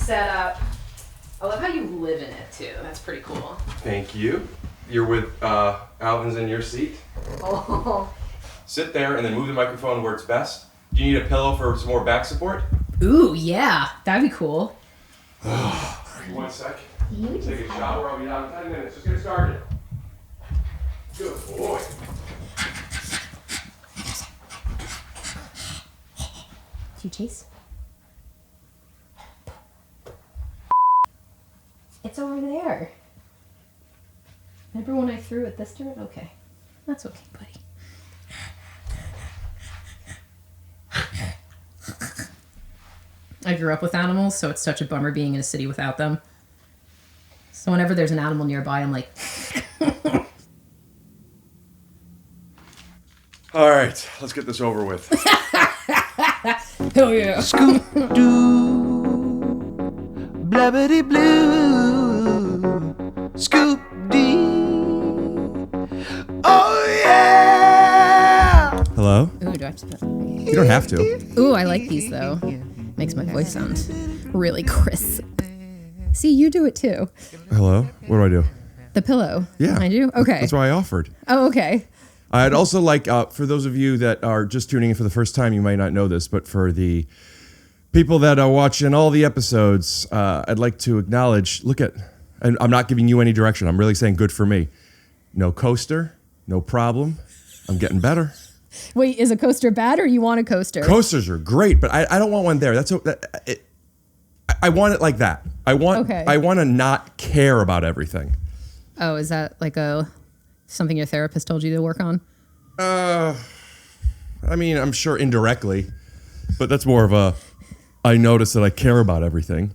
setup. I love how you live in it too. That's pretty cool. Thank you. You're with Alvin's in your seat. Oh. Sit there and then move the microphone where it's best. Do you need a pillow for some more back support? Ooh, yeah. That'd be cool. 1 sec. Take a shower. I'll be down in 10 minutes. Just get started. Good boy. Do you chase? It's over there. Remember when I threw it this turn? Okay. That's okay, buddy. I grew up with animals, so it's such a bummer being in a city without them. So whenever there's an animal nearby, I'm like... All right, let's get this over with. Oh yeah. Scoop-doo, blabbity-blue, scoop-dee, oh yeah! Hello? Ooh, do I have to put... You don't have to. Ooh, I like these though. Makes my voice sound really crisp. See, you do it too. Hello? What do I do? The pillow. Yeah. I do? Okay. That's why I offered. Oh, okay. I'd also like, for those of you that are just tuning in for the first time, you might not know this, but for the people that are watching all the episodes, I'd like to acknowledge, and I'm not giving you any direction. I'm really saying good for me. No coaster, no problem. I'm getting better. Wait, is a coaster bad or you want a coaster? Coasters are great, but I don't want one there. I want it like that. I want to not care about everything. Oh, is that like something your therapist told you to work on? I mean, I'm sure indirectly, but that's more of I notice that I care about everything.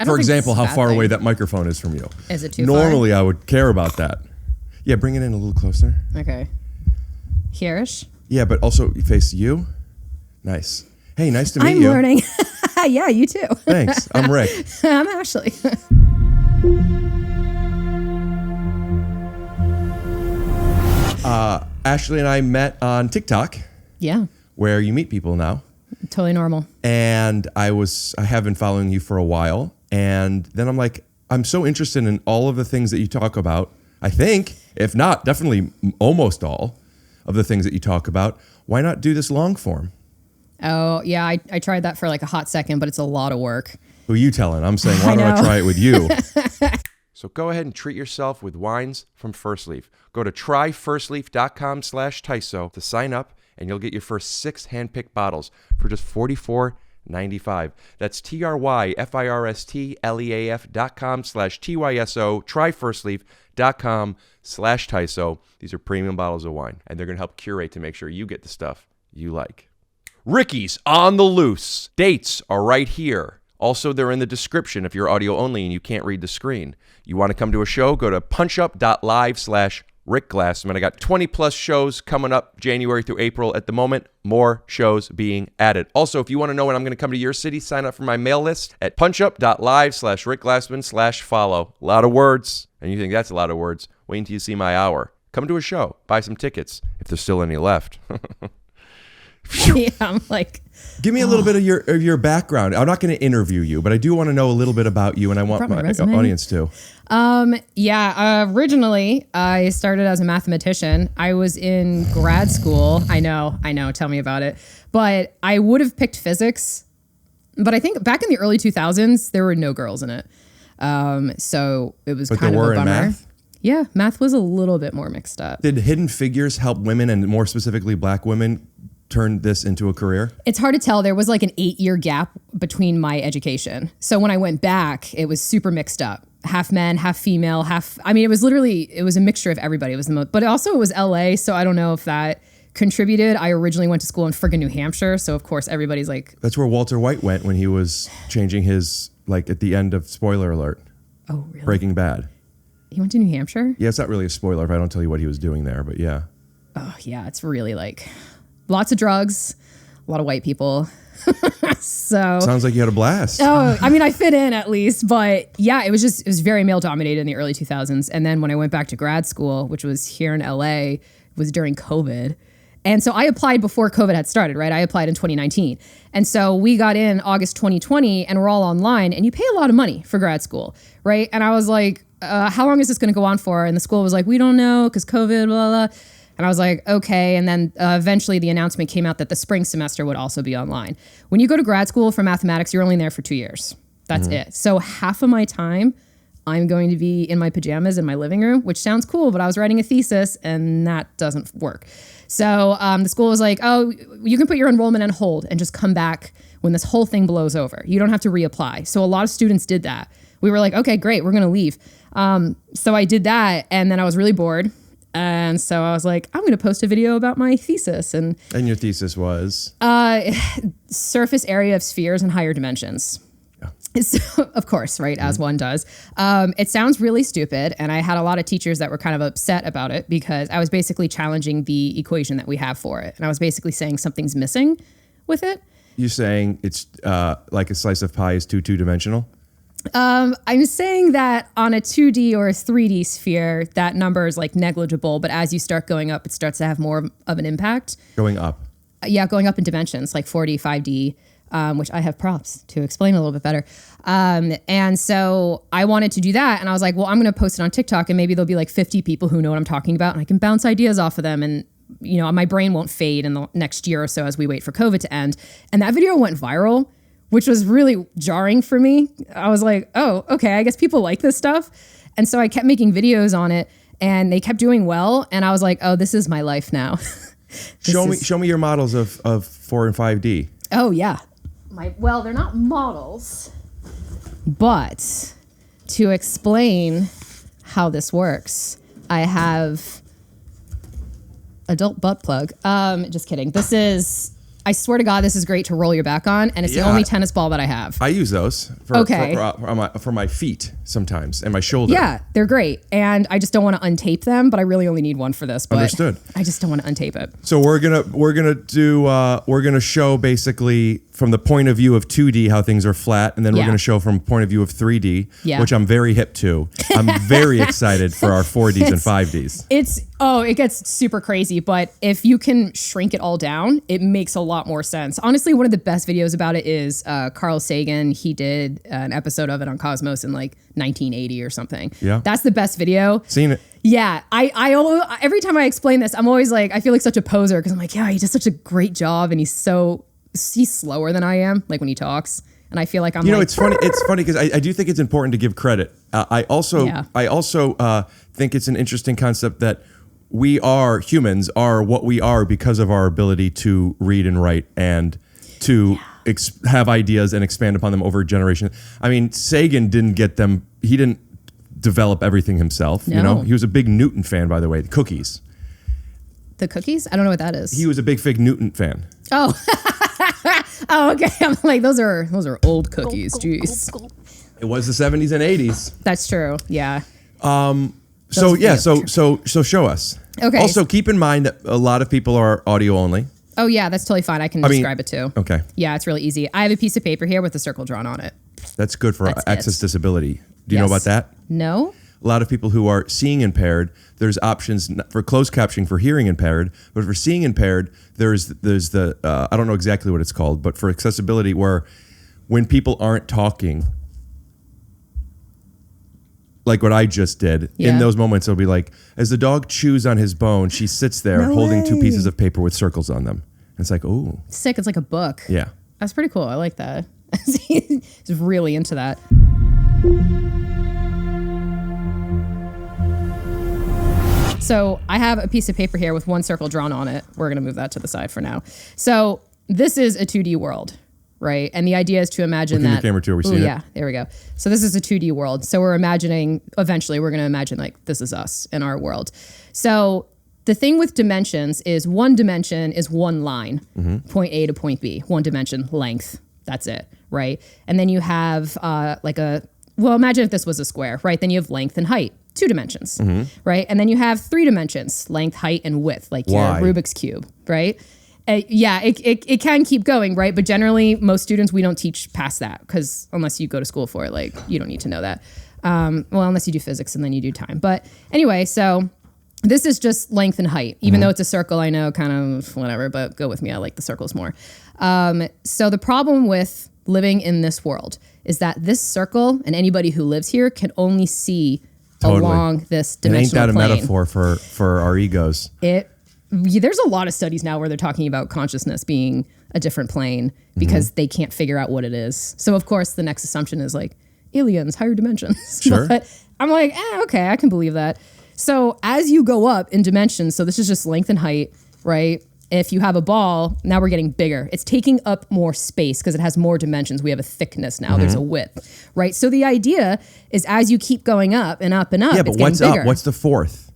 For example, how far away that microphone is from you. Is it too far? Normally, I would care about that. Yeah, bring it in a little closer. Okay. Here-ish? Yeah, but also face you. Nice. Hey, nice to meet you. I'm learning. Yeah, you too. Thanks. I'm Rick. I'm Ashley. Ashley and I met on TikTok. Yeah. Where you meet people now. Totally normal. And I have been following you for a while. And then I'm like, I'm so interested in all of the things that you talk about. I think, if not, definitely almost all of the things that you talk about. Why not do this long form? Oh, yeah. I tried that for like a hot second, but it's a lot of work. Who are you telling? I'm saying, why don't I try it with you? So go ahead and treat yourself with wines from First Leaf. Go to tryfirstleaf.com/TYSO to sign up, and you'll get your first 6 hand-picked bottles for just $44.95. That's tryfirstleaf.com/TYSO, tryfirstleaf.com/TYSO. These are premium bottles of wine, and they're going to help curate to make sure you get the stuff you like. Ricky's on the loose. Dates are right here. Also, they're in the description if you're audio only and you can't read the screen. You want to come to a show? Go to punchup.live/Rick Glassman. I got 20 plus shows coming up January through April. At the moment, more shows being added. Also, if you want to know when I'm going to come to your city, sign up for my mail list at punchup.live/Rick Glassman/follow. A lot of words. And you think that's a lot of words. Wait until you see my hour. Come to a show. Buy some tickets if there's still any left. Yeah, I'm like... Give me a little bit of your background. I'm not going to interview you, but I do want to know a little bit about you, and I want my audience to. Originally, I started as a mathematician. I was in grad school. I know. Tell me about it. But I would have picked physics. But I think back in the early 2000s, there were no girls in it. So it was kind of a bummer. Math? Yeah, math was a little bit more mixed up. Did Hidden Figures help women, and more specifically black women, turn this into a career? It's hard to tell. There was like an 8-year gap between my education. So when I went back, it was super mixed up. Half men, half female, it was a mixture of everybody. It was but also it was LA. So I don't know if that contributed. I originally went to school in friggin' New Hampshire. So of course everybody's like. That's where Walter White went when he was changing his, like at the end of, spoiler alert. Oh, really? Breaking Bad. He went to New Hampshire? Yeah, it's not really a spoiler if I don't tell you what he was doing there, but yeah. Oh yeah, it's really like lots of drugs, a lot of white people. So sounds like you had a blast. Oh, I fit in at least, but yeah, it was very male dominated in the early 2000s. And then when I went back to grad school, which was here in LA, it was during COVID. And so I applied before COVID had started, right? I applied in 2019. And so we got in August 2020 and we're all online and you pay a lot of money for grad school, right? And I was like, how long is this going to go on for? And the school was like, we don't know because COVID, blah, blah. And I was like, okay. And then eventually the announcement came out that the spring semester would also be online. When you go to grad school for mathematics, you're only there for 2 years. That's it. So half of my time, I'm going to be in my pajamas in my living room, which sounds cool, but I was writing a thesis and that doesn't work. So the school was like, oh, you can put your enrollment on hold and just come back when this whole thing blows over. You don't have to reapply. So a lot of students did that. We were like, okay, great, we're going to leave. So I did that and then I was really bored. And so I was like, I'm going to post a video about my thesis. And your thesis was? Surface area of spheres in higher dimensions. So, of course, right, as one does. It sounds really stupid, and I had a lot of teachers that were kind of upset about it because I was basically challenging the equation that we have for it. And I was basically saying something's missing with it. You saying it's like a slice of pie is two-dimensional? I'm saying that on a 2D or a 3D sphere, that number is like negligible, but as you start going up, it starts to have more of an impact. Going up? Yeah, going up in dimensions, like 4D, 5D. Which I have props to explain a little bit better. And so I wanted to do that. And I was like, well, I'm going to post it on TikTok and maybe there'll be like 50 people who know what I'm talking about and I can bounce ideas off of them. And, you know, my brain won't fade in the next year or so as we wait for COVID to end. And that video went viral, which was really jarring for me. I was like, oh, okay, I guess people like this stuff. And so I kept making videos on it and they kept doing well. And I was like, oh, this is my life now. Show me your models of 4 and 5D. Oh, yeah. Well, they're not models, but to explain how this works, I have adult butt plug. Just kidding. This is, I swear to God, this is great to roll your back on, and it's the only tennis ball that I have. I use those for my feet sometimes and my shoulder. Yeah, they're great, and I just don't want to untape them, but I really only need one for this. But understood. I just don't want to untape it. So we're gonna show basically from the point of view of 2D how things are flat, and then we're gonna show from point of view of 3D, which I'm very hip to. I'm very excited for our 4Ds and 5Ds. It gets super crazy, but if you can shrink it all down, it makes a lot more sense. Honestly, one of the best videos about it is Carl Sagan. He did an episode of it on Cosmos in like 1980 or something. Yeah. That's the best video. Seen it. Yeah. I every time I explain this, I'm always like, I feel like such a poser because I'm like, yeah, he does such a great job and he's slower than I am, like when he talks. And I feel like I'm it's funny because I do think it's important to give credit. I also think it's an interesting concept that humans are what we are because of our ability to read and write and to have ideas and expand upon them over a generation. I mean, Sagan didn't develop everything himself. No. You know, he was a big Newton fan, by the way. The cookies. The cookies? I don't know what that is. He was a big Fig Newton fan. Oh. Oh, okay. I'm like, those are old cookies. Jeez. It was the 70s and 80s. That's true. Yeah. So show us. Okay. Also, keep in mind that a lot of people are audio only. Oh yeah, that's totally fine. I can describe it too. Okay. Yeah, it's really easy. I have a piece of paper here with a circle drawn on it. That's good for access disability. Do you know about that? No. A lot of people who are seeing impaired, there's options for closed captioning for hearing impaired, but for seeing impaired, there's the I don't know exactly what it's called, but for accessibility where when people aren't talking, like what I just did, in those moments it'll be like, as the dog chews on his bone, she sits there holding 2 pieces of paper with circles on them. And it's like, oh. Sick, it's like a book. Yeah. That's pretty cool. I like that. He's really into that. So I have a piece of paper here with one circle drawn on it. We're going to move that to the side for now. So this is a 2D world, right? And the idea is to imagine that... Look in the camera too, are we seeing it? Yeah, there we go. So this is a 2D world. So we're imagining, eventually we're going to imagine like this is us in our world. So the thing with dimensions is one dimension is one line, point A to point B, one dimension length. That's it, right? And then you have imagine if this was a square, right? Then you have length and height. 2 dimensions, right? And then you have 3 dimensions, length, height, and width, like your Rubik's Cube, right? It can keep going, right? But generally, most students, we don't teach past that because unless you go to school for it, like you don't need to know that. Unless you do physics and then you do time. But anyway, so This is just length and height, even though it's a circle. I know, kind of whatever, but go with me. I like the circles more. So the problem with living in this world is that this circle and anybody who lives here can only see along this dimensional And ain't that plane. a metaphor for our egos? There's a lot of studies now where they're talking about consciousness being a different plane because they can't figure out what it is. So of course the next assumption is like aliens, higher dimensions. Sure. But I'm like, okay, I can believe that. So as you go up in dimensions, so this is just length and height, right? If you have a ball, now we're getting bigger. It's taking up more space because it has more dimensions. We have a thickness now. There's a width, right? So the idea is as you keep going up and up and up, Yeah, it's but getting what's bigger. up? What's the fourth?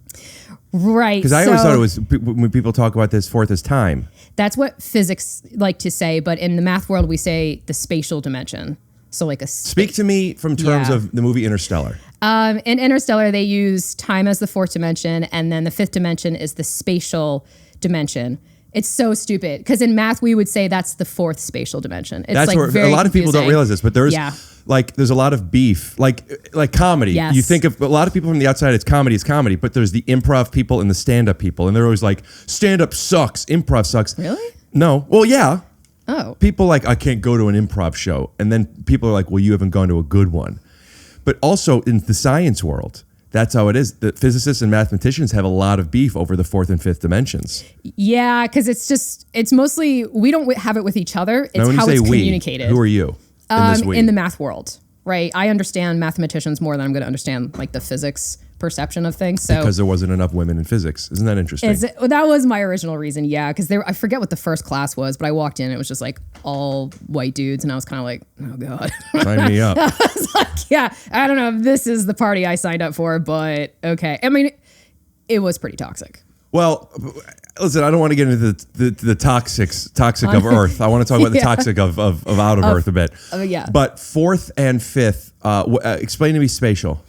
Right. Because I always thought it was, when people talk about this, fourth is time. That's what physics like to say, but in the math world, we say the spatial dimension. So like a Speak to me from terms Yeah. of the movie Interstellar. in Interstellar, they use time as the fourth dimension, and then the fifth dimension is the spatial dimension. It's so stupid because in math we would say that's the fourth spatial dimension. It's That's like where very a lot of people don't confusing. realize this, but there's Yeah. there's a lot of beef, like comedy. Yes. You think of a lot of people from the outside, it's comedy, but there's the improv people and the stand-up people, and they're always like, stand-up sucks, improv sucks. Really? No. Well, yeah. Oh. People like, I can't go to an improv show, and then people are like, well, you haven't gone to a good one. But also in the science world, that's how it is. The physicists and mathematicians have a lot of beef over the fourth and fifth dimensions. Yeah, because it's mostly, we don't have it with each other. It's Now, when you how say it's we, communicated. who are you in this we? In the math world, right? I understand mathematicians more than I'm going to understand like the physics perception of things. So Because there wasn't enough women in physics. Isn't that interesting? that was my original reason. Yeah, because I forget what the first class was, but I walked in, it was just like all white dudes, and I was kind of like, oh god. Sign me up. Yeah, I don't know if this is the party I signed up for, but okay. I mean, it was pretty toxic. Well, listen, I don't want to get into the toxic of Earth. I want to talk about the Yeah. toxic of out of Earth a bit. Yeah. But fourth and fifth, explain to me spatial.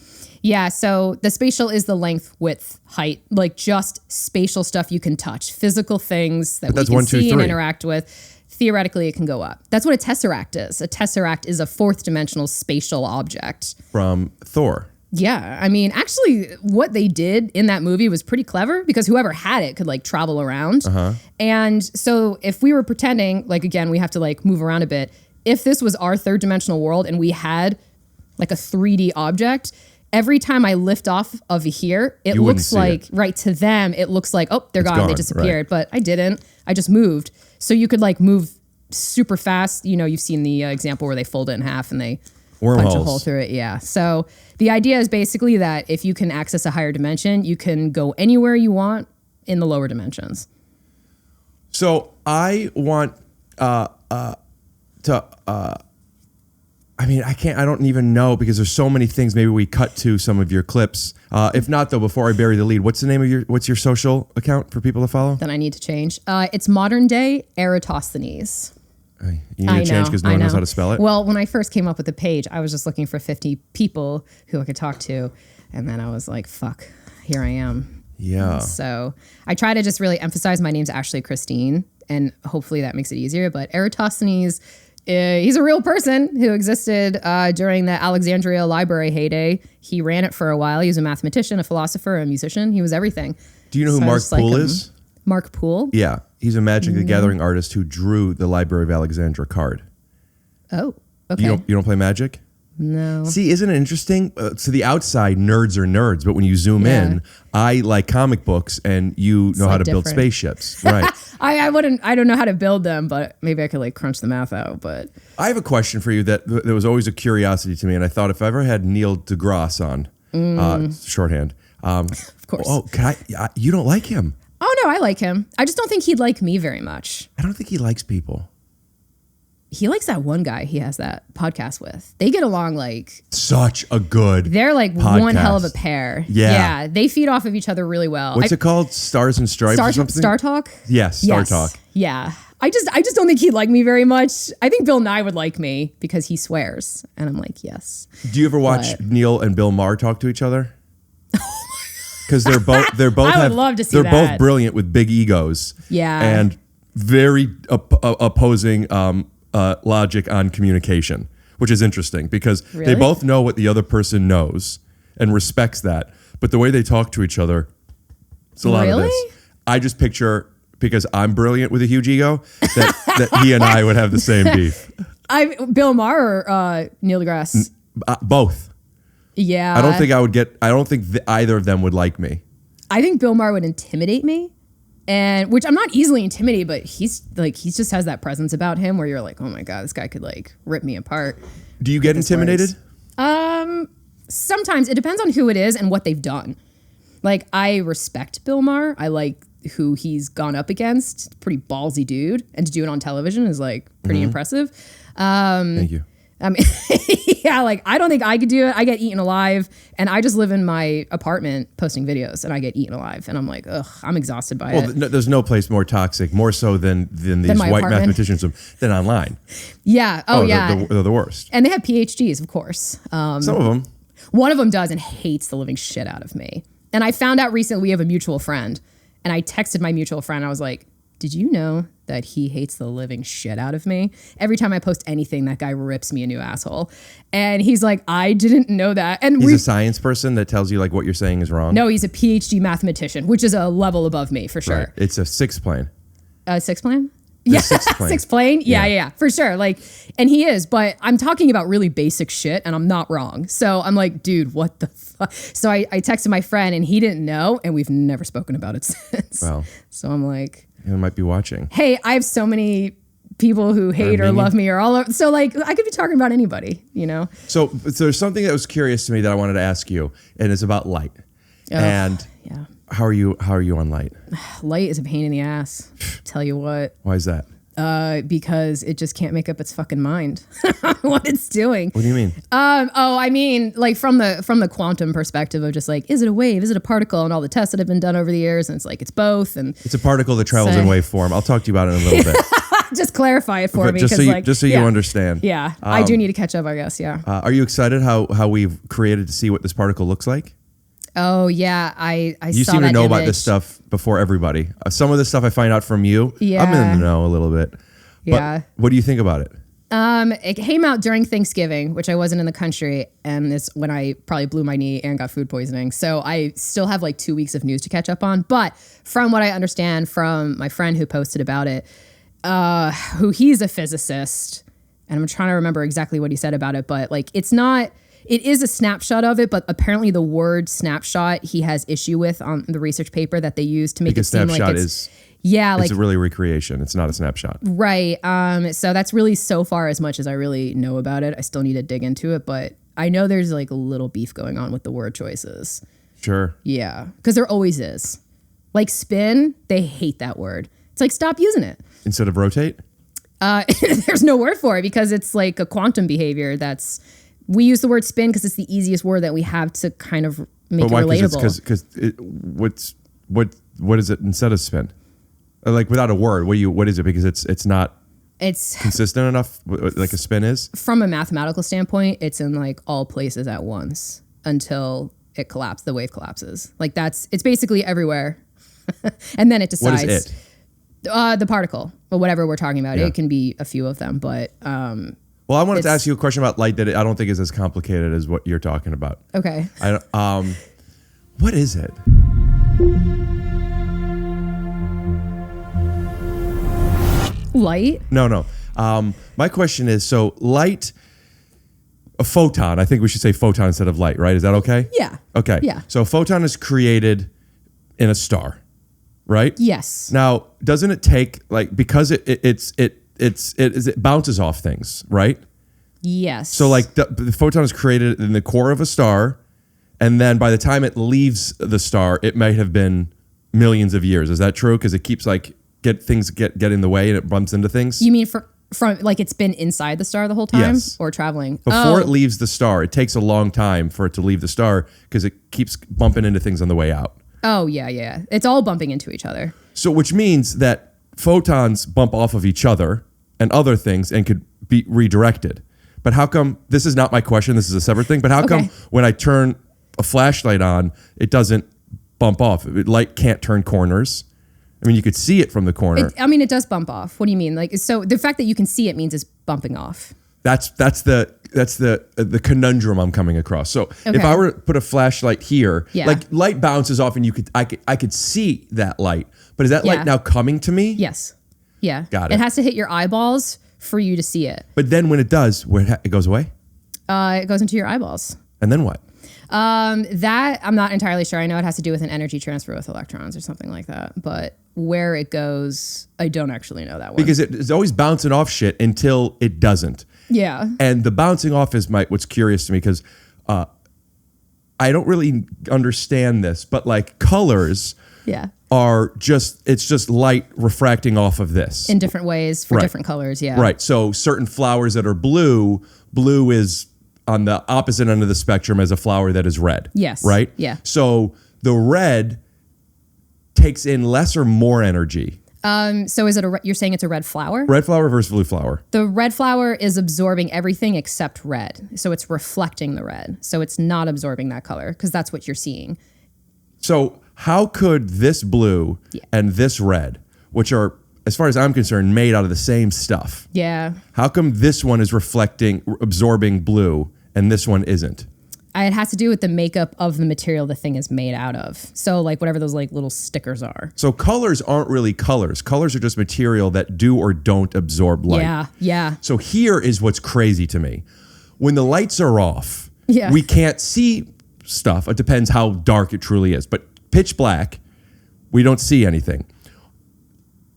Yeah, so the spatial is the length, width, height, like just spatial stuff you can touch, physical things that we that's can 1, 2, see and 3. interact with. Theoretically, it can go up. That's what a tesseract is. A tesseract is a fourth dimensional spatial object. From Thor. Yeah, I mean, actually, what they did in that movie was pretty clever because whoever had it could like travel around. And so if we were pretending, like again, we have to like move around a bit. If this was our third dimensional world and we had like a 3D object, every time I lift off of here, it You wouldn't looks see like, it. right to them, it looks like, oh, they're It's gone, they gone, disappeared. But I didn't. I just moved. So you could like move super fast. You know, you've seen the example where they fold it in half and they punch a Wormholes. hole through it. Yeah. So the idea is basically that if you can access a higher dimension, you can go anywhere you want in the lower dimensions. So I want I mean, I don't even know because there's so many things. Maybe we cut to some of your clips. If not, though, before I bury the lead, what's your social account for people to follow? Then I need to change. It's modern day Eratosthenes. You need to change because no one knows how to spell it? Well, when I first came up with the page, I was just looking for 50 people who I could talk to. And then I was like, fuck, here I am. Yeah. So I try to just really emphasize my name's Ashley Christine, and hopefully that makes it easier. But Eratosthenes, he's a real person who existed during the Alexandria Library heyday. He ran it for a while. He was a mathematician, a philosopher, a musician. He was everything. Do you know who So I Mark just like Poole him. is? Mark Poole? Yeah. He's a Magic the Gathering artist who drew the Library of Alexandria card. Oh, okay. You don't play Magic? No. See, isn't it interesting? To the outside, nerds are nerds, but when you zoom Yeah. in, I like comic books, and you know how like to build different. spaceships, right? I don't know how to build them, but maybe I could like crunch the math out. But I have a question for you that was always a curiosity to me, and I thought if I ever had Neil deGrasse on, shorthand, of course. oh, you don't like him? Oh no, I like him. I just don't think he'd like me very much. I don't think he likes people. He likes that one guy he has that podcast with. They get along like Such a good. they're like podcast. one hell of a pair. Yeah. They feed off of each other really well. What's it called? Stars and Stripes or something? Star Talk? Yes, Star Yes. Talk. Yeah. I just don't think he'd like me very much. I think Bill Nye would like me because he swears. And I'm like, yes. Do you ever watch What? Neil and Bill Maher talk to each other? Because they're both I would love to see they're both that. brilliant with big egos. Yeah. And very opposing logic on communication, which is interesting because they Really? both know what the other person knows and respects that. But the way they talk to each other, It's a lot of Really? this. I just picture, because I'm brilliant with a huge ego, that he and I would have the same beef. Bill Maher or Neil deGrasse? Both. Yeah. I don't think either of them would like me. I think Bill Maher would intimidate me. And which I'm not easily intimidated, but he just has that presence about him where you're like, oh my God, this guy could like rip me apart. Do you get intimidated? Sometimes it depends on who it is and what they've done. Like, I respect Bill Maher. I like who he's gone up against. Pretty ballsy dude. And to do it on television is like pretty impressive. Thank you. I mean, yeah, like I don't think I could do it. I get eaten alive, and I just live in my apartment posting videos, and I get eaten alive, and I'm like, ugh, I'm exhausted by it. Well, there's no place more toxic, more so than these my white apartment. mathematicians than online. Yeah. Oh, yeah. They're the worst. And they have PhDs, of course. Some of them. One of them does and hates the living shit out of me. And I found out recently we have a mutual friend, and I texted my mutual friend. I was like, did you know that he hates the living shit out of me? Every time I post anything, that guy rips me a new asshole. And he's like, I didn't know that. And He's a science person that tells you like what you're saying is wrong. No, he's a PhD mathematician, which is a level above me for sure. Right. It's a sixth plane. Sixth plane? Yeah, sixth plane. Sixth plane. Yeah, for sure. Like, and he is, but I'm talking about really basic shit, and I'm not wrong. So I'm like, dude, what the fuck? So I texted my friend, and he didn't know, and we've never spoken about it since. Well, so I'm like, he might be watching. hey, I have so many people who hate or love me or all over. So like, I could be talking about anybody, you know? So there's something that was curious to me that I wanted to ask you, and it's about light. And yeah, how are you on light? light is a pain in the ass. Tell you what. Why is that? Because it just can't make up its fucking mind what it's doing. What do you mean? I mean, like from the quantum perspective of just like, is it a wave? Is it a particle? And all the tests that have been done over the years, and it's like it's both. And it's a particle that travels in wave form. I'll talk to you about it in a little bit. just clarify it for me, just so you understand. Yeah, I do need to catch up, I guess. Yeah. Are you excited how we've created to see what this particle looks like? Oh yeah, I You saw seem to that know about image. this stuff before everybody. Some of this stuff I find out from you. Yeah. I'm in the know a little bit. But Yeah. what do you think about it? It came out during Thanksgiving, which I wasn't in the country, and it's when I probably blew my knee and got food poisoning. So I still have like 2 weeks of news to catch up on. But from what I understand from my friend who posted about it, who he's a physicist, and I'm trying to remember exactly what he said about it, but like it is a snapshot of it, but apparently the word snapshot he has issue with on the research paper that they use to make Because it seem like snapshot it's it's really a recreation. It's not a snapshot. right. So that's really so far as much as I really know about it. I still need to dig into it, but I know there's like a little beef going on with the word choices. Sure. Yeah, because there always is. Like spin, they hate that word. It's like, stop using it. Instead of rotate? There's no word for it because it's like a quantum behavior we use the word spin because it's the easiest word that we have to kind of make it relatable. Because what is it instead of spin? Like without a word, what is it? Because it's not consistent enough like a spin is? From a mathematical standpoint, it's in like all places at once until it collapses, the wave collapses. Like it's basically everywhere. And then it decides. What is it? The particle, or whatever we're talking about. Yeah. It can be a few of them, but well, I wanted to ask you a question about light that I don't think is as complicated as what you're talking about. okay. What is it? Light? No. My question is, so light, a photon, I think we should say photon instead of light, right? Is that okay? Yeah. Okay. Yeah. So a photon is created in a star, right? Yes. Now, doesn't it take because it bounces off things, right? Yes. So like the photon is created in the core of a star, and then by the time it leaves the star, it might have been millions of years. Is that true? Because it keeps get in the way and it bumps into things. You mean from like it's been inside the star the whole time? Yes. Or traveling? Before it leaves the star, it takes a long time for it to leave the star because it keeps bumping into things on the way out. Oh, yeah. It's all bumping into each other. So which means that photons bump off of each other and other things and could be redirected. But how come, this is not my question, this is a separate thing, but how come when I turn a flashlight on, it doesn't bump off? Light can't turn corners. I mean, you could see it from the corner. It does bump off. What do you mean? Like, so the fact that you can see it means it's bumping off. That's the the conundrum I'm coming across. So if I were to put a flashlight here, like light bounces off and I could see that light, but is that light now coming to me? Yes. Yeah. Got it. It has to hit your eyeballs for you to see it. But then when it does, it goes away? It goes into your eyeballs. And then what? That I'm not entirely sure. I know it has to do with an energy transfer with electrons or something like that. But where it goes, I don't actually know that one. Because it's always bouncing off shit until it doesn't. Yeah. And the bouncing off is what's curious to me because I don't really understand this, but like colors are it's just light refracting off of this. In different ways for different colors, Right. So certain flowers that are blue is on the opposite end of the spectrum as a flower that is red. Yes. Right? Yeah. So the red takes in less or more energy. So is it you're saying it's a red flower? Red flower versus blue flower. The red flower is absorbing everything except red. So it's reflecting the red. So it's not absorbing that color because that's what you're seeing. So how could this blue and this red, which are, as far as I'm concerned, made out of the same stuff. Yeah. How come this one is absorbing blue and this one isn't? It has to do with the makeup of the material the thing is made out of. So like whatever those like little stickers are. So colors aren't really colors. Colors are just material that do or don't absorb light. Yeah, yeah. So here is what's crazy to me. When the lights are off, we can't see stuff. It depends how dark it truly is. But pitch black, we don't see anything.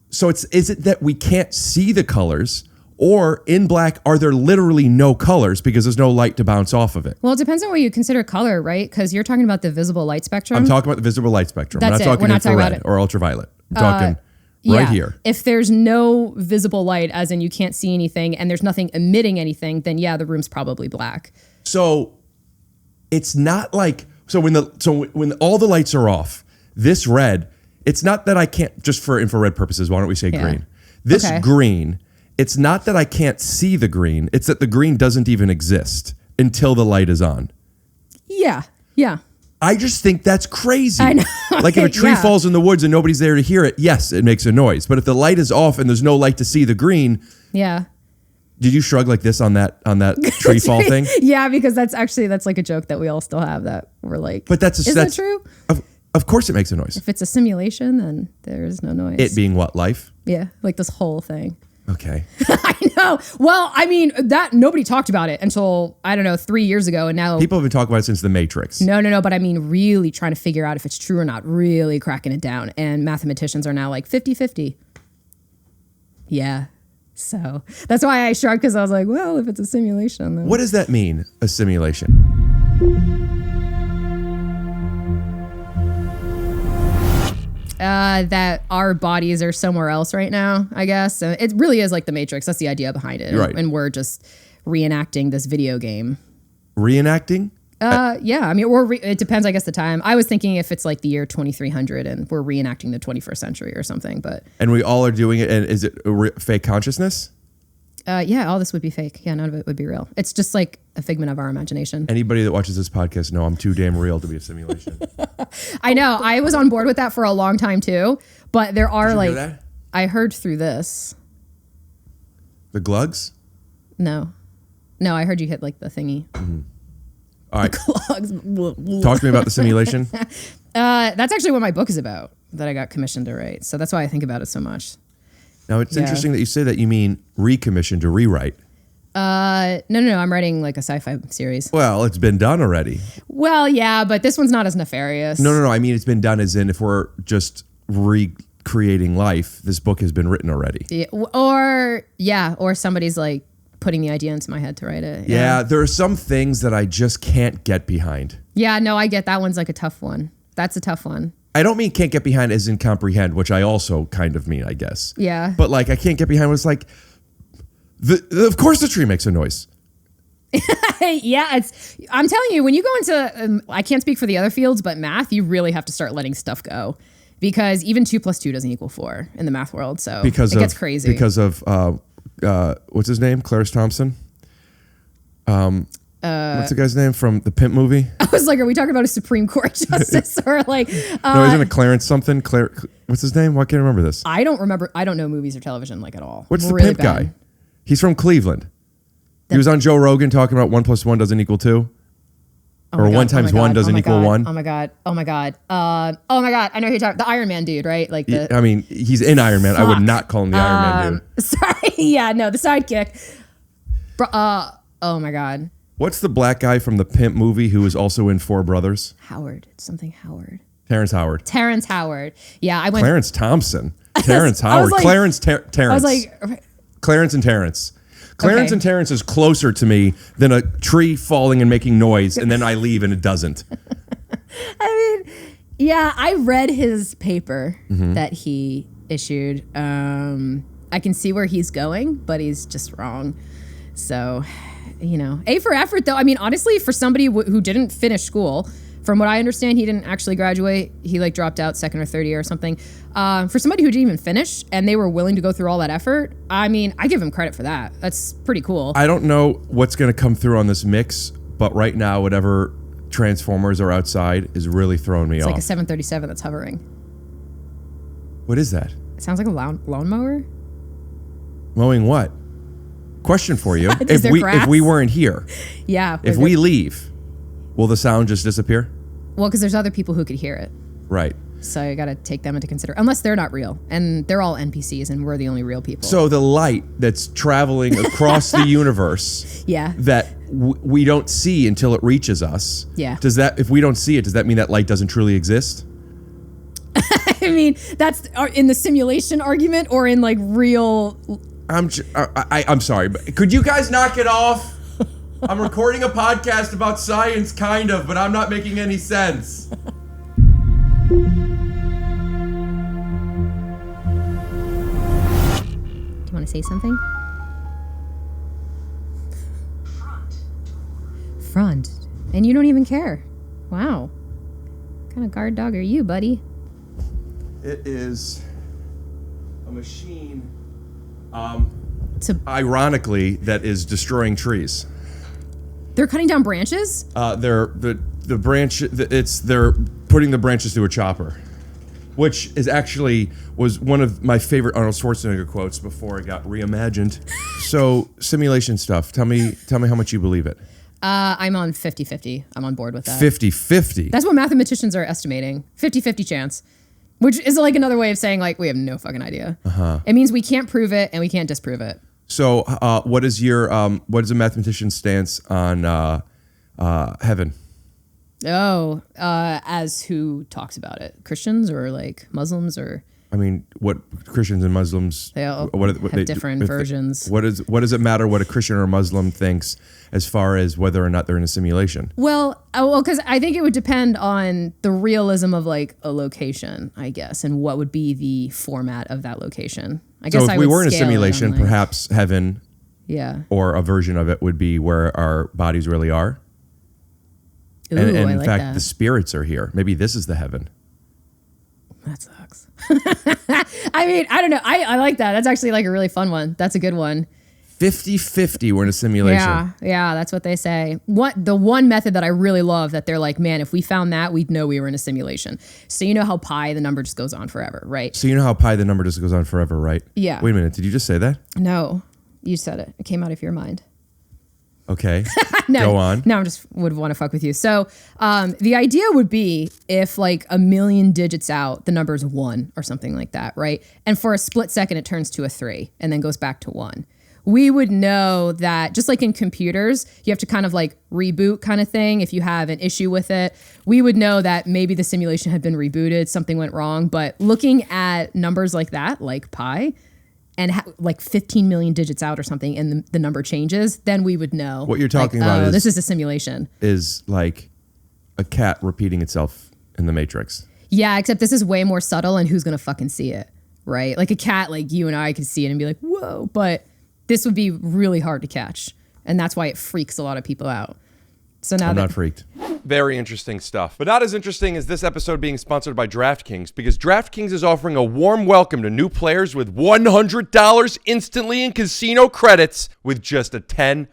So is it that we can't see the colors, or in black, are there literally no colors because there's no light to bounce off of it? Well, it depends on what you consider color, right? Because you're talking about the visible light spectrum. I'm talking about the visible light spectrum. That's I'm not talking We're not talking infrared about it. or ultraviolet. I'm talking right here. If there's no visible light, as in you can't see anything, and there's nothing emitting anything, then the room's probably black. So it's not like when all the lights are off, this red. It's not that I can't, just for infrared purposes, why don't we say green? This green, it's not that I can't see the green, it's that the green doesn't even exist until the light is on. Yeah, yeah. I just think that's crazy. I know. Like if a tree falls in the woods and nobody's there to hear it, yes, it makes a noise. But if the light is off and there's no light to see the green, did you shrug like this on that tree fall thing? Yeah, because that's like a joke that we all still have that we're like, but is that true? Of course it makes a noise. If it's a simulation, then there is no noise. It being what, life? Yeah, like this whole thing. Okay. I know. Well, I mean, that nobody talked about it until, I don't know, 3 years ago. And now people have been talking about it since The Matrix. No. But I mean, really trying to figure out if it's true or not, really cracking it down. And mathematicians are now like 50-50. Yeah. So that's why I shrugged, because I was like, well, if it's a simulation. Then. What does that mean, a simulation? That our bodies are somewhere else right now, I guess. It really is like The Matrix. That's the idea behind it. Right. And we're just reenacting this video game. Reenacting? Yeah. I mean, it depends, I guess, the time. I was thinking if it's like the year 2300 and we're reenacting the 21st century or something. But and we all are doing it. And is it fake consciousness? Yeah, all this would be fake. Yeah, none of it would be real. It's just like a figment of our imagination. Anybody that watches this podcast know I'm too damn real to be a simulation. I know. I was on board with that for a long time too. But there are Did you hear that? I heard through this. The glugs? No, I heard you hit like the thingy. Mm-hmm. All right. Glugs. Talk to me about the simulation. That's actually what my book is about that I got commissioned to write. So that's why I think about it so much. Now, it's interesting that you say that. You mean recommissioned to rewrite. No. I'm writing like a sci-fi series. Well, it's been done already. Well, yeah, but this one's not as nefarious. No. I mean, it's been done as in if we're just recreating life, this book has been written already. Yeah, or somebody's like putting the idea into my head to write it. Yeah, there are some things that I just can't get behind. Yeah, no, I get that one's like a tough one. That's a tough one. I don't mean can't get behind as in comprehend, which I also kind of mean, I guess. Yeah. But like, I can't get behind what's like, of course the tree makes a noise. Yeah, I'm telling you, when you go into, I can't speak for the other fields, but math, you really have to start letting stuff go. Because even 2 + 2 doesn't equal 4 in the math world. So it gets crazy. Because of, what's his name? Clarence Thompson? What's the guy's name from the Pimp movie? I was like, are we talking about a Supreme Court justice or like? No, isn't it Clarence something? What's his name? Why can't I remember this? I don't remember. I don't know movies or television like at all. What's the really Pimp guy? He's from Cleveland. He was on Joe Rogan talking about 1 + 1 doesn't equal 2. Or 1 × 1 doesn't equal 1. Oh my god. Oh my god. I know who you're talking. The Iron Man dude, right? Like the. I mean, he's in Iron Man. I would not call him the Iron Man dude. Sorry. Yeah. No, the sidekick. Oh my god. What's the black guy from the Pimp movie who was also in Four Brothers? Howard. Something Howard. Terrence Howard. Terrence Howard. Yeah, I went. Clarence Thompson. Terrence Howard. like- Terrence. I was like, Clarence and Terrence. Clarence Okay. and Terrence is closer to me than a tree falling and making noise, and then I leave and it doesn't. I mean, yeah, I read his paper Mm-hmm. that he issued. I can see where he's going, but he's just wrong. So, A for effort, though. I mean, honestly, for somebody who didn't finish school, from what I understand, he didn't actually graduate. He dropped out second or third year or something. For somebody who didn't even finish and they were willing to go through all that effort, I mean, I give him credit for that. That's pretty cool. I don't know what's going to come through on this mix, but right now, whatever Transformers are outside is really throwing me It's off. like a 737 that's hovering. What is that? It sounds like a lawnmower. Mowing what? Question for you. Is there grass? If we weren't here, Yeah. if we leave, will the sound just disappear? Well, because there's other people who could hear it. Right. So you got to take them into consideration, unless they're not real, and they're all NPCs, and we're the only real people. So the light that's traveling across the universe Yeah. that we don't see until it reaches us. Yeah. If we don't see it, does that mean that light doesn't truly exist? I mean, that's in the simulation argument, or in like real. I'm sorry, but could you guys knock it off? I'm recording a podcast about science, kind of, but I'm not making any sense. Do you want to say something? Front. And you don't even care. Wow. What kind of guard dog are you, buddy? It is a machine, To ironically, that is destroying trees. They're cutting down branches? They're putting the branches through a chopper, which is actually was one of my favorite Arnold Schwarzenegger quotes before it got reimagined. So simulation stuff. Tell me how much you believe it. I'm on 50-50. I'm on board with that. 50-50. That's what mathematicians are estimating. 50-50 chance. Which is like another way of saying like we have no fucking idea. It means we can't prove it and we can't disprove it. So what is a mathematician's stance on heaven? Oh, as who talks about it? Christians or like Muslims or? I mean, what Christians and Muslims They all what have different versions. What does it matter what a Christian or a Muslim thinks as far as whether or not they're in a simulation? Well, because I think it would depend on the realism of like a location, I guess, and what would be the format of that location. I guess So if I we would were in a scale it on, simulation, like- perhaps heaven Yeah. or a version of it would be where our bodies really are. Ooh, And I in like fact, that. the spirits are here. Maybe this is the heaven. That sucks. I mean, I don't know. I like that. That's actually like a really fun one. That's a good one. 50-50, we're in a simulation. Yeah, that's what they say. The one method that I really love that they're like, man, if we found that, we'd know we were in a simulation. So you know how pi, the number just goes on forever, right? So you know how pi, the number just goes on forever, right? Yeah. Wait a minute, did you just say that? No, you said it. It came out of your mind. Okay, No, go on. No, I just would want to fuck with you. So the idea would be if like a million digits out, the number is 1 or something like that, right? And for a split second, it turns to a 3 and then goes back to 1. We would know that just like in computers, you have to kind of like reboot kind of thing. If you have an issue with it, we would know that maybe the simulation had been rebooted, something went wrong. But looking at numbers like that, like pi, and like 15 million digits out or something, and the number changes, then we would know. What you're talking like, about this is a simulation. Is like a cat repeating itself in the Matrix. Yeah, except this is way more subtle, and who's gonna fucking see it, right? Like a cat, like you and I could see it and be like, whoa, but this would be really hard to catch, and that's why it freaks a lot of people out. So now I'm that not freaked. Very interesting stuff. But not as interesting as this episode being sponsored by DraftKings, because DraftKings is offering a warm welcome to new players with $100 instantly in casino credits with just a $10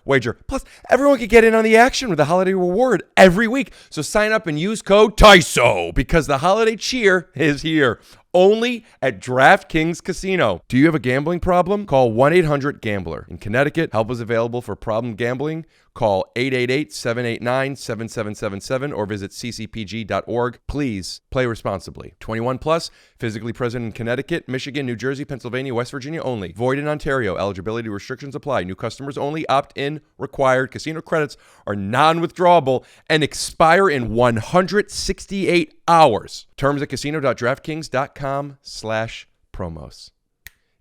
wager. Plus, everyone can get in on the action with a holiday reward every week. So sign up and use code TYSO because the holiday cheer is here. only at DraftKings Casino. Do you have a gambling problem? Call 1-800-GAMBLER. In Connecticut, help is available for problem gambling. Call 888-789-7777 or visit ccpg.org. Please play responsibly. 21 plus, physically present in Connecticut, Michigan, New Jersey, Pennsylvania, West Virginia only. Void in Ontario. Eligibility restrictions apply. New customers only. Opt-in required. Casino credits are non-withdrawable and expire in 168 hours. Terms at casino.draftkings.com/promos.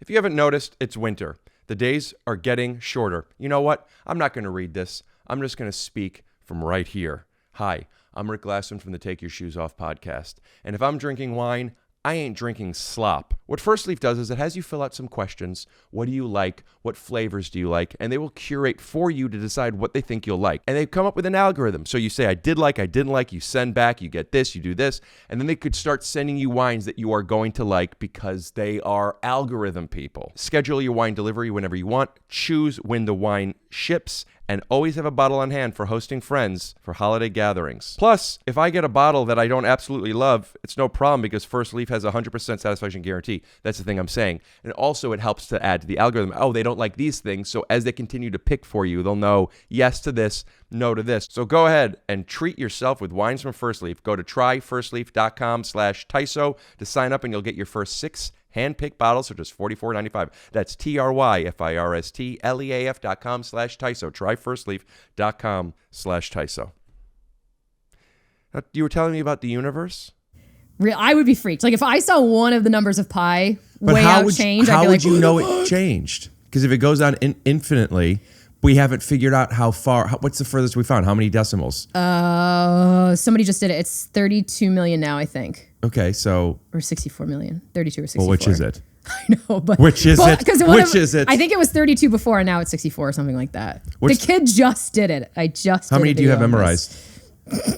If you haven't noticed, it's winter. The days are getting shorter. You know what? I'm not going to read this. I'm just going to speak from right here. Hi, I'm Rick Glassman from the Take Your Shoes Off podcast. And if I'm drinking wine, I ain't drinking slop. What First Leaf does is it has you fill out some questions. What do you like? What flavors do you like? And they will curate for you to decide what they think you'll like. And they've come up with an algorithm. So you say, I did like, I didn't like, you send back, you get this, you do this. And then they could start sending you wines that you are going to like because they are algorithm people. Schedule your wine delivery whenever you want. Choose when the wine ships. And always have a bottle on hand for hosting friends for holiday gatherings. Plus, if I get a bottle that I don't absolutely love, it's no problem because First Leaf has a 100% satisfaction guarantee. That's the thing I'm saying. And also it helps to add to the algorithm. Oh, they don't like these things. So as they continue to pick for you, they'll know yes to this, no to this. So go ahead and treat yourself with wines from First Leaf. Go to tryfirstleaf.com/TYSO to sign up and you'll get your first 6 hand-picked bottles for just $44.95. That's tryfirstleaf.com/TYSO. Tryfirstleaf.com/TYSO. You were telling me about the universe? I would be freaked. Like if I saw one of the numbers of pi But way how out would change, how I'd be would like, you know it changed? Because if it goes on infinitely, we haven't figured out how far. What's the furthest we found? How many decimals? somebody just did it. It's 32 million now, I think. Okay, so Or 64 million. 32 or 64. well, which is it? I know, but Which is it? Which is it? I think it was 32 before, and now it's 64 or something like that. The kid just did it. How many do you have memorized?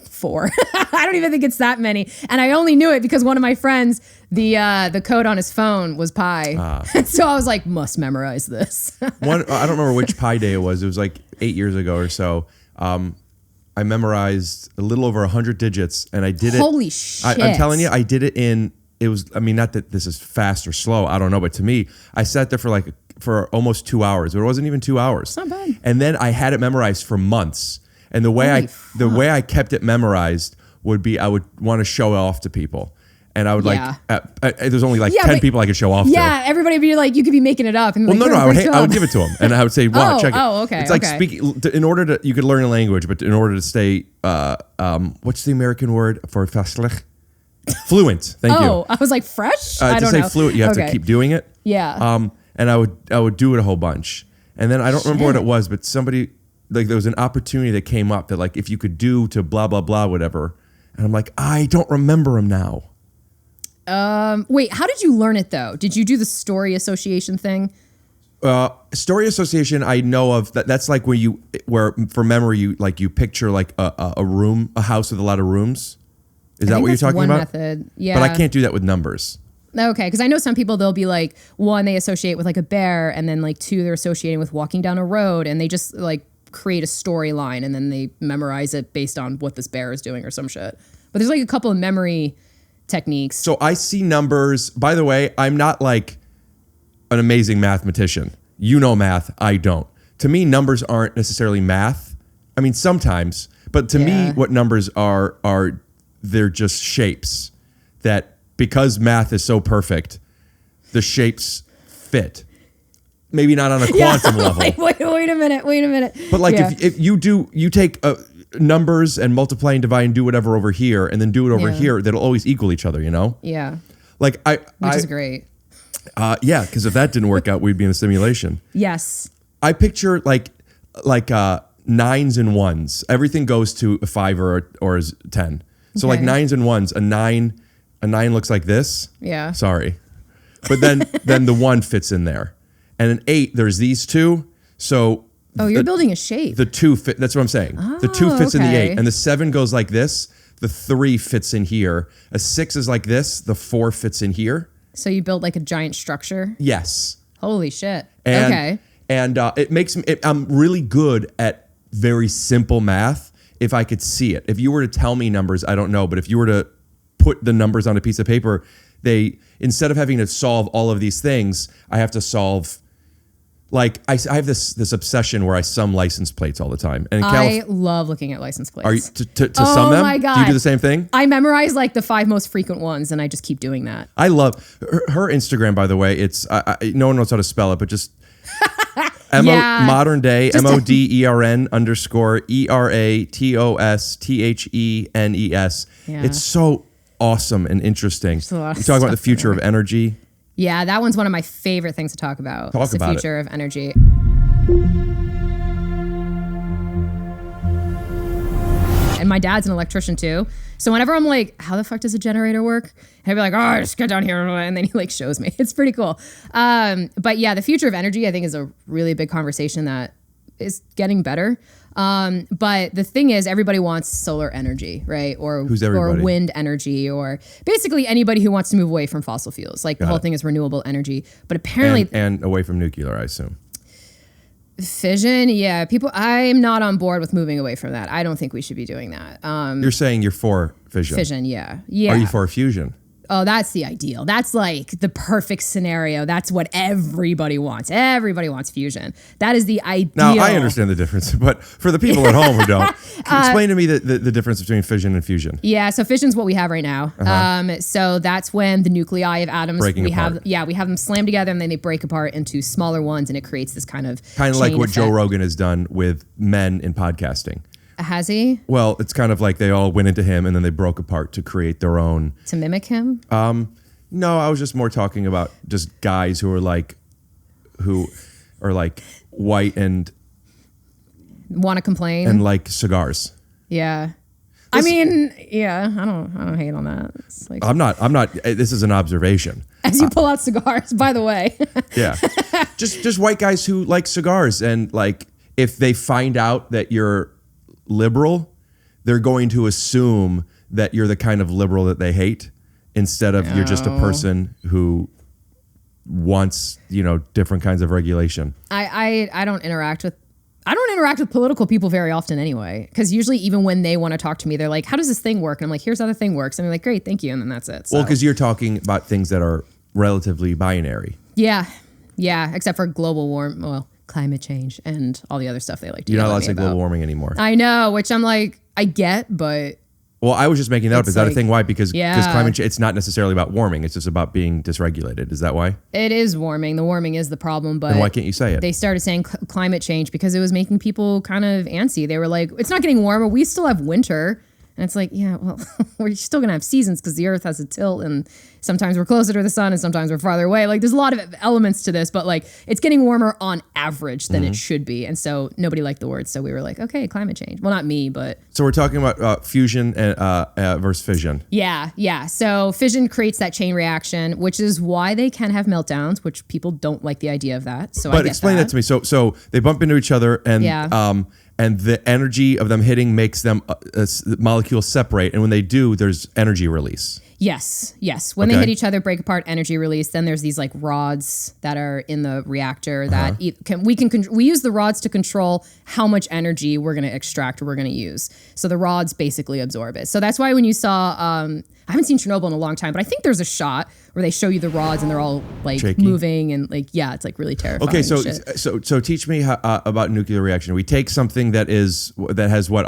4. I don't even think it's that many, and I only knew it because one of my friends, the code on his phone was pi, so I was like, must memorize this. I don't remember which Pi Day it was. It was like 8 years ago or so. I memorized a little over 100 digits, and I did it. Holy shit! I'm telling you, I did it in. It was. I mean, not that this is fast or slow. I don't know, but to me, I sat there for almost 2 hours. But it wasn't even 2 hours. It's not bad. And then I had it memorized for months. And the way I kept it memorized would be I would want to show it off to people. And I would there's only 10 people I could show off to. Yeah, everybody would be like, you could be making it up. And well, no, I would give it to them. And I would say, wow, check it. Oh, okay. It's like speaking, in order to, you could learn a language, but in order to stay, what's the American word for fastlich? Fluent. Thank you. Oh, I was like, fresh? I don't know. To know. say fluent, you have to keep doing it. Yeah. And I would do it a whole bunch. And then I don't remember what it was, but somebody, like there was an opportunity that came up that like if you could do to blah, blah, blah, whatever. And I'm like, I don't remember them now. Wait, how did you learn it though? Did you do the story association thing? Story association, I know of. That's like where for memory you picture like a room, a house with a lot of rooms. Is that what you're talking about? Method. Yeah. But I can't do that with numbers. Okay, because I know some people, they'll be like, 1, they associate with like a bear, and then like 2, they're associating with walking down a road, and they just like create a storyline, and then they memorize it based on what this bear is doing or some shit. But there's like a couple of memory techniques. So I see numbers. By the way, I'm not like an amazing mathematician. You know math, I don't. To me, numbers aren't necessarily math. I mean, sometimes, but to me, what numbers are they're just shapes that, because math is so perfect, the shapes fit. Maybe not on a quantum level. Wait a minute. But like if you take numbers and multiply and divide and do whatever over here and then do it over here, that'll always equal each other, you know? Yeah. Like Which is great. Yeah, because if that didn't work out, we'd be in a simulation. Yes. I picture like 9s and 1s. Everything goes to a 5 or 10. So like 9s and 1s, a 9 looks like this. Yeah. Sorry. But then the 1 fits in there. And an 8, there's these two. So you're building a shape. The 2 fit, that's what I'm saying. The 2 fits in the 8. And the 7 goes like this. The 3 fits in here. A 6 is like this. The 4 fits in here. So you build like a giant structure? Yes. Holy shit. And, okay. And it makes me, I'm really good at very simple math if I could see it. If you were to tell me numbers, I don't know. But if you were to put the numbers on a piece of paper, they instead of having to solve all of these things, I have to solve. Like I have this obsession where I sum license plates all the time, and in I love looking at license plates. are you to sum them? My God. Do you do the same thing? I memorize like the 5 most frequent ones, and I just keep doing that. I love her Instagram. By the way, it's no one knows how to spell it, but just modern day MODERN_ERATOSTHENES. Yeah. It's so awesome and interesting. a lot of You talk about the stuff future in of energy. Yeah, that one's one of my favorite things to talk about. Talk It's about the it. future of energy. And my dad's an electrician too. So whenever I'm like, how the fuck does a generator work? And I'd be like, oh, just get down here. And then he like shows me. It's pretty cool. But yeah, the future of energy, I think, is a really big conversation that is getting better. But the thing is, everybody wants solar energy, right? Who's everybody? Or wind energy, or basically anybody who wants to move away from fossil fuels. Like the Got whole it. thing is renewable energy. But apparently And away from nuclear, I assume. fission, yeah, I'm not on board with moving away from that. I don't think we should be doing that. You're saying you're for fission. Fission, yeah. Yeah. Are you for fusion? Oh, that's the ideal. That's like the perfect scenario. That's what everybody wants. Everybody wants fusion. That is the ideal. Now, I understand the difference, but for the people at home who don't, explain to me the difference between fission and fusion. Yeah, so fission's what we have right now. So that's when the nuclei of atoms Breaking apart. we have them slammed together, and then they break apart into smaller ones, and it creates this kind of Like chain what Joe effect. Rogan has done with men in podcasting. Has he? Well, it's kind of like they all went into him and then they broke apart to create their own. To mimic him? No, I was just more talking about just guys who are like white and Want to complain? like cigars. Yeah. I mean, yeah, I don't hate on that. It's like, I'm not. This is an observation. as you pull out cigars, by the way. Yeah, just white guys who like cigars, and like if they find out that you're liberal, they're going to assume that you're the kind of liberal that they hate, instead of you're just a person who wants, different kinds of regulation. I don't interact with political people very often anyway, because usually even when they want to talk to me, they're like, how does this thing work? And I'm like, here's how the thing works. And they're like, great, thank you. And then that's it. So. Well, because you're talking about things that are relatively binary. Yeah, except for climate change and all the other stuff they like to You're not yell allowed at to say me global about. warming anymore. I know, which I'm like, I get, but Well, I was just making that up. It's Is that a like- thing? Why? Because Yeah. climate change, it's not necessarily about warming. It's just about being dysregulated. Is that why? it is warming. The warming is the problem, but Then why can't you say it? they started saying climate change because it was making people kind of antsy. They were like, it's not getting warmer. We still have winter. And it's like, yeah, well, we're still going to have seasons because the earth has a tilt, and sometimes we're closer to the sun and sometimes we're farther away. Like there's a lot of elements to this, but like it's getting warmer on average than it should be. And so nobody liked the word. So we were like, okay, climate change. Well, not me, but So we're talking about fusion and versus fission. yeah. So fission creates that chain reaction, which is why they can have meltdowns, which people don't like the idea of that. So I But get explain that to me. So they bump into each other, and Yeah. and the energy of them hitting makes them molecules separate, and when they do, there's energy release. Yes. When Okay. they hit each other, break apart, energy release. Then there's these like rods that are in the reactor that we use the rods to control how much energy we're going to extract or we're going to use. So the rods basically absorb it. So that's why when you saw, I haven't seen Chernobyl in a long time, but I think there's a shot where they show you the rods and they're all like Shaky. moving and like, yeah, it's like really terrifying. Okay, shit. so teach me about nuclear reaction. We take something that has what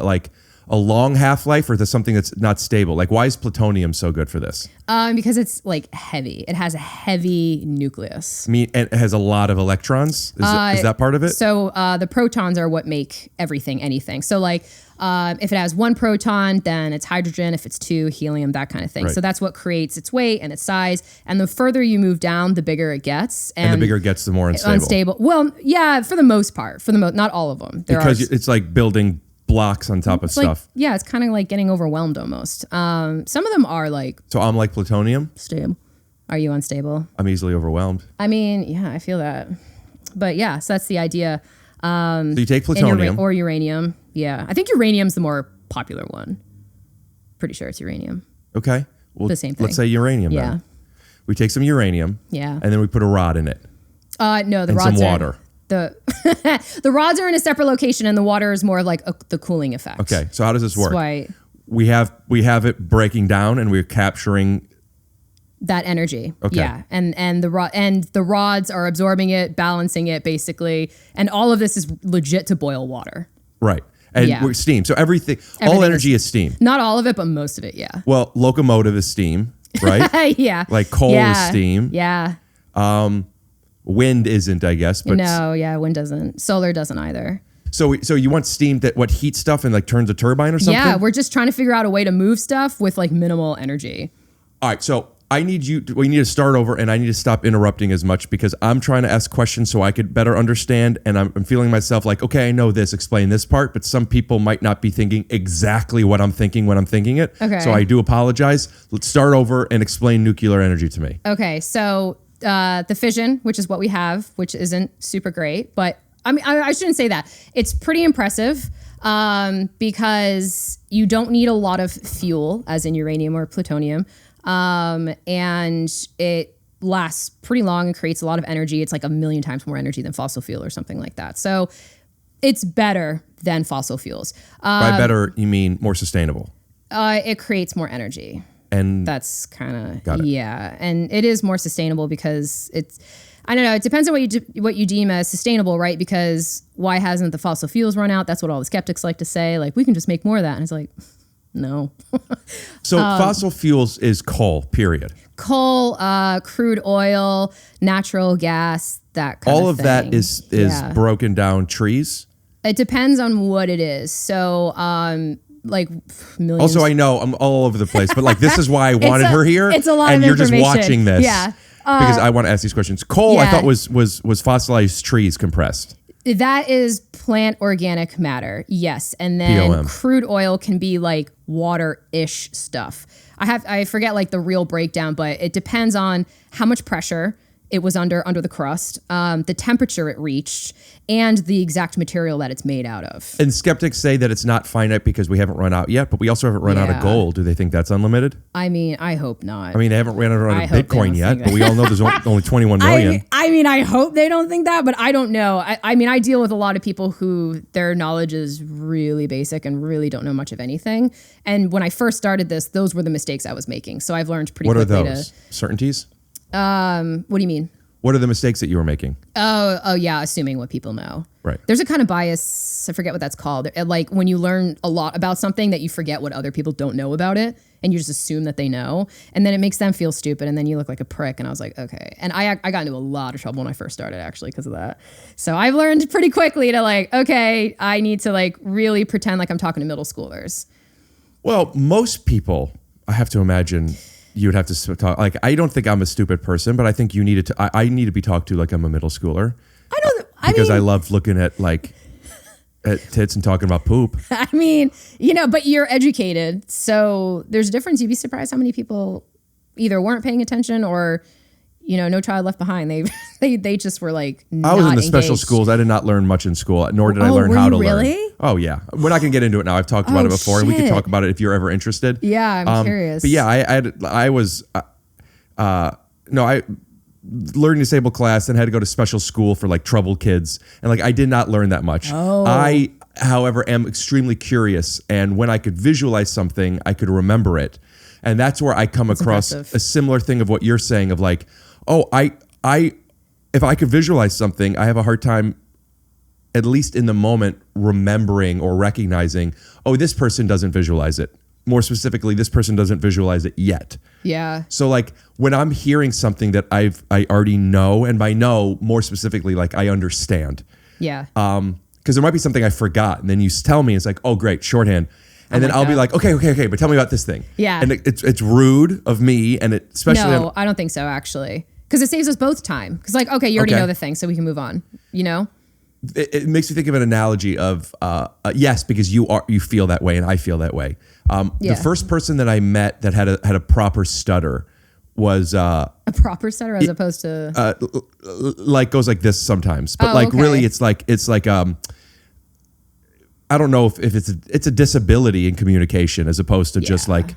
like a long half-life, or to something that's not stable? Like, why is plutonium so good for this? Because it's like heavy. It has a heavy nucleus. I mean, and it has a lot of electrons. Is that part of it? So the protons are what make anything. So like if it has one proton, then it's hydrogen. If it's two, helium, that kind of thing. Right. So that's what creates its weight and its size. And the further you move down, the bigger it gets. And the bigger it gets, the more unstable. Unstable. Well, yeah, for the most part. Not all of them. Because it's like building blocks on top of it's like, stuff. yeah, it's kind of like getting overwhelmed almost. Some of them are like So I'm like plutonium. stable. Are you unstable? I'm easily overwhelmed. I mean, yeah, I feel that. But yeah, so that's the idea. So you take And plutonium. or uranium. Yeah. I think uranium's the more popular one. Pretty sure it's uranium. Okay. Well, The same thing. let's say uranium Yeah. then. We take some uranium. Yeah. And then we put a rod in it. No, the And rods some are water. the rods are in a separate location, and the water is more like the cooling effect. Okay. So how does this work? That's why We have it breaking down, and we're capturing That energy. Okay. Yeah. And the rods are absorbing it, balancing it basically. And all of this is legit to boil water. Right. And Yeah. we're steam. So everything all Everything energy is steam. Not all of it, but most of it. Yeah. Well, locomotive is steam, right? Yeah. Like coal is steam. Yeah. Wind isn't, I guess. But No. Yeah. Wind doesn't. Solar doesn't either. So you want steam that heats stuff and like turns a turbine or something? Yeah. We're just trying to figure out a way to move stuff with like minimal energy. All right. So we need to start over, and I need to stop interrupting as much because I'm trying to ask questions so I could better understand. And I'm feeling myself like, okay, I know this, explain this part, but some people might not be thinking exactly what I'm thinking when I'm thinking it. Okay. So I do apologize. Let's start over and explain nuclear energy to me. Okay. So the fission, which is what we have, which isn't super great, but I mean, I shouldn't say that. It's pretty impressive because you don't need a lot of fuel, as in uranium or plutonium. And it lasts pretty long and creates a lot of energy. It's like 1 million times more energy than fossil fuel or something like that. So it's better than fossil fuels. By better, you mean more sustainable. It creates more energy. And That's kind Got of, it. yeah. And it is more sustainable because it's, I don't know, it depends on what you deem as sustainable, right? Because why hasn't the fossil fuels run out? That's what all the skeptics like to say. Like, we can just make more of that. And it's like, no. so fossil fuels is coal, period. Coal, crude oil, natural gas, that kind All of of thing. that is Yeah. broken down trees. It depends on what it is. So, like millions. Also, I know I'm all over the place, but like this is why I wanted her here. It's a lot and of you're just information. watching this. Yeah. Because I want to ask these questions. Coal, I yeah. thought was fossilized trees compressed. That is plant organic matter. Yes. And then POM. crude oil can be like water-ish stuff. I forget like the real breakdown, but it depends on how much pressure it was under the crust, the temperature it reached, and the exact material that it's made out of. And skeptics say that it's not finite because we haven't run out yet, but we also haven't run out of Yeah. gold. Do they think that's unlimited? I mean, I hope not. I mean, they haven't run out I of hope they Bitcoin don't yet, think but that. we all know there's only 21 million. I mean, I hope they don't think that, but I don't know. I mean, I deal with a lot of people who their knowledge is really basic and really don't know much of anything. And when I first started this, those were the mistakes I was making. So I've learned pretty What are quickly those? Certainties? What do you mean? What are the mistakes that you were making? Oh yeah, assuming what people know. Right. There's a kind of bias, I forget what that's called. Like when you learn a lot about something that you forget what other people don't know about it and you just assume that they know. And then it makes them feel stupid and then you look like a prick. And I was like, okay. And I got into a lot of trouble when I first started actually because of that. So I've learned pretty quickly to like, okay, I need to like really pretend like I'm talking to middle schoolers. Well, most people, I have to imagine, you would have to talk. Like, I don't think I'm a stupid person, but I think you needed to. I need to be talked to like I'm a middle schooler. Because I love looking at like at tits and talking about poop. I mean, but you're educated, so there's a difference. You'd be surprised how many people either weren't paying attention or, no child left behind. They just were like, I was in the engaged. special schools. I did not learn much in school, nor did I Oh, learn were how you to really? learn. Oh yeah, we're not gonna get into it now. I've talked about it before, and we can shit. talk about it if you're ever interested. Yeah, I'm curious. But yeah, I was learning disabled class and had to go to special school for like troubled kids, and like I did not learn that much. Oh. I, however, am extremely curious, and when I could visualize something, I could remember it, and that's where I come across impressive. a similar thing of what you're saying of like, oh, if I could visualize something, I have a hard time, at least in the moment, remembering or recognizing, oh, this person doesn't visualize it. More specifically, this person doesn't visualize it yet. Yeah. So like when I'm hearing something that I already know, and by know, more specifically, like I understand. Yeah. Because there might be something I forgot, and then you tell me, it's like, oh, great, shorthand. And then like I'll be that. like, okay, but tell me about this thing. Yeah. And it's rude of me, and it especially No, I don't think so actually. Because it saves us both time. Because like, okay, you already Okay. know the thing, so we can move on. it makes me think of an analogy of yes, because you feel that way and I feel that way. Yeah. The first person that I met that had a proper stutter was A proper stutter as opposed to like goes like this sometimes, but Oh, like okay. really it's like I don't know if it's a disability in communication as opposed to just Yeah. like,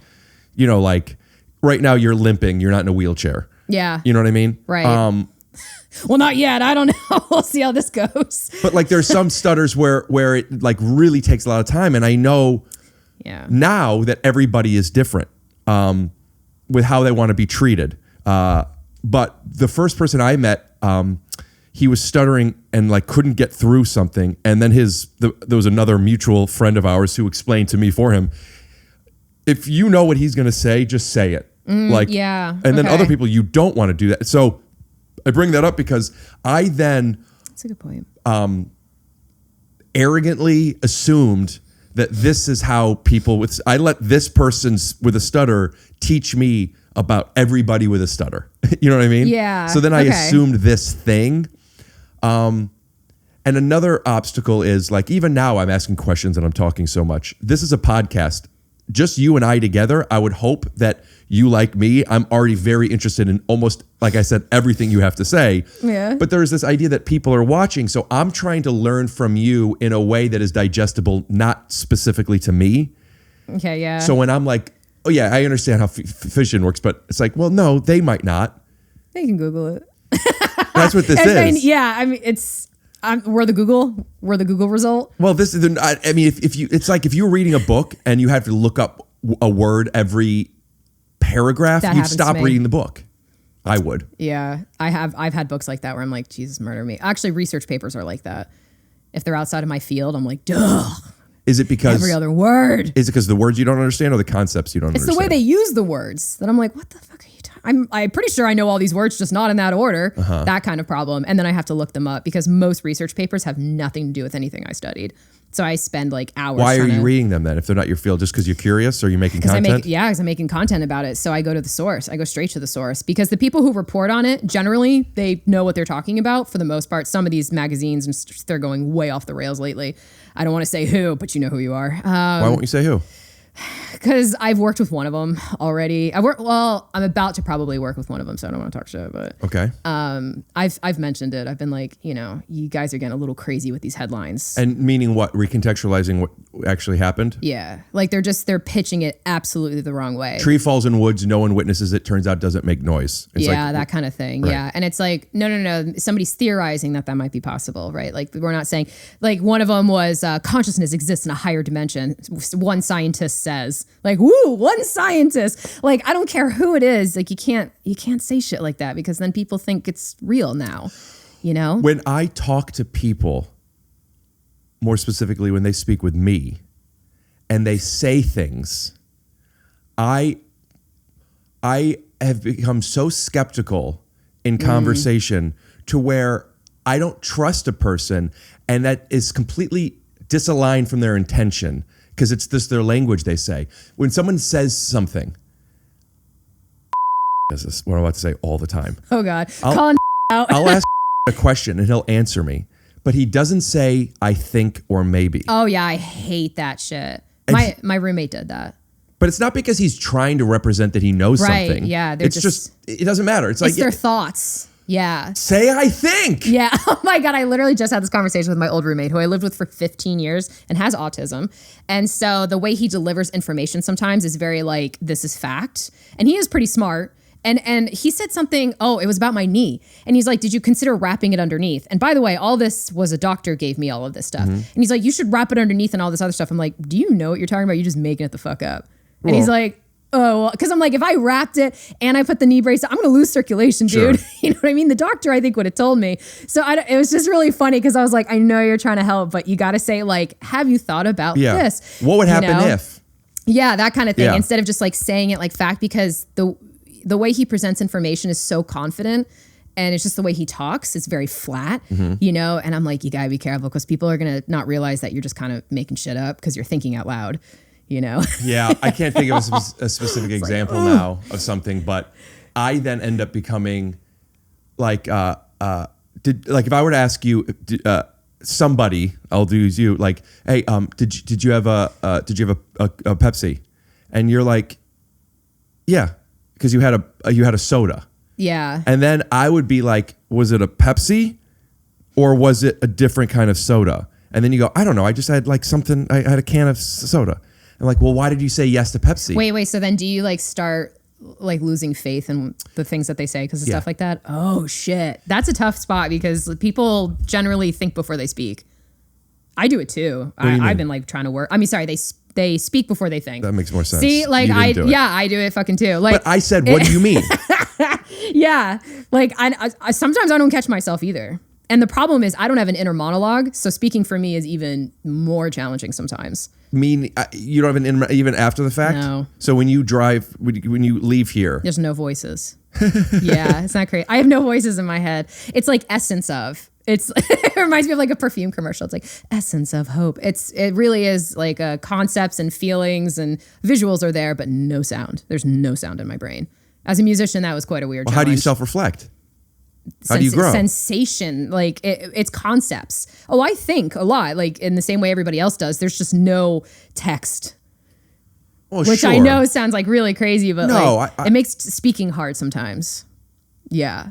like right now you're limping, you're not in a wheelchair. yeah. You know what I mean? Right. Well, not yet. I don't know. We'll see how this goes. But like there's some stutters where it like really takes a lot of time, and I know Yeah. now that everybody is different with how they want to be treated. But the first person I met, he was stuttering and like couldn't get through something. And then there was another mutual friend of ours who explained to me for him, if you know what he's going to say, just say it. Yeah. And then okay. other people, you don't want to do that. So I bring that up because I then That's a good point. arrogantly assumed that this is how people I let this person with a stutter teach me about everybody with a stutter. You know what I mean? Yeah. So then I okay. assumed this thing. And another obstacle is like, even now I'm asking questions and I'm talking so much. This is a podcast. Just you and I together, I would hope that you, like me, I'm already very interested in almost, like I said, everything you have to say. Yeah. But there's this idea that people are watching. So I'm trying to learn from you in a way that is digestible, not specifically to me. Okay, yeah. So when I'm like, oh yeah, I understand how fission works, but it's like, well, no, they might not. They can Google it. That's what this I mean, is. yeah, I mean, we're the Google result. Well, this is, I mean, it's like if you're reading a book and you have to look up a word every paragraph, That you'd happens stop to me. reading the book. I would. Yeah, I've had books like that where I'm like, Jesus, murder me. Actually, research papers are like that. If they're outside of my field, I'm like, duh. Is it because Every other word. Is it because the words you don't understand or the concepts you don't It's understand? the way they use the words that I'm like, what the fuck are you talking? I'm pretty sure I know all these words, just not in that order. That kind of problem. And then I have to look them up because most research papers have nothing to do with anything I studied. So I spend like hours. Why are you reading them then if they're not your field? Just because you're curious or you're making content? Because I'm making content about it. So I go to the source. I go straight to the source because the people who report on it, generally, they know what they're talking about for the most part. Some of these magazines, they're going way off the rails lately. I don't want to say who, but you know who you are. Why won't you say who? Because I've worked with one of them already. I'm about to probably work with one of them, so I don't want to talk shit. But Okay. I've mentioned it. I've been like, you guys are getting a little crazy with these headlines. And meaning what? Recontextualizing what actually happened? Yeah, like they're pitching it absolutely the wrong way. Tree falls in woods, no one witnesses it, turns out doesn't make noise. It's Yeah, like, that kind of thing. Right. Yeah. And it's like, no. Somebody's theorizing that might be possible, right? Like we're not saying, like one of them was consciousness exists in a higher dimension. One scientist says, like, woo, one scientist. Like, I don't care who it is. Like you can't say shit like that because then people think it's real now, When I talk to people, more specifically when they speak with me and they say things, I have become so skeptical in conversation to where I don't trust a person, and that is completely disaligned from their intention because it's just their language they say. When someone says something, this is what I'm about to say all the time. Oh God, calling out. I'll ask a question and he'll answer me, but he doesn't say I think or maybe. Oh yeah, I hate that shit. My roommate did that. But it's not because he's trying to represent that he knows Right, something. yeah, they're It's just it doesn't matter. It's like It's their thoughts. Yeah. say I think. Yeah. Oh my God. I literally just had this conversation with my old roommate who I lived with for 15 years and has autism. And so the way he delivers information sometimes is very like, this is fact. And he is pretty smart. And he said something, it was about my knee. And he's like, did you consider wrapping it underneath? And by the way, all this was a doctor gave me all of this stuff. And he's like, you should wrap it underneath and all this other stuff. I'm like, do you know what you're talking about? You're just making it the fuck up. And he's like, oh, because I'm like, if I wrapped it and I put the knee brace, I'm going to lose circulation, dude. Sure. You know what I mean? The doctor, I think, would have told me. So it was just really funny because I was like, I know you're trying to help, but you got to say like, have you thought about this? What would happen if? Yeah, that kind of thing. Yeah. Instead of just like saying it like fact, because the way he presents information is so confident. And it's just the way he talks. It's very flat, and I'm like, you gotta be careful because people are going to not realize that you're just kind of making shit up because you're thinking out loud. Yeah, I can't think of a specific example now of something, but I then end up becoming like, like if I were to ask you, somebody, I'll do you, like, hey, did you have a Pepsi? And you're like, yeah, because you had a soda. Yeah. And then I would be like, was it a Pepsi or was it a different kind of soda? And then you go, I don't know, I just had like something, I had a can of soda. I'm like, well, why did you say yes to Pepsi? Wait. So then do you like start like losing faith in the things that they say because of stuff like that? Oh, shit. That's a tough spot because people generally think before they speak. I do it too. I've been like trying to work. I mean, sorry, they speak before they think. That makes more sense. See, like I do it fucking too. Like, but I said, what do you mean? Yeah. Like I sometimes I don't catch myself either. And the problem is I don't have an inner monologue. So speaking for me is even more challenging sometimes. You don't have an even after the fact? No. So when you drive, when you leave here. There's no voices. Yeah, it's not great. I have no voices in my head. It's like essence of. It reminds me of like a perfume commercial. It's like essence of hope. It really is like concepts and feelings and visuals are there, but no sound. There's no sound in my brain. As a musician, that was quite a weird challenge. How do you self-reflect? How do you grow? Sensation, like it's concepts. Oh, I think a lot, like in the same way everybody else does. There's just no text. Oh, which sure. I know sounds like really crazy, but no, it makes speaking hard sometimes. Yeah.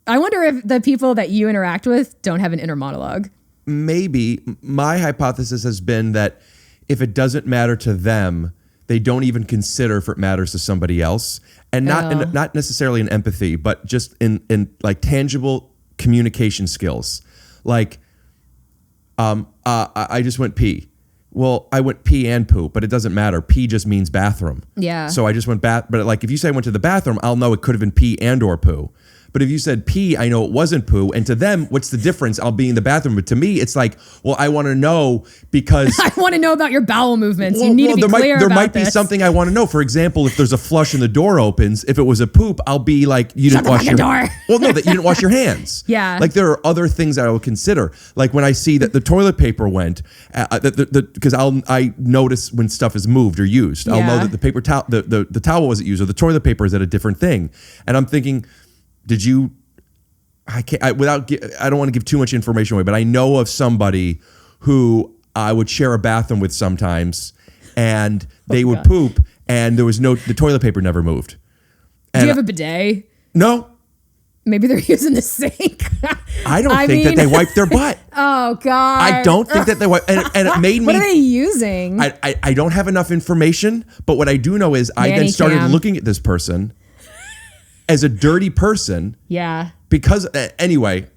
I wonder if the people that you interact with don't have an inner monologue. Maybe. My hypothesis has been that if it doesn't matter to them, they don't even consider if it matters to somebody else. And not necessarily in empathy, but just in like tangible communication skills. Like, I just went pee. Well, I went pee and poo, but it doesn't matter. Pee just means bathroom. Yeah. So I just went but like if you say I went to the bathroom, I'll know it could have been pee and or poo. But if you said pee, I know it wasn't poo. And to them, what's the difference? I'll be in the bathroom. But to me, it's like, well, I want to know because I want to know about your bowel movements. You need to be clear about There might be something I want to know. For example, if there's a flush and the door opens, if it was a poop, I'll be like, you didn't wash your door. Well, no, that you didn't wash your hands. Yeah. Like there are other things that I will consider. Like when I see that the toilet paper went, because I notice when stuff is moved or used. I'll know that the paper towel, the towel wasn't used, or the toilet paper is at a different thing. And I'm thinking, did you? I don't want to give too much information away, but I know of somebody who I would share a bathroom with sometimes, and they would poop, and the toilet paper never moved. Do you have a bidet? No. Maybe they're using the sink. I don't think that they wipe their butt. Oh God. I don't think that they wipe, and it made me. What are they using? I don't have enough information, but what I do know is I then started looking at this person as a dirty person. Yeah. Because anyway,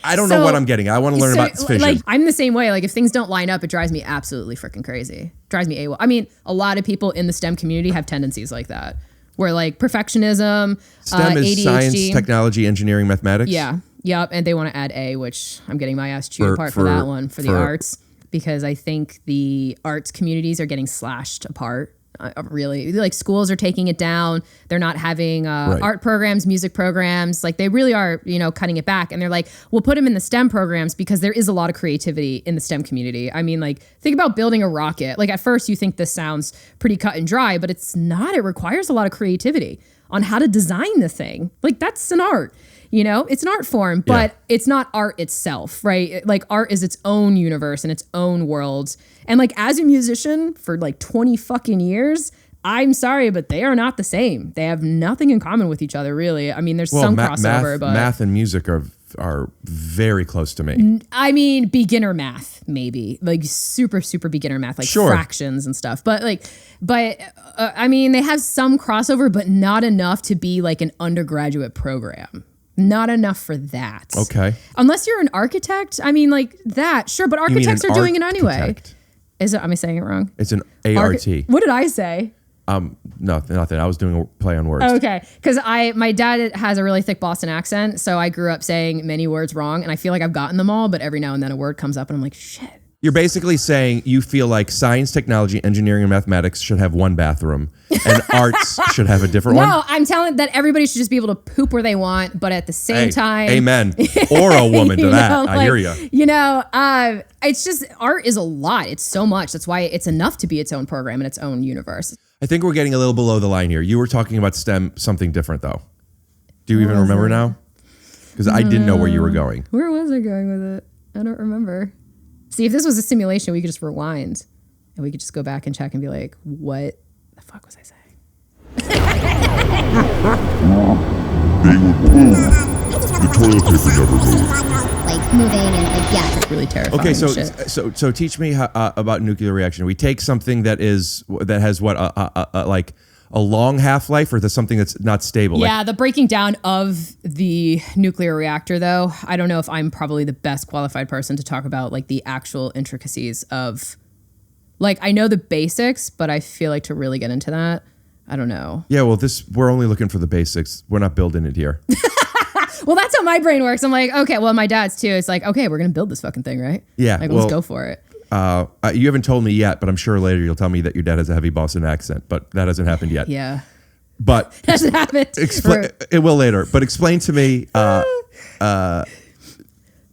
I don't know what I'm getting. I want to learn about fission. Like I'm the same way. Like if things don't line up, it drives me absolutely freaking crazy. Drives me AWOL. I mean, a lot of people in the STEM community have tendencies like that, where like perfectionism, STEM is ADHD, science, technology, engineering, mathematics. Yeah, yep. And they want to add A, which I'm getting my ass chewed apart for that one for the arts, because I think the arts communities are getting slashed apart. Really, like schools are taking it down. They're not having art programs, music programs. Like they really are, cutting it back. And they're like, we'll put them in the STEM programs because there is a lot of creativity in the STEM community. I mean, like think about building a rocket. Like at first you think this sounds pretty cut and dry, but it's not. It requires a lot of creativity on how to design the thing. Like that's an art. It's an art form, but it's not art itself, right? Like art is its own universe and its own world. And like as a musician for like 20 fucking years, I'm sorry, but they are not the same. They have nothing in common with each other, really. I mean, there's some crossover, but math and music are very close to me. I mean, beginner math, maybe like super, super beginner math, like fractions and stuff. But I mean, they have some crossover, but not enough to be like an undergraduate program. Not enough for that. Okay. Unless you're an architect. I mean, like that. Sure, but architects are doing it anyway. Is it? Am I saying it wrong? It's an ART. What did I say? Nothing. I was doing a play on words. Okay. Because my dad has a really thick Boston accent, so I grew up saying many words wrong, and I feel like I've gotten them all, but every now and then a word comes up and I'm like, shit. You're basically saying you feel like science, technology, engineering, and mathematics should have one bathroom and arts should have a different one? No, I'm telling that everybody should just be able to poop where they want, but at the same time... Amen. Or a woman to that. I hear you. It's just art is a lot. It's so much. That's why it's enough to be its own program and its own universe. I think we're getting a little below the line here. You were talking about STEM, something different though. Do you even remember now? Because I didn't know where you were going. Where was I going with it? I don't remember. See, if this was a simulation, we could just rewind and we could just go back and check and be like, what the fuck was I saying? They would move. The toilet paper never moved. Like moving and It's really terrifying. Okay, so teach me about nuclear reaction. We take something that has what like a long half-life, or something that's not stable? Yeah, the breaking down of the nuclear reactor, though, I don't know if I'm probably the best qualified person to talk about like the actual intricacies of, like, I know the basics, but I feel like to really get into that, I don't know. Yeah, well, we're only looking for the basics. We're not building it here. Well, that's how my brain works. I'm like, okay, well, my dad's too. It's like, okay, we're going to build this fucking thing, right? Yeah. Like, well, let's go for it. You haven't told me yet, but I'm sure later you'll tell me that your dad has a heavy Boston accent, but that hasn't happened yet. Yeah. But Hasn't happened. it will later. But explain to me,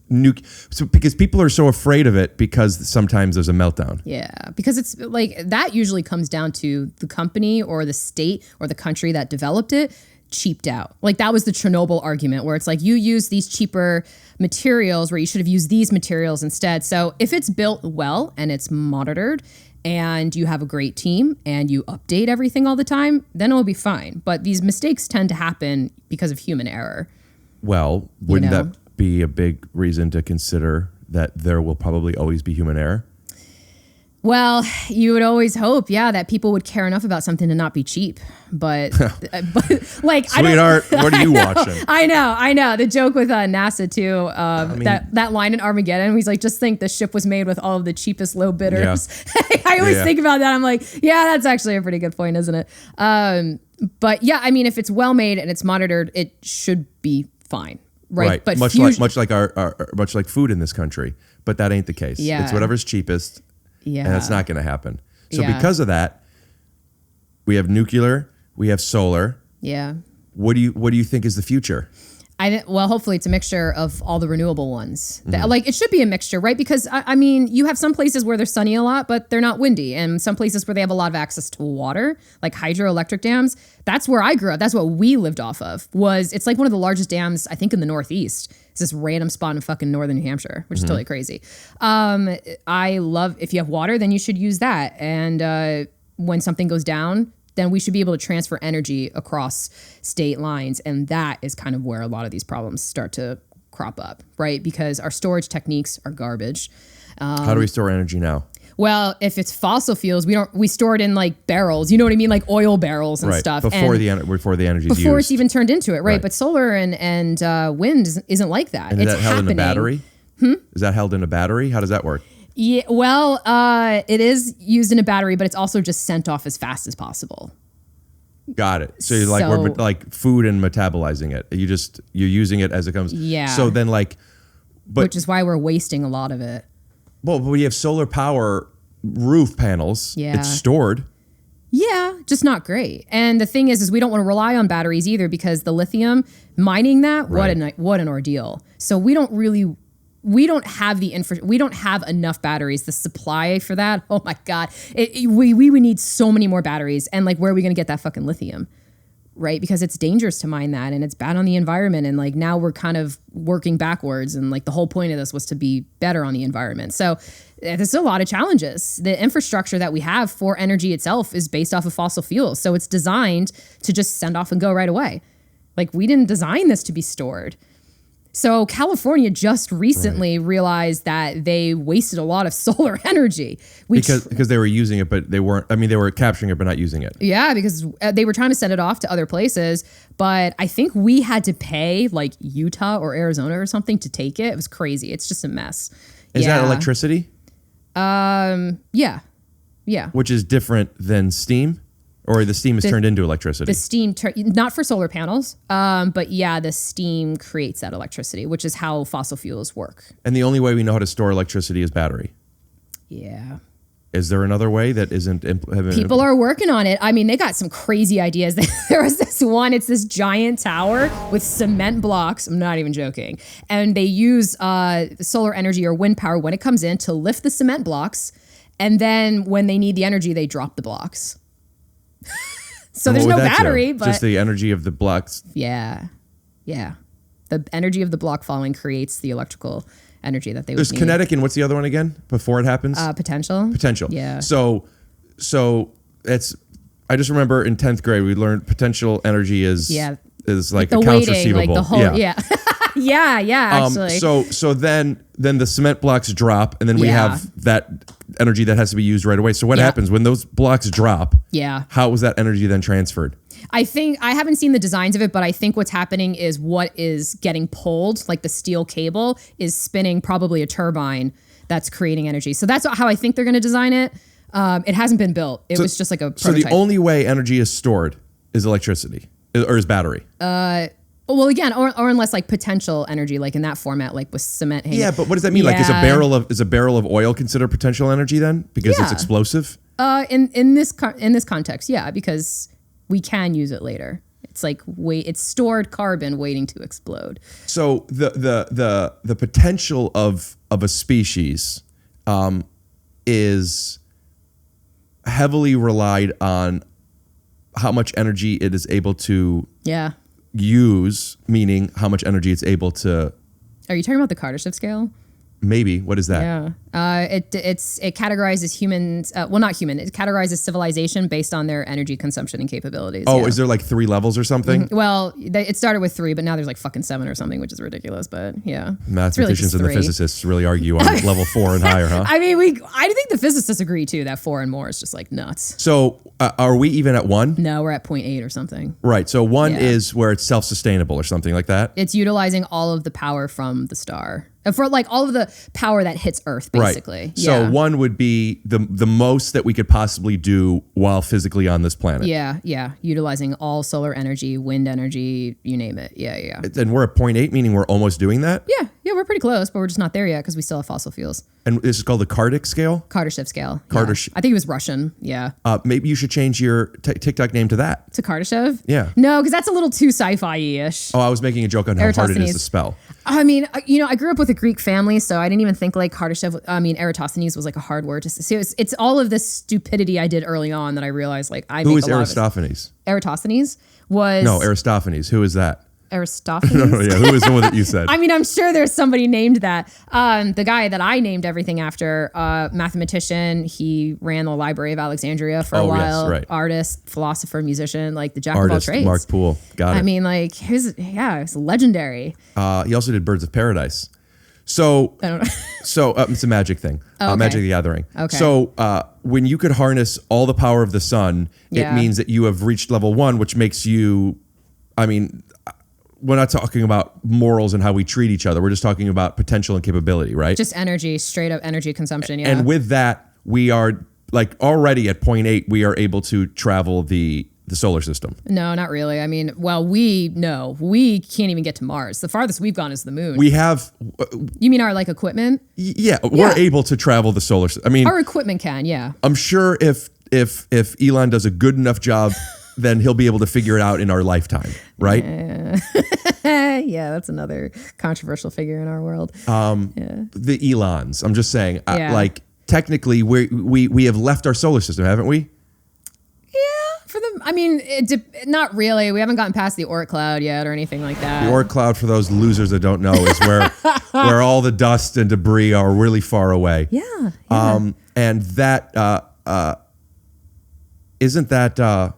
because people are so afraid of it because sometimes there's a meltdown. Yeah, because it's like that usually comes down to the company or the state or the country that developed it cheaped out. Like that was the Chernobyl argument where it's like you use these cheaper materials where you should have used these materials instead. So if it's built well and it's monitored and you have a great team and you update everything all the time, then it'll be fine. But these mistakes tend to happen because of human error. Well, wouldn't that be a big reason to consider that there will probably always be human error? Well, you would always hope, that people would care enough about something to not be cheap. But like, sweetheart, what are you watching? I know. The joke with NASA too. That line in Armageddon, he's like, just think the ship was made with all of the cheapest low bidders. Yeah. I always think about that. I'm like, that's actually a pretty good point, isn't it? But yeah, I mean, if it's well made and it's monitored, it should be fine. Right. But much like food in this country, but that ain't the case. Yeah. It's whatever's cheapest. Yeah. And that's not going to happen. So because of that, we have nuclear, we have solar. Yeah. What do you think is the future? Well, hopefully it's a mixture of all the renewable ones. Like it should be a mixture, right? Because I mean, you have some places where they're sunny a lot, but they're not windy, and some places where they have a lot of access to water, like hydroelectric dams. That's where I grew up. That's what we lived off of. It's like one of the largest dams, I think, in the Northeast. It's this random spot in fucking northern New Hampshire, which is totally crazy. I love, if you have water, then you should use that. And when something goes down, then we should be able to transfer energy across state lines. And that is kind of where a lot of these problems start to crop up, right? Because our storage techniques are garbage. How do we store energy now? Well, if it's fossil fuels, we store it in like barrels, you know what I mean? Like oil barrels and stuff. Before the energy is used. Before it's even turned into it, right? But solar and wind isn't like that. And is that held in a battery? Is that held in a battery? How does that work? Yeah, well, it is used in a battery, but it's also just sent off as fast as possible. Got it. So you're like, we're like food and metabolizing it. You're using it as it comes. Yeah. So then which is why we're wasting a lot of it. Well, but when you have solar power roof panels, it's stored. Yeah, just not great. And the thing is we don't want to rely on batteries either because the lithium, mining that, what an ordeal. So we don't have enough batteries. The supply for that, oh my God. We would need so many more batteries. And like, where are we going to get that fucking lithium? Right? Because it's dangerous to mine that and it's bad on the environment. And like now we're kind of working backwards. And like the whole point of this was to be better on the environment. So there's a lot of challenges. The infrastructure that we have for energy itself is based off of fossil fuels. So it's designed to just send off and go right away. Like we didn't design this to be stored. So California just recently realized that they wasted a lot of solar energy. Because they were using it, but they weren't, they were capturing it, but not using it. Yeah, because they were trying to send it off to other places. But I think we had to pay like Utah or Arizona or something to take it. It was crazy. It's just a mess. Is that electricity? Yeah. Which is different than steam? Or the steam is turned into electricity? The steam, not for solar panels, but yeah, the steam creates that electricity, which is how fossil fuels work. And the only way we know how to store electricity is battery? Yeah. Is there another way that isn't? People are working on it. I mean, they got some crazy ideas. There was this one, it's this giant tower with cement blocks. I'm not even joking. And they use solar energy or wind power when it comes in to lift the cement blocks. And then when they need the energy, they drop the blocks. So there's no battery, but just the energy of the blocks. Yeah. The energy of the block falling creates the electrical energy that they would need. There's kinetic and what's the other one again? Before it happens? Potential. Yeah. So it's. I just remember in 10th grade we learned potential energy is like the accounts weighting, receivable. Like the whole, yeah. Actually. So then the cement blocks drop, and then we have that energy that has to be used right away. So what happens when those blocks drop? Yeah. How was that energy then transferred? I think I haven't seen the designs of it, but I think what's happening is what is getting pulled, like the steel cable, is spinning probably a turbine that's creating energy. So that's how I think they're going to design it. It hasn't been built. It was just like a prototype. So the only way energy is stored is electricity or is battery. Well, again, or unless like potential energy, like in that format, like with cement. Yeah, but what does that mean? Like, is a barrel of oil considered potential energy then because it's explosive? In this context, yeah, because we can use it later. It's like it's stored carbon waiting to explode. So the potential of a species is heavily relied on how much energy it is able to use, meaning how much energy it's able to. Are you talking about the Kardashev scale? Maybe. What is that? Yeah. It categorizes humans. Well, not human. It categorizes civilization based on their energy consumption and capabilities. Oh, is there like 3 levels or something? Well, it started with 3, but now there's like fucking 7 or something, which is ridiculous. But yeah, mathematicians and the physicists really argue on level 4 and higher, huh? I mean, I think the physicists agree too that 4 and more is just like nuts. So are we even at 1? No, we're at 0.8 or something. Right. So 1 is where it's self-sustainable or something like that. It's utilizing all of the power from the star. For like all of the power that hits Earth, basically. Right. So 1 would be the most that we could possibly do while physically on this planet. Yeah. Utilizing all solar energy, wind energy, you name it. Yeah. And we're at 0.8, meaning we're almost doing that? Yeah, we're pretty close, but we're just not there yet because we still have fossil fuels. And this is called the Kardashev scale? Kardashev scale. Kardashev. Yeah. I think he was Russian. Yeah. Maybe you should change your TikTok name to that. To Kardashev? Yeah. No, because that's a little too sci-fi-ish. Oh, I was making a joke on how hard it is to spell. I mean, I grew up with a Greek family, so I didn't even think like Eratosthenes was like a hard word to say. It's all of this stupidity I did early on that I realized like Who is Eratosthenes? Eratosthenes was... No, Aristophanes. Who is that? Aristophanes? No, yeah. Who is the one that you said? I mean, I'm sure there's somebody named that. The guy that I named everything after, mathematician, he ran the Library of Alexandria for a while. Yes, right. Artist, philosopher, musician, like the jack of all trades. Mark Poole. Got it. I mean, like, it's legendary. He also did Birds of Paradise. So, I don't know. So it's a magic thing. Okay. Magic the Gathering. Okay. So when you could harness all the power of the sun, it means that you have reached level 1, which makes you, I mean, we're not talking about morals and how we treat each other. We're just talking about potential and capability, right? Just energy, straight up energy consumption, yeah. And with that, we are like already at 0.8, we are able to travel the solar system. No, not really. I mean, well, we can't even get to Mars. The farthest we've gone is the moon. We have... You mean our like equipment? Yeah, we're able to travel the solar system. I mean... Our equipment can, yeah. I'm sure if Elon does a good enough job... then he'll be able to figure it out in our lifetime, right? Yeah, that's another controversial figure in our world. The Elons. I'm just saying, like technically, we have left our solar system, haven't we? Yeah, for them. I mean, not really. We haven't gotten past the Oort cloud yet or anything like that. The Oort cloud, for those losers that don't know, is where all the dust and debris are really far away. Yeah. And that isn't that.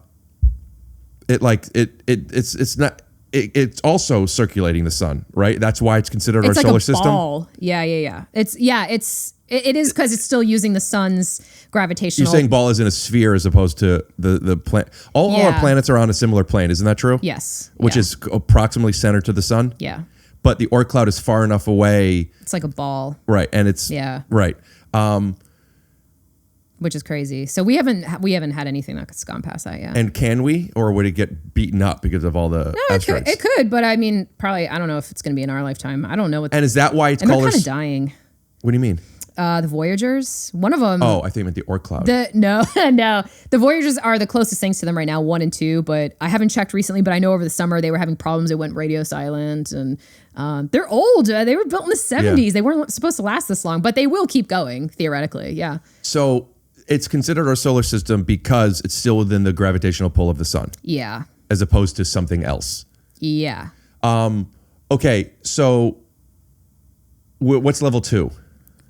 It's also circulating the sun, right? That's why it's considered our solar system. Ball. Yeah. It is because it's still using the sun's gravitational. You're saying ball is in a sphere as opposed to the planet. All our planets are on a similar plane, isn't that true? Yes. Which is approximately centered to the sun. Yeah. But the Oort cloud is far enough away. It's like a ball. Right, and it's right. Which is crazy. So we haven't had anything that's gone past that yet. And can we, or would it get beaten up because of all the asteroids? It could, but I mean, probably, I don't know if it's going to be in our lifetime. I don't know what. And is that why it's called? And they're kind of dying. What do you mean? The Voyagers, one of them. Oh, I think you meant the Oort cloud. No. The Voyagers are the closest things to them right now, 1 and 2. But I haven't checked recently. But I know over the summer they were having problems. It went radio silent, and they're old. They were built in the 70s. Yeah. They weren't supposed to last this long, but they will keep going theoretically. Yeah. So it's considered our solar system because it's still within the gravitational pull of the sun. Yeah. As opposed to something else. Yeah. Okay. So what's level 2?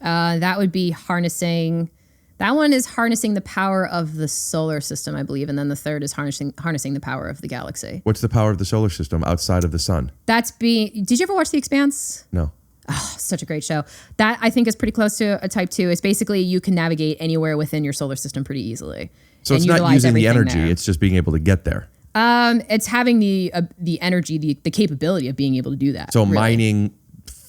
That would be harnessing. That one is harnessing the power of the solar system, I believe, and then the third is harnessing the power of the galaxy. What's the power of the solar system outside of the sun? Did you ever watch The Expanse? No. Oh, such a great show. That I think is pretty close to a type 2. It's basically you can navigate anywhere within your solar system pretty easily. So it's not using the energy; it's just being able to get there. It's having the energy, the capability of being able to do that. So really. Mining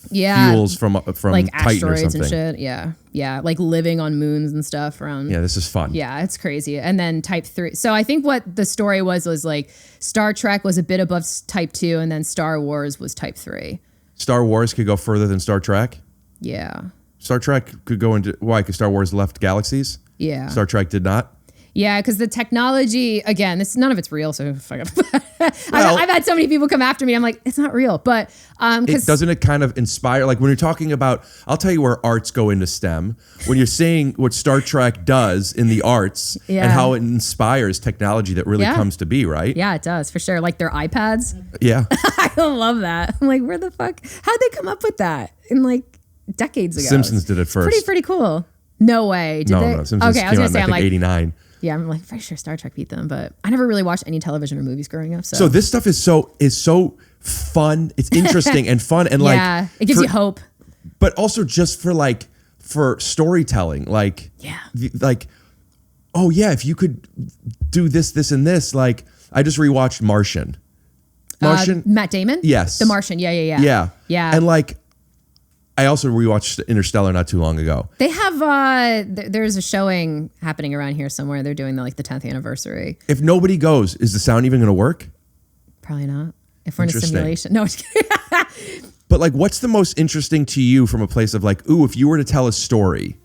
fuels from like Titan or asteroids something. and shit. Yeah, like living on moons and stuff around. Yeah, this is fun. Yeah, it's crazy. And then type 3. So I think what the story was like Star Trek was a bit above type 2, and then Star Wars was type 3. Star Wars could go further than Star Trek. Yeah. Star Trek could go into why? Because Star Wars left galaxies. Yeah. Star Trek did not. Yeah, because the technology, again, none of it's real. So fuck it. I've had so many people come after me. I'm like, it's not real. But Doesn't it kind of inspire? Like when you're talking about, I'll tell you where arts go into STEM. When you're saying what Star Trek does in the arts and how it inspires technology that really comes to be, right? Yeah, it does for sure. Like their iPads. Yeah. I love that. I'm like, where the fuck? How'd they come up with that in like decades ago? Simpsons did it first. Pretty cool. No way. Did they? No. Simpsons Okay, I was came gonna out say, in, I'm like 89. Yeah, I'm like pretty sure Star Trek beat them, but I never really watched any television or movies growing up. So this stuff is so fun. It's interesting and fun and yeah, it gives you hope. But also just for storytelling, like oh yeah, if you could do this and this, like I just rewatched Martian. Matt Damon? Yes. The Martian. Yeah. And like I also rewatched Interstellar not too long ago. They have there's a showing happening around here somewhere. They're doing the 10th anniversary. If nobody goes, is the sound even going to work? Probably not. If we're in a simulation. No, I'm just kidding. But like, what's the most interesting to you from a place of like, ooh, if you were to tell a story?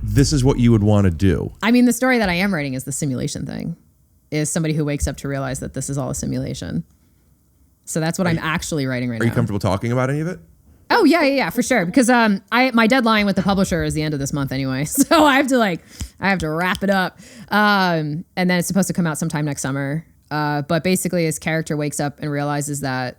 This is what you would want to do. I mean, the story that I am writing is the simulation thing. Is somebody who wakes up to realize that this is all a simulation. So that's what I'm actually writing right now. Are you comfortable talking about any of it? Oh yeah, for sure. Because my deadline with the publisher is the end of this month anyway, so I have to wrap it up, and then it's supposed to come out sometime next summer. But basically, his character wakes up and realizes that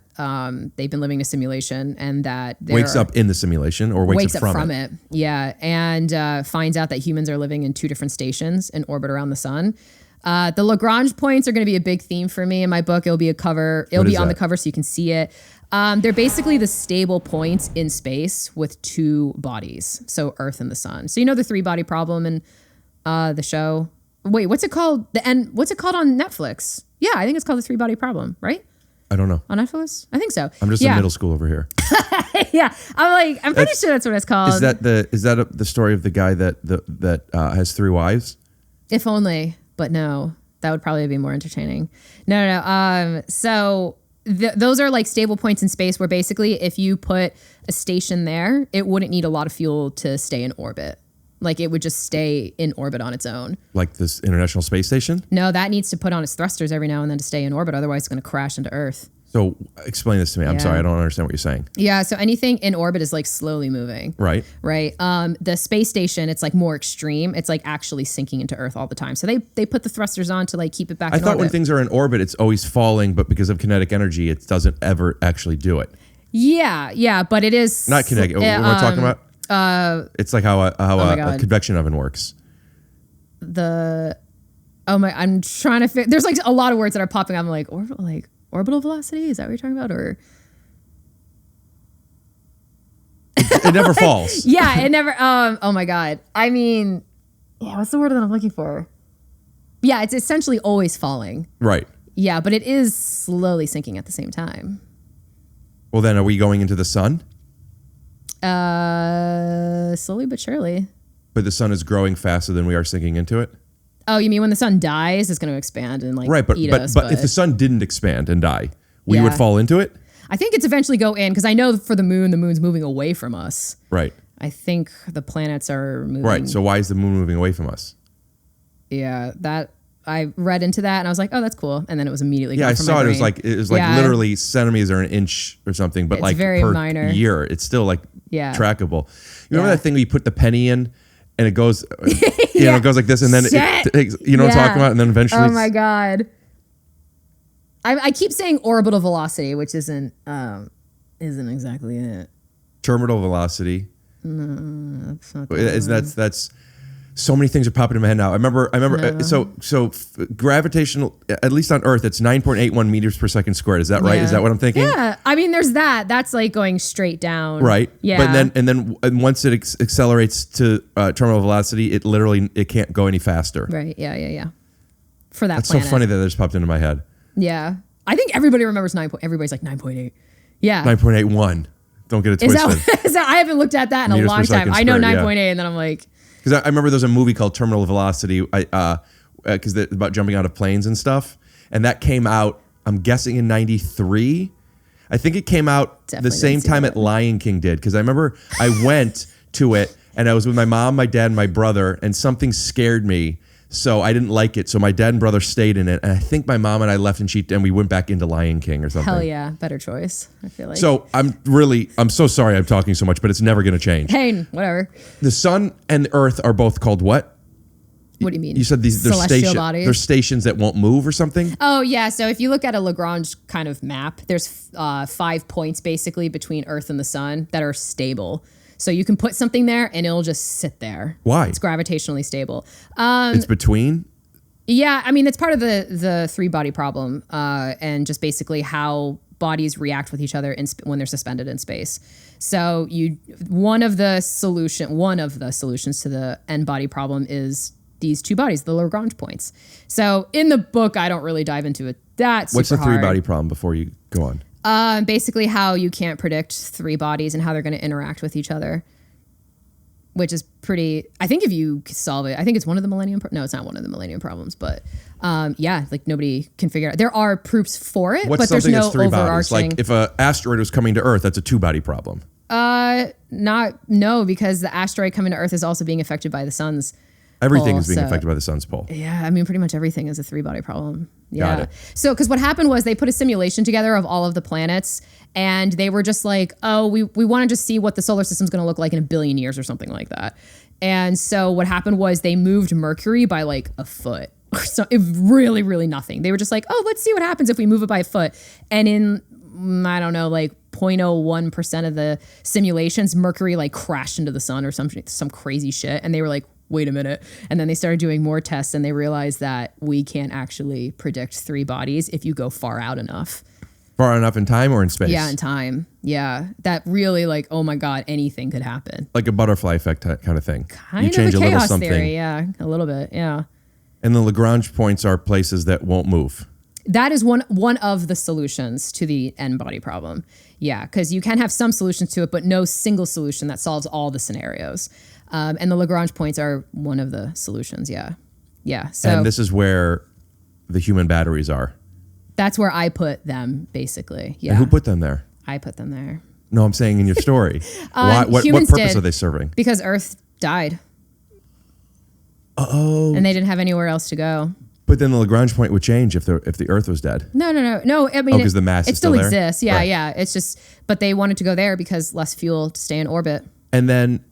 they've been living in a simulation, and that wakes up in the simulation or wakes up from it. Yeah, and finds out that humans are living in 2 different stations in orbit around the sun. The Lagrange points are going to be a big theme for me in my book. It'll be a cover. It'll be on the cover so you can see it. They're basically the stable points in space with 2 bodies. So Earth and the sun. So you know the 3-body problem in the show? Wait, what's it called? What's it called on Netflix? Yeah, I think it's called the 3-body problem, right? I don't know. On Netflix? I think so. I'm just in middle school over here. Yeah, I'm pretty sure that's what it's called. Is that the story of the guy that has 3 wives? If only. But no, that would probably be more entertaining. No. So those are like stable points in space where basically if you put a station there, it wouldn't need a lot of fuel to stay in orbit. Like it would just stay in orbit on its own. Like this International Space Station? No, that needs to put on its thrusters every now and then to stay in orbit. Otherwise, it's going to crash into Earth. So explain this to me. I'm sorry, I don't understand what you're saying. Yeah, so anything in orbit is like slowly moving. Right. The space station, it's like more extreme. It's like actually sinking into Earth all the time. So they put the thrusters on to like keep it back in orbit. I thought when things are in orbit, it's always falling, but because of kinetic energy, it doesn't ever actually do it. Yeah, but it is not kinetic. What am I talking about? It's like how a convection oven works. I'm trying to there's like a lot of words that are popping up. I'm like orbital velocity? Is that what you're talking about? Or it never falls. Yeah, it never. Oh my God. I mean, yeah. What's the word that I'm looking for? Yeah, it's essentially always falling. Right. Yeah, but it is slowly sinking at the same time. Well, then, are we going into the sun? Slowly but surely. But the sun is growing faster than we are sinking into it. Oh, you mean when the sun dies, it's going to expand and eat us? But if the sun didn't expand and die, we would fall into it? I think it's eventually go in because I know for the moon's moving away from us. Right. I think the planets are moving. Right. So why is the moon moving away from us? Yeah, that I read into that and I was like, oh, that's cool. And then it was immediately I from saw my it. brain. It was like literally centimeters or an inch or something, but it's like very per minor. year, it's still like trackable. You remember that thing where you put the penny in? And it goes, it goes like this, and then it takes, what I'm talking about, and then eventually. Oh my God! I keep saying orbital velocity, which isn't exactly it. Terminal velocity. No, that's not. That's so many things are popping in my head now. I remember. So gravitational, at least on Earth, it's 9.81 meters per second squared. Is that right? Is that what I'm thinking? Yeah. I mean, there's that. That's like going straight down. Right. Yeah. But then once it accelerates to terminal velocity, it can't go any faster. Right. Yeah. for that That's planet. so funny that just popped into my head. Yeah. I think everybody remembers 9. Everybody's like 9.8. Yeah. 9.81. Don't get it Is twisted. that, I haven't looked at that in a Meters long per time. second I know squared, 9.8 and then I'm like, Because I remember there's a movie called Terminal Velocity, because about jumping out of planes and stuff, and that came out, I'm guessing, in '93. I think it came out Definitely the same didn't see time that. at Lion King did, because I remember I went to it and I was with my mom, my dad, and my brother, and something scared me, so I didn't like it. So my dad and brother stayed in it, and I think my mom and I left, and we went back into Lion King or something. hell yeah, better choice. I feel like. So I'm so sorry I'm talking so much, but it's never going to change. Hey, whatever. The sun and the earth are both called what? What do you mean? You said they're celestial bodies. They're stations that won't move or something? Oh yeah. So if you look at a Lagrange kind of map, there's 5 points basically between Earth and the sun that are stable. So you can put something there and it'll just sit there. Why? It's gravitationally stable. It's between? Yeah, I mean it's part of the 3-body problem, and just basically how bodies react with each other when they're suspended in space. So one of the solutions to the n-body problem is these 2 bodies, the Lagrange points. So in the book, I don't really dive into it that super What's the hard. 3-body problem before you go on? Basically how you can't predict 3 bodies and how they're going to interact with each other, which is pretty, I think if you solve it, I think it's one of the millennium, no, it's not one of the millennium problems, but yeah, like nobody can figure it out. There are proofs for it, What's but there's something no that's 3 bodies? overarching. Like if an asteroid was coming to Earth, that's a 2-body problem. No, because the asteroid coming to Earth is also being affected by the sun's Everything pull, is being so- affected by the sun's pull. Yeah, I mean, pretty much everything is a 3-body problem. Yeah. Got it. So, because what happened was they put a simulation together of all of the planets, and they were just like, oh, we want to just see what the solar system's going to look like in a billion years or something like that. And so what happened was they moved Mercury by like a foot. So it really, really nothing. They were just like, oh, let's see what happens if we move it by a foot. And in, I don't know, like 0.01% of the simulations, Mercury like crashed into the sun or some crazy shit. And they were like, wait a minute. And then they started doing more tests and they realized that we can't actually predict 3 bodies if you go far out enough. Far enough in time or in space? Yeah, in time. Yeah. That really like, oh my God, anything could happen. Like a butterfly effect kind of thing. Kind you change of a little chaos something. theory. Yeah, a little bit. Yeah. And the Lagrange points are places that won't move. That is one of the solutions to the n-body problem. Yeah, because you can have some solutions to it, but no single solution that solves all the scenarios. And the Lagrange points are one of the solutions. Yeah. Yeah. So And this is where the human batteries are. that's where I put them, basically. Yeah. And who put them there? I put them there. No, I'm saying in your story. What humans purpose did. are they serving? Because Earth died. Oh. And they didn't have anywhere else to go. But then the Lagrange point would change if the Earth was dead. No. I mean, 'cause the mass it is still still there? exists. Yeah, Right. yeah. It's just, but they wanted to go there because less fuel to stay in orbit. And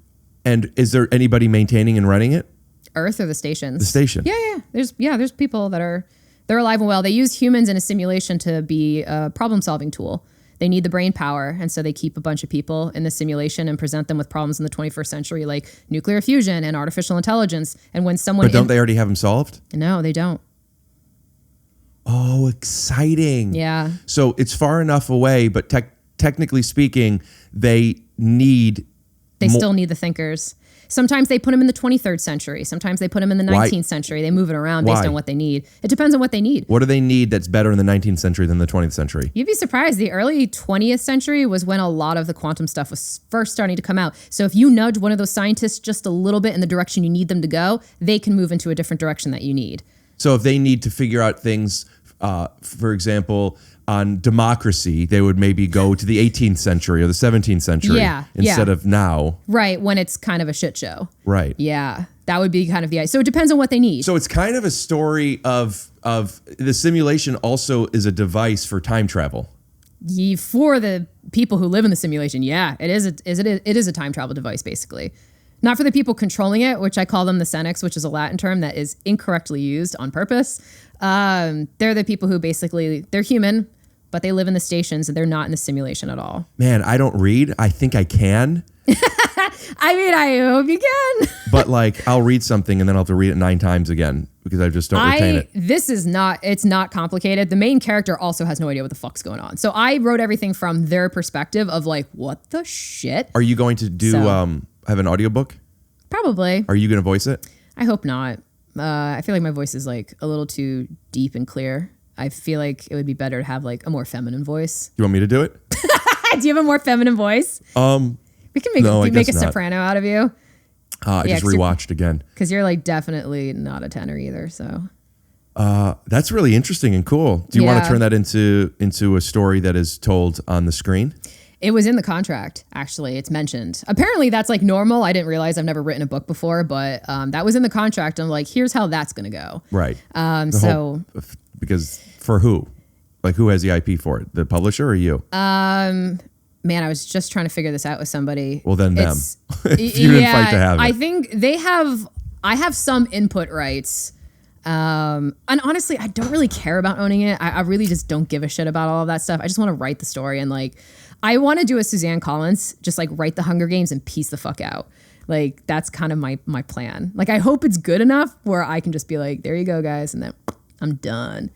is there anybody maintaining and running it? Earth or the stations? The station. Yeah. There's people that they're alive and well. They use humans in a simulation to be a problem-solving tool. They need the brain power, and so they keep a bunch of people in the simulation and present them with problems in the 21st century, like nuclear fusion and artificial intelligence. And when someone But don't they already have them solved? No, they don't. Oh, exciting. Yeah. So it's far enough away, but technically speaking, they still need the thinkers. Sometimes they put them in the 23rd century. Sometimes they put them in the 19th century. They move it around based on what they need. It depends on what they need. What do they need that's better in the 19th century than the 20th century? You'd be surprised. The early 20th century was when a lot of the quantum stuff was first starting to come out. So if you nudge one of those scientists just a little bit in the direction you need them to go, they can move into a different direction that you need. So if they need to figure out things, for example, on democracy, they would maybe go to the 18th century or the 17th century instead of now. Right, when it's kind of a shit show. Right. Yeah, that would be kind of the idea. So it depends on what they need. So it's kind of a story of the simulation also is a device for time travel. For the people who live in the simulation, yeah, it is a time travel device, basically. Not for the people controlling it, which I call them the Senex, which is a Latin term that is incorrectly used on purpose. They're the people who basically, they're human, but they live in the stations and they're not in the simulation at all. Man, I don't read. I think I can. I mean, I hope you can. But like, I'll read something and then I'll have to read it 9 times again because I just don't retain it. It's not complicated. The main character also has no idea what the fuck's going on. So I wrote everything from their perspective of like, what the shit? Are you going to do, have an audiobook? Probably. Are you going to voice it? I hope not. I feel like my voice is like a little too deep and clear. I feel like it would be better to have like a more feminine voice. You want me to do it? Do you have a more feminine voice? We can make a soprano out of you. I just rewatched again. Because you're like definitely not a tenor either. So that's really interesting and cool. Do you want to turn that into a story that is told on the screen? It was in the contract, actually. It's mentioned. Apparently that's like normal. I didn't realize I've never written a book before, but that was in the contract. I'm like, here's how that's going to go. Right. Because for who? Like who has the IP for it? The publisher or you? Man, I was just trying to figure this out with somebody. Well, then them. If you didn't fight to have it. I think I have some input rights. And honestly, I don't really care about owning it. I really just don't give a shit about all of that stuff. I just want to write the story and like, I want to do a Suzanne Collins, just like write the Hunger Games and piece the fuck out. Like that's kind of my plan. Like I hope it's good enough where I can just be like, there you go, guys, and then I'm done.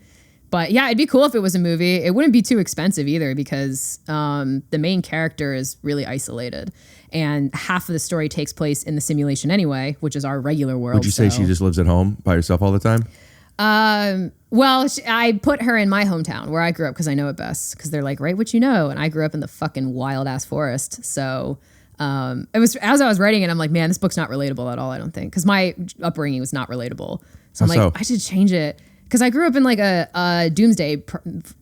But yeah, it'd be cool if it was a movie. It wouldn't be too expensive either because the main character is really isolated, and half of the story takes place in the simulation anyway, which is our regular world. Would you say she just lives at home by herself all the time? Well, I put her in my hometown where I grew up because I know it best. Because they're like, write what you know, and I grew up in the fucking wild ass forest. So it was as I was writing it, I'm like, man, this book's not relatable at all. I don't think because my upbringing was not relatable. So I'm like, I should change it because I grew up in like a doomsday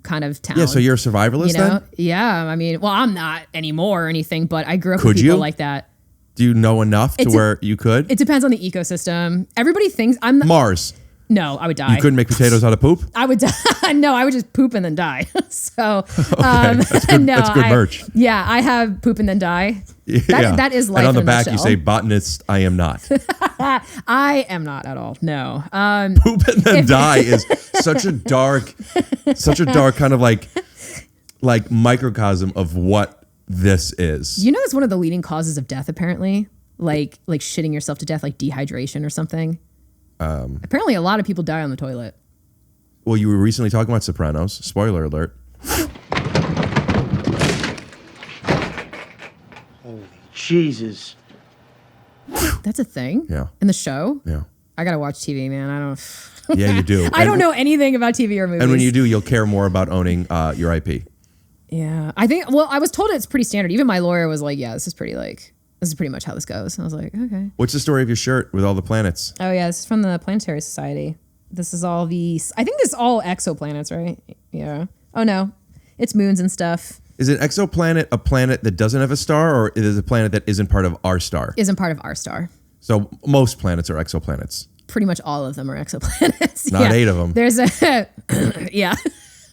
kind of town. Yeah, so you're a survivalist then? Yeah, I mean, well, I'm not anymore or anything, but I grew up with people like that. Do you know enough to where you could? It depends on the ecosystem. Everybody thinks I'm not, Mars. No, I would die. You couldn't make potatoes out of poop? I would die. No, I would just poop and then die. So, okay. That's good, no, that's good merch. Yeah, I have poop and then die. That is life. And on the in back, a you say botanist, I am not. I am not at all. No. Poop and then die is such a dark kind of like microcosm of what this is. You know, that's one of the leading causes of death, apparently. Like shitting yourself to death, like dehydration or something. Apparently, a lot of people die on the toilet. Well, you were recently talking about Sopranos. Spoiler alert. Holy Jesus. That's a thing? Yeah. In the show? Yeah. I gotta watch TV, man. I don't. Yeah, you do. I don't know anything about TV or movies. And when you do, you'll care more about owning your IP. Yeah. I think, well, I was told it's pretty standard. Even my lawyer was like, yeah, this is pretty much how this goes. And I was like, okay. What's the story of your shirt with all the planets? Oh, yeah. This is from the Planetary Society. This is all I think this is all exoplanets, right? Yeah. Oh, no. It's moons and stuff. Is an exoplanet a planet that doesn't have a star, or is it a planet that isn't part of our star? Isn't part of our star. So most planets are exoplanets. Pretty much all of them are exoplanets. Not 8 of them. There's a, yeah.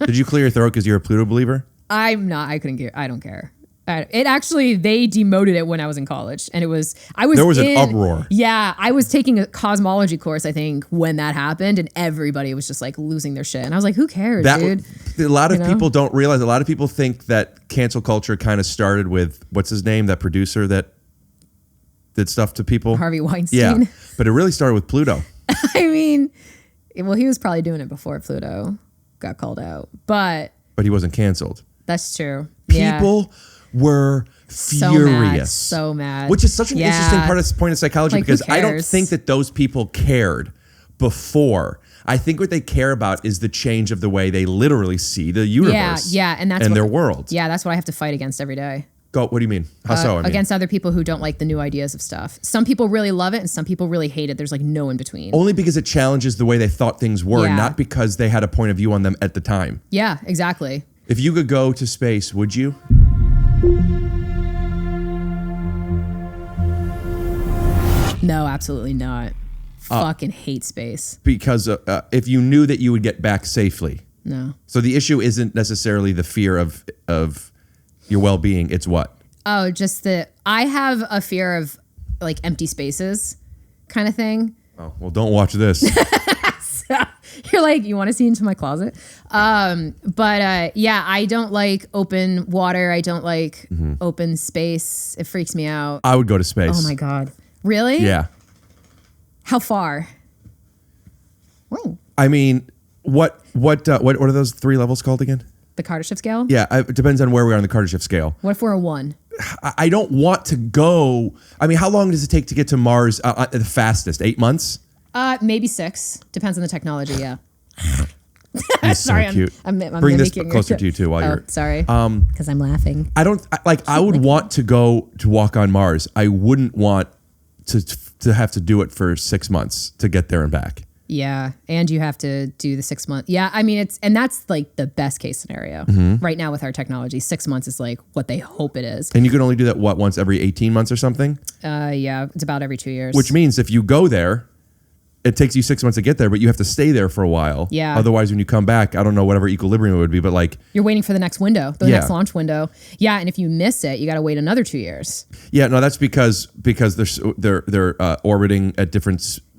Did you clear your throat because you're a Pluto believer? I'm not. I couldn't care. I don't care. It actually, they demoted it when I was in college, and there was an uproar. Yeah, I was taking a cosmology course, I think, when that happened, and everybody was just like losing their shit. And I was like, who cares, dude? A lot of people don't realize. A lot of people think that cancel culture kind of started with what's his name, that producer that did stuff to people, Harvey Weinstein. Yeah, but it really started with Pluto. I mean, well, he was probably doing it before Pluto got called out, but he wasn't canceled. That's true. People were furious. So mad. Which is such an interesting point of psychology, like, because I don't think that those people cared before. I think what they care about is the change of the way they literally see the universe. Yeah, and that's their world. Yeah, that's what I have to fight against every day. Go. What do you mean? How so? Against other people who don't like the new ideas of stuff. Some people really love it, and some people really hate it. There's like no in between. Only because it challenges the way they thought things were, not because they had a point of view on them at the time. Yeah, exactly. If you could go to space, would you? No, absolutely not. Fucking hate space. Because if you knew that you would get back safely. No. So the issue isn't necessarily the fear of your well-being. It's what? Oh, just that I have a fear of like empty spaces kind of thing. Oh, well, don't watch this. So, you're like, you want to see into my closet? But yeah, I don't like open water. I don't like open space. It freaks me out. I would go to space. Oh my God. Really? Yeah. How far? Whoa. I mean, what are those 3 levels called again? The Kardashev scale? Yeah, it depends on where we are on the Kardashev scale. What if we're a 1? I don't want to go. I mean, how long does it take to get to Mars at the fastest? 8 months? Maybe 6. Depends on the technology. Yeah. He's Sorry, so cute. I'm Bring this mimicking closer your- to you too while you're. Sorry. Because I'm laughing. I would want to go to walk on Mars. I wouldn't want to have to do it for 6 months to get there and back. Yeah, and you have to do the 6 month. Yeah, I mean that's like the best case scenario right now with our technology. 6 months is like what they hope it is. And you can only do that once every 18 months or something. Yeah, it's about every 2 years. Which means if you go there, it takes you 6 months to get there, but you have to stay there for a while. Yeah. Otherwise, when you come back, I don't know whatever equilibrium it would be, but like you're waiting for the next window, the next launch window. Yeah, and if you miss it, you got to wait another 2 years. Yeah, no, that's because they're orbiting at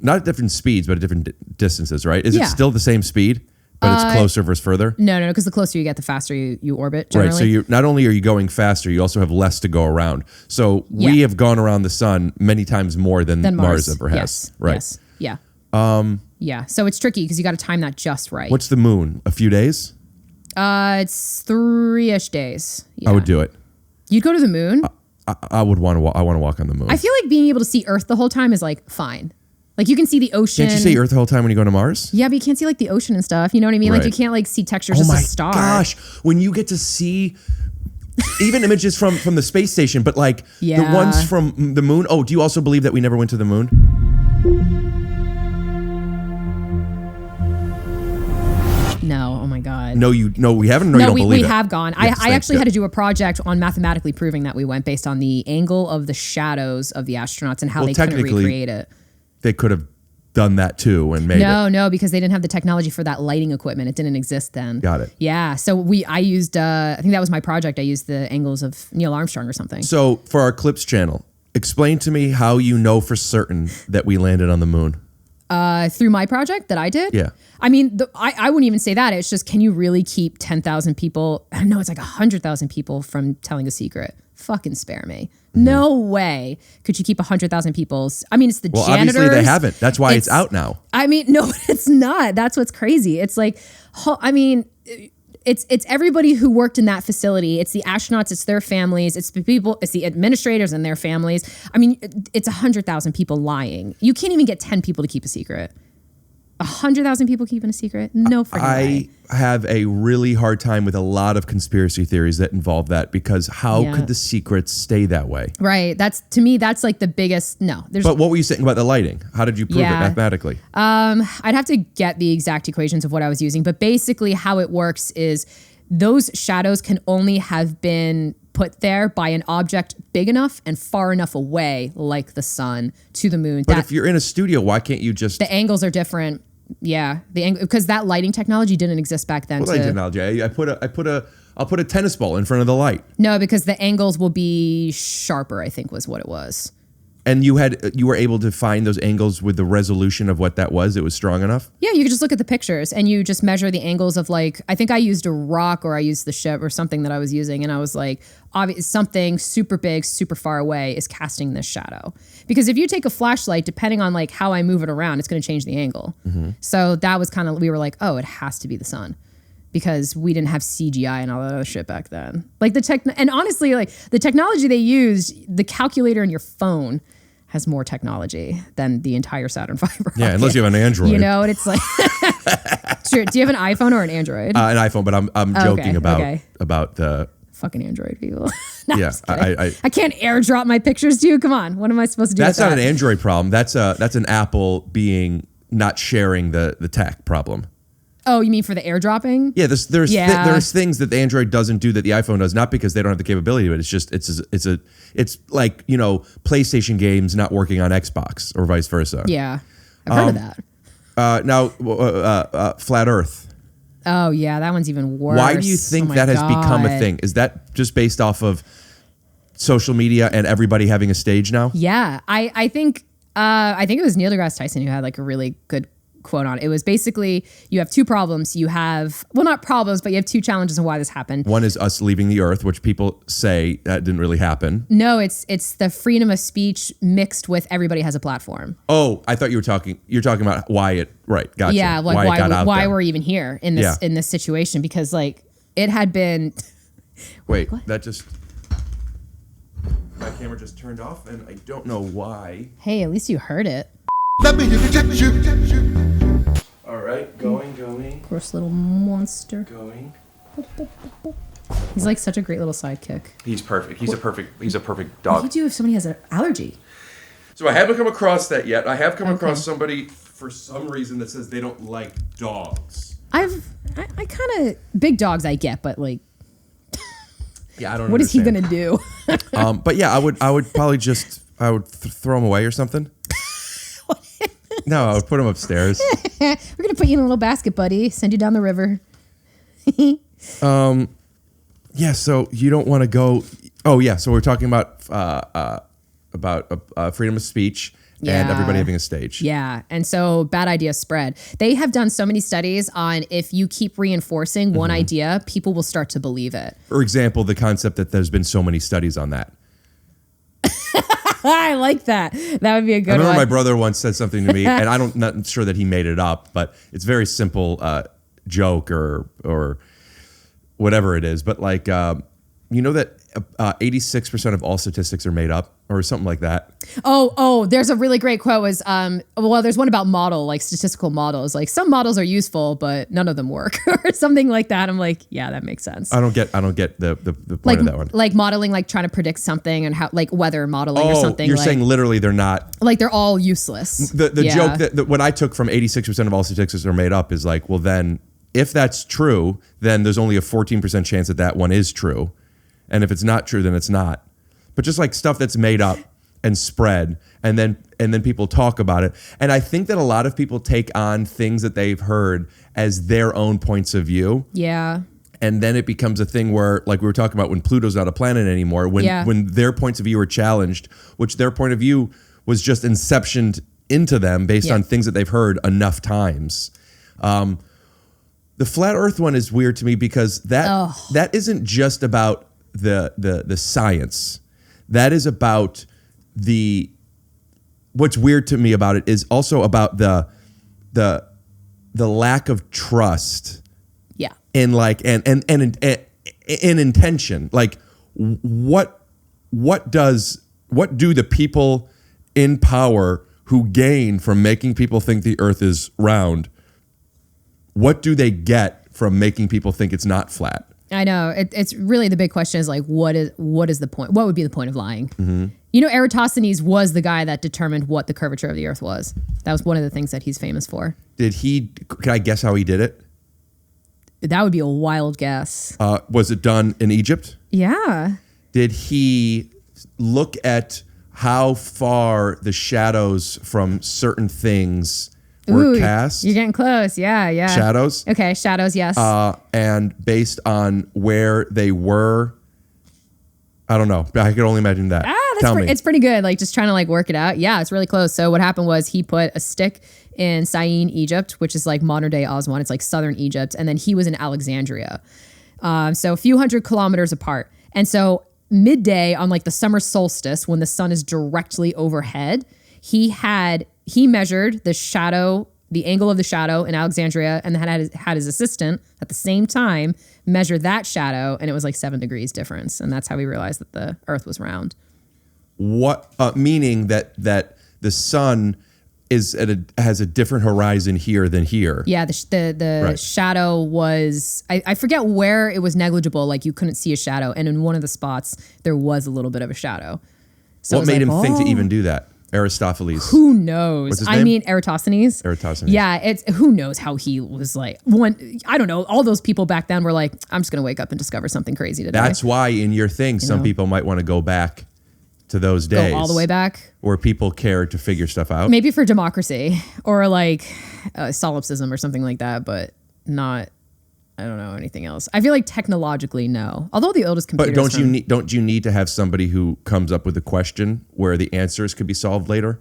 not at different speeds, but at different distances, right? Is it still the same speed, but it's closer versus further? No, because the closer you get, the faster you orbit. Generally. Right. So you not only are you going faster, you also have less to go around. So we have gone around the sun many times more than Mars ever has. Yes. Right. Yes. Yeah. Yeah. So it's tricky because you got to time that just right. What's the moon? A few days? It's 3-ish days. Yeah. I would do it. You'd go to the moon? I would want to. I want to walk on the moon. I feel like being able to see Earth the whole time is like fine. Like you can see the ocean. Can't you see Earth the whole time when you go to Mars? Yeah, but you can't see like the ocean and stuff. You know what I mean? Right. Like you can't like see textures as a star. Oh my gosh! When you get to see even images from the space station, but like the ones from the moon. Oh, do you also believe that we never went to the moon? No, oh my God. No, we haven't. No, you don't believe we it. have gone. I actually had to do a project on mathematically proving that we went based on the angle of the shadows of the astronauts and how they couldn't recreate it. They could have done that too and made it. No, because they didn't have the technology for that lighting equipment. It didn't exist then. Got it. Yeah, so I used, I think that was my project. I used the angles of Neil Armstrong or something. So for our Clips channel, explain to me how you know for certain that we landed on the moon. Through my project that I did? Yeah. I mean, I wouldn't even say that. It's just, can you really keep 10,000 people, no, it's like 100,000 people from telling a secret? Fucking spare me. Mm-hmm. No way could you keep 100,000 people's, I mean, it's the janitors. Obviously they haven't. That's why it's out now. I mean, no, it's not. That's what's crazy. It's like, I mean, it's everybody who worked in that facility. It's the astronauts, it's their families, it's the people, it's the administrators and their families. I mean, it's 100,000 people lying. You can't even get 10 people to keep a secret. 100,000 people keeping a secret? No freaking way. I have a really hard time with a lot of conspiracy theories that involve that because how could the secrets stay that way? Right. To me, that's like the biggest, no. But what were you saying about the lighting? How did you prove it mathematically? I'd have to get the exact equations of what I was using, but basically how it works is those shadows can only have been put there by an object big enough and far enough away, like the sun, to the moon. But if you're in a studio, why can't you just... The angles are different. Yeah, because that lighting technology didn't exist back then. What lighting technology? I'll put a tennis ball in front of the light. No, because the angles will be sharper, I think was what it was. And you were able to find those angles with the resolution of what that was? It was strong enough? Yeah, you could just look at the pictures and you just measure the angles of like, I think I used a rock or I used the ship or something that I was using. And I was like, something super big, super far away is casting this shadow. Because if you take a flashlight, depending on like how I move it around, it's going to change the angle. Mm-hmm. So that was we were like, oh, it has to be the sun. Because we didn't have CGI and all that other shit back then. Like and honestly, like the technology they used, the calculator in your phone has more technology than the entire Saturn V rocket. Yeah, unless you have an Android. You know, and it's like, sure. Do you have an iPhone or an Android? An iPhone, but I'm joking about the fucking Android people. No, yeah, I can't airdrop my pictures to you. Come on, what am I supposed to do? That's not an Android problem. That's an Apple being not sharing the tech problem. Oh, you mean for the airdropping? Yeah, there's things that the Android doesn't do that the iPhone does, not because they don't have the capability, but it's just it's like, you know, PlayStation games not working on Xbox or vice versa. Yeah, I've heard of that. Now, Flat Earth. Oh yeah, that one's even worse. Why do you think that has become a thing? Is that just based off of social media and everybody having a stage now? Yeah, I think it was Neil deGrasse Tyson who had like a really good quote on it. It was basically, you have two problems. You have, well, not problems, but you have two challenges of why this happened. One is us leaving the Earth, which people say that didn't really happen. No, it's the freedom of speech mixed with everybody has a platform. Oh, I thought you're talking about why it, right, gotcha. Yeah, like why we're even here in this situation, because like it had been... Wait, that just... My camera just turned off and I don't know why. Hey, at least you heard it. Let me inject you. All right, going. Gross little monster. Going. He's like such a great little sidekick. He's perfect. He's a perfect What dog. do you do if somebody has an allergy? So I haven't come across that yet. I have come across somebody for some reason that says they don't like dogs. I kind of big dogs I get, but like, Yeah, I don't. what is he understand. gonna do? But yeah, I would probably just throw him away or something. No, I would put him upstairs. We're gonna put you in a little basket, buddy. Send you down the river. Yeah, so you don't want to go. Oh yeah, so we're talking about freedom of speech and Yeah. everybody having a stage. Yeah, and so bad ideas spread. They have done so many studies on if you keep reinforcing one idea, people will start to believe it. For example, the concept that there's been so many studies on that. I like that. That would be a good I remember one. my brother once said something to me, and not sure that he made it up, but it's very simple joke or whatever it is. But like, you know that 86% of all statistics are made up, or something like that. Oh, there's a really great quote was, there's one about statistical models. Like some models are useful, but none of them work or something like that. I'm like, yeah, that makes sense. I don't get the point of that one. Like modeling, like trying to predict something and how, like weather modeling or something. You're like, saying literally they're not. like they're all useless. The Yeah. joke that what I took from 86% of all statistics are made up is like, well then, if that's true, then there's only a 14% chance that one is true. And if it's not true, then it's not. But just like stuff that's made up and spread, and then people talk about it. And I think that a lot of people take on things that they've heard as their own points of view. Yeah. And then it becomes a thing where, like we were talking about, when Pluto's not a planet anymore, when their points of view are challenged, which their point of view was just inceptioned into them based on things that they've heard enough times. The flat Earth one is weird to me because that isn't just about the science. That is about what's weird to me about it is also about the lack of trust. Yeah. And like and intention. Like what do the people in power who gain from making people think the Earth is round, what do they get from making people think it's not flat? I know. It's really the big question is like, what is the point? What would be the point of lying? Mm-hmm. You know, Eratosthenes was the guy that determined what the curvature of the Earth was. That was one of the things that he's famous for. Can I guess how he did it? That would be a wild guess. Was it done in Egypt? Yeah. Did he look at how far the shadows from certain things were cast? You're getting close. Yeah. Shadows? Okay, shadows, yes. And based on where they were, I don't know. I could only imagine that. Tell me. It's pretty good. Like just trying to like work it out. Yeah, it's really close. So what happened was he put a stick in Syene, Egypt, which is like modern day Aswan. It's like southern Egypt. And then he was in Alexandria. So a few hundred kilometers apart. And so midday on like the summer solstice, when the sun is directly overhead, he measured the shadow, the angle of the shadow in Alexandria, and had his assistant at the same time measure that shadow, and it was like 7 degrees difference. And that's how he realized that the Earth was round. What meaning that the sun has a different horizon here than here? Yeah, the Right. shadow was I forget where it was negligible, like you couldn't see a shadow, and in one of the spots there was a little bit of a shadow. So What made him think to even do that? Aristophanes. Who knows? What's his I name? mean, Eratosthenes. Eratosthenes. Yeah, it's who knows how he was like I don't know. All those people back then were like, I'm just gonna wake up and discover something crazy today. That's why in your thing, some people might want to go back to those days. Go all the way back. Where people cared to figure stuff out. Maybe for democracy or like solipsism or something like that, but not. I don't know anything else. I feel like technologically, no. Although the oldest computers. But don't you need to have somebody who comes up with a question where the answers could be solved later?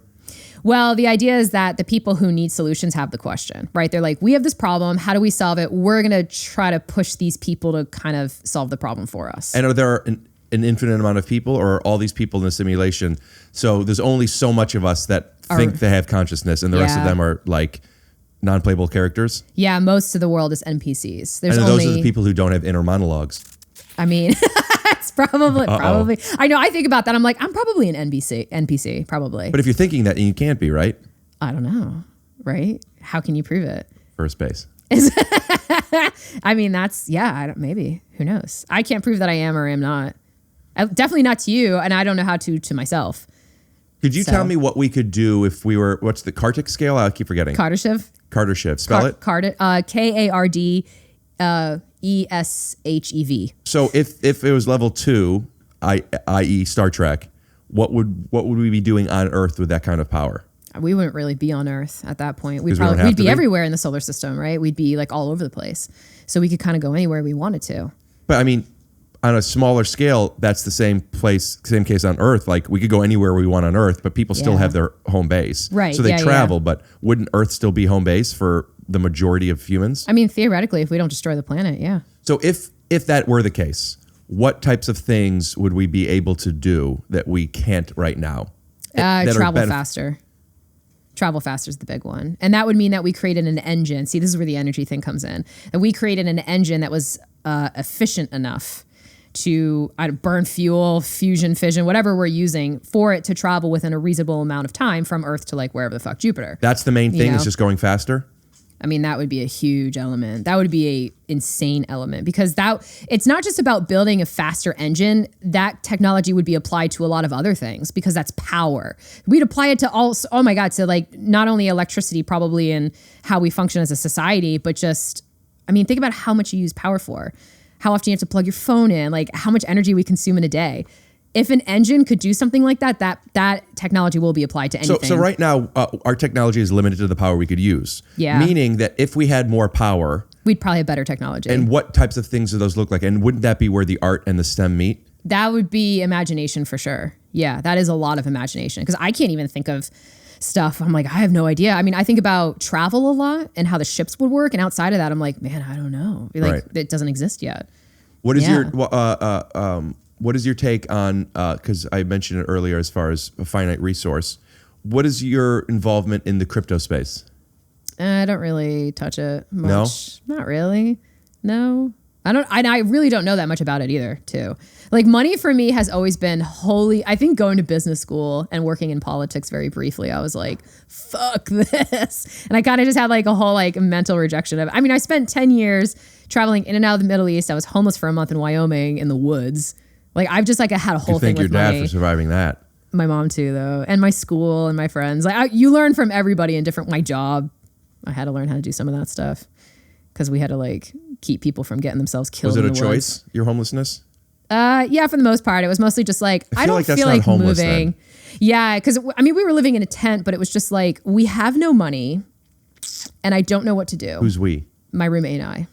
Well, the idea is that the people who need solutions have the question, right? They're like, we have this problem. How do we solve it? We're going to try to push these people to kind of solve the problem for us. And are there an infinite amount of people, or are all these people in the simulation? So there's only so much of us that think they have consciousness, and the rest of them are like non-playable characters? Yeah, most of the world is NPCs. And those are the people who don't have inner monologues. I mean, it's probably. I know. I think about that. I'm like, I'm probably an NPC, probably. But if you're thinking that, you can't be, right? I don't know, right? How can you prove it? First base. I mean, maybe. Who knows? I can't prove that I am or am not. Definitely not to you, and I don't know how to myself. Could you tell me what we could do if we were, what's the Kartic scale? I keep forgetting. Kardashev. Kardashev. Spell it. Kardeshev. So if it was level 2, i.e. Star Trek, what would we be doing on Earth with that kind of power? We wouldn't really be on Earth at that point. We'd be everywhere in the solar system, right? We'd be like all over the place. So we could kind of go anywhere we wanted to. But I mean, on a smaller scale, that's the same case on Earth. Like we could go anywhere we want on Earth, but people still have their home base. Right. So they travel, but wouldn't Earth still be home base for the majority of humans? I mean, theoretically, if we don't destroy the planet, yeah. So if that were the case, what types of things would we be able to do that we can't right now? Travel faster. Travel faster is the big one. And that would mean that we created an engine. See, this is where the energy thing comes in. And we created an engine that was efficient enough to burn fuel, fusion, fission, whatever we're using for it to travel within a reasonable amount of time from Earth to like wherever the fuck Jupiter. That's the main thing, is just going faster? I mean, that would be a huge element. That would be a insane element because it's not just about building a faster engine. That technology would be applied to a lot of other things because that's power. We'd apply it to to like not only electricity probably and how we function as a society, but just, I mean, think about how much you use power for, how often you have to plug your phone in, like how much energy we consume in a day. If an engine could do something like that, that technology will be applied to anything. So right now, our technology is limited to the power we could use. Yeah. Meaning that if we had more power, we'd probably have better technology. And what types of things do those look like? And wouldn't that be where the art and the STEM meet? That would be imagination for sure. Yeah, that is a lot of imagination because I can't even think of stuff. I'm like, I have no idea. I mean, I think about travel a lot and how the ships would work. And outside of that, I'm like, man, I don't know. Like, it doesn't exist yet. What is what is your take on, because I mentioned it earlier as far as a finite resource, what is your involvement in the crypto space? I don't really touch it much. No? Not really. No. I really don't know that much about it either, too. Like money for me has always been I think going to business school and working in politics very briefly, I was like, fuck this. And I kind of just had like a whole like mental rejection of it. I mean, I spent 10 years traveling in and out of the Middle East. I was homeless for a month in Wyoming in the woods. Like I've just like had a whole thing with money. Thank your dad for surviving that. My mom too, though, and my school and my friends. Like you learn from everybody in my job. I had to learn how to do some of that stuff because we had to like keep people from getting themselves killed. Was it a choice? Your homelessness? Yeah, for the most part, it was mostly just like I don't feel like moving. Then. Yeah, because I mean we were living in a tent, but it was just like we have no money, and I don't know what to do. Who's we? My roommate and I.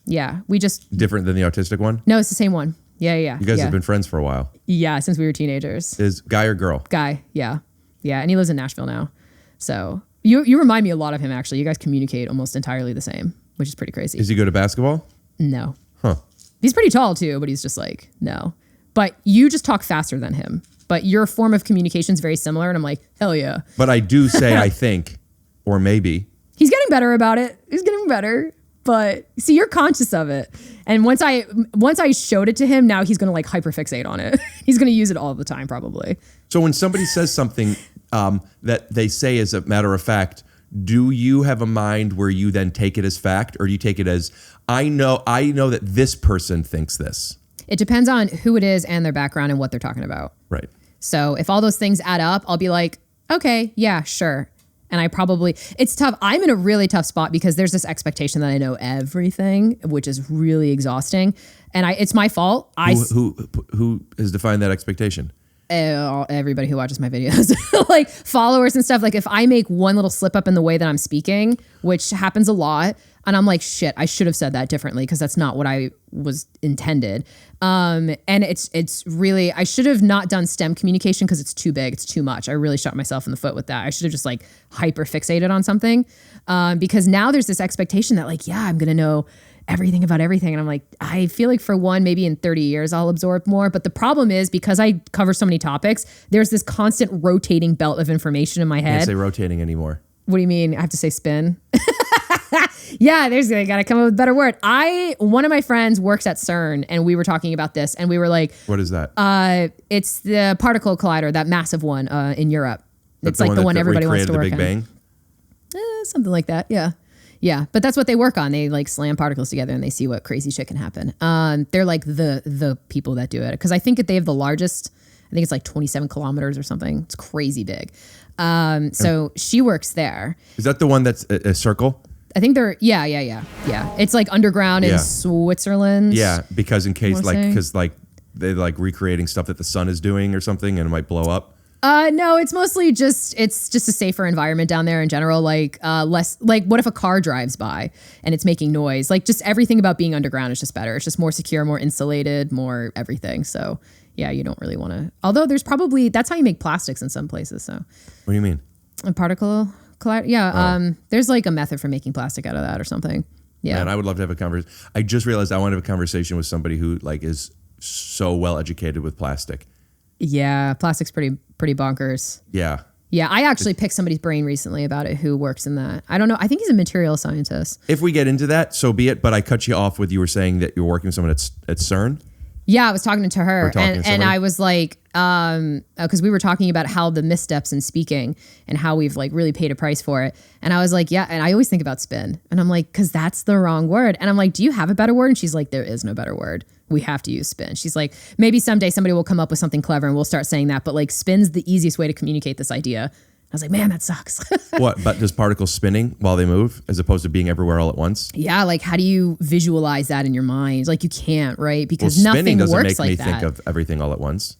Yeah, we just different than the autistic one. No, it's the same one. Yeah. You guys have been friends for a while. Yeah, since we were teenagers. Is guy or girl? Guy, yeah. Yeah, and he lives in Nashville now. So you remind me a lot of him, actually. You guys communicate almost entirely the same, which is pretty crazy. Is he good at basketball? No. Huh. He's pretty tall, too, but he's just like, no. But you just talk faster than him. But your form of communication is very similar, and I'm like, hell yeah. But I do say I think, or maybe. He's getting better about it. He's getting better. But see, you're conscious of it. And once I showed it to him, now he's going to like hyperfixate on it. He's going to use it all the time, probably. So when somebody says something that they say as a matter of fact, do you have a mind where you then take it as fact, or do you take it as, I know that this person thinks this? It depends on who it is and their background and what they're talking about. Right. So if all those things add up, I'll be like, okay, yeah, sure. And it's tough. I'm in a really tough spot because there's this expectation that I know everything, which is really exhausting. And it's my fault. Who has defined that expectation? Everybody who watches my videos, like followers and stuff. Like if I make one little slip up in the way that I'm speaking, which happens a lot, and I'm like, shit, I should have said that differently because that's not what I was intended. And it's really, I should have not done STEM communication because it's too big, it's too much. I really shot myself in the foot with that. I should have just like hyper fixated on something because now there's this expectation that like, yeah, I'm gonna know everything about everything. And I'm like, I feel like for one, maybe in 30 years, I'll absorb more. But the problem is because I cover so many topics, there's this constant rotating belt of information in my head. I can't say rotating anymore. What do you mean? I have to say spin? Yeah, I got to come up with a better word. One of my friends works at CERN and we were talking about this and we were like, what is that? It's the particle collider, that massive one in Europe. It's like the one everybody wants to work on. The Big Bang? something like that. Yeah. Yeah, but that's what they work on. They like slam particles together and they see what crazy shit can happen. They're like the people that do it because I think that they have the largest. I think it's like 27 kilometers or something. It's crazy big. So she works there. Is that the one that's a circle? I think they're yeah. It's like underground in Switzerland. Yeah, because in case they're like recreating stuff that the sun is doing or something and it might blow up. No, it's mostly just a safer environment down there in general. Like less like what if a car drives by and it's making noise? Like just everything about being underground is just better. It's just more secure, more insulated, more everything. So yeah, you don't really want to. Although that's how you make plastics in some places. So what do you mean? A particle collider? Yeah. There's like a method for making plastic out of that or something. Yeah. Man, I would love to have a conversation. I just realized I want to have a conversation with somebody who like is so well educated with plastic. Yeah, plastic's pretty bonkers. Yeah. Yeah, I actually picked somebody's brain recently about it who works in that. I don't know. I think he's a material scientist. If we get into that, so be it. But I cut you off with you were saying that you're working with someone at CERN. Yeah, I was talking to her, and I was like, because we were talking about how the missteps in speaking and how we've like really paid a price for it. And I was like, yeah, and I always think about spin, and I'm like, because that's the wrong word. And I'm like, do you have a better word? And she's like, there is no better word. We have to use spin. She's like, maybe someday somebody will come up with something clever and we'll start saying that. But like, spin's the easiest way to communicate this idea. I was like, man, that sucks. What? But does particles spinning while they move as opposed to being everywhere all at once? Yeah. Like, how do you visualize that in your mind? Like, you can't, right? Because nothing works like that. Spinning doesn't make me think of everything all at once.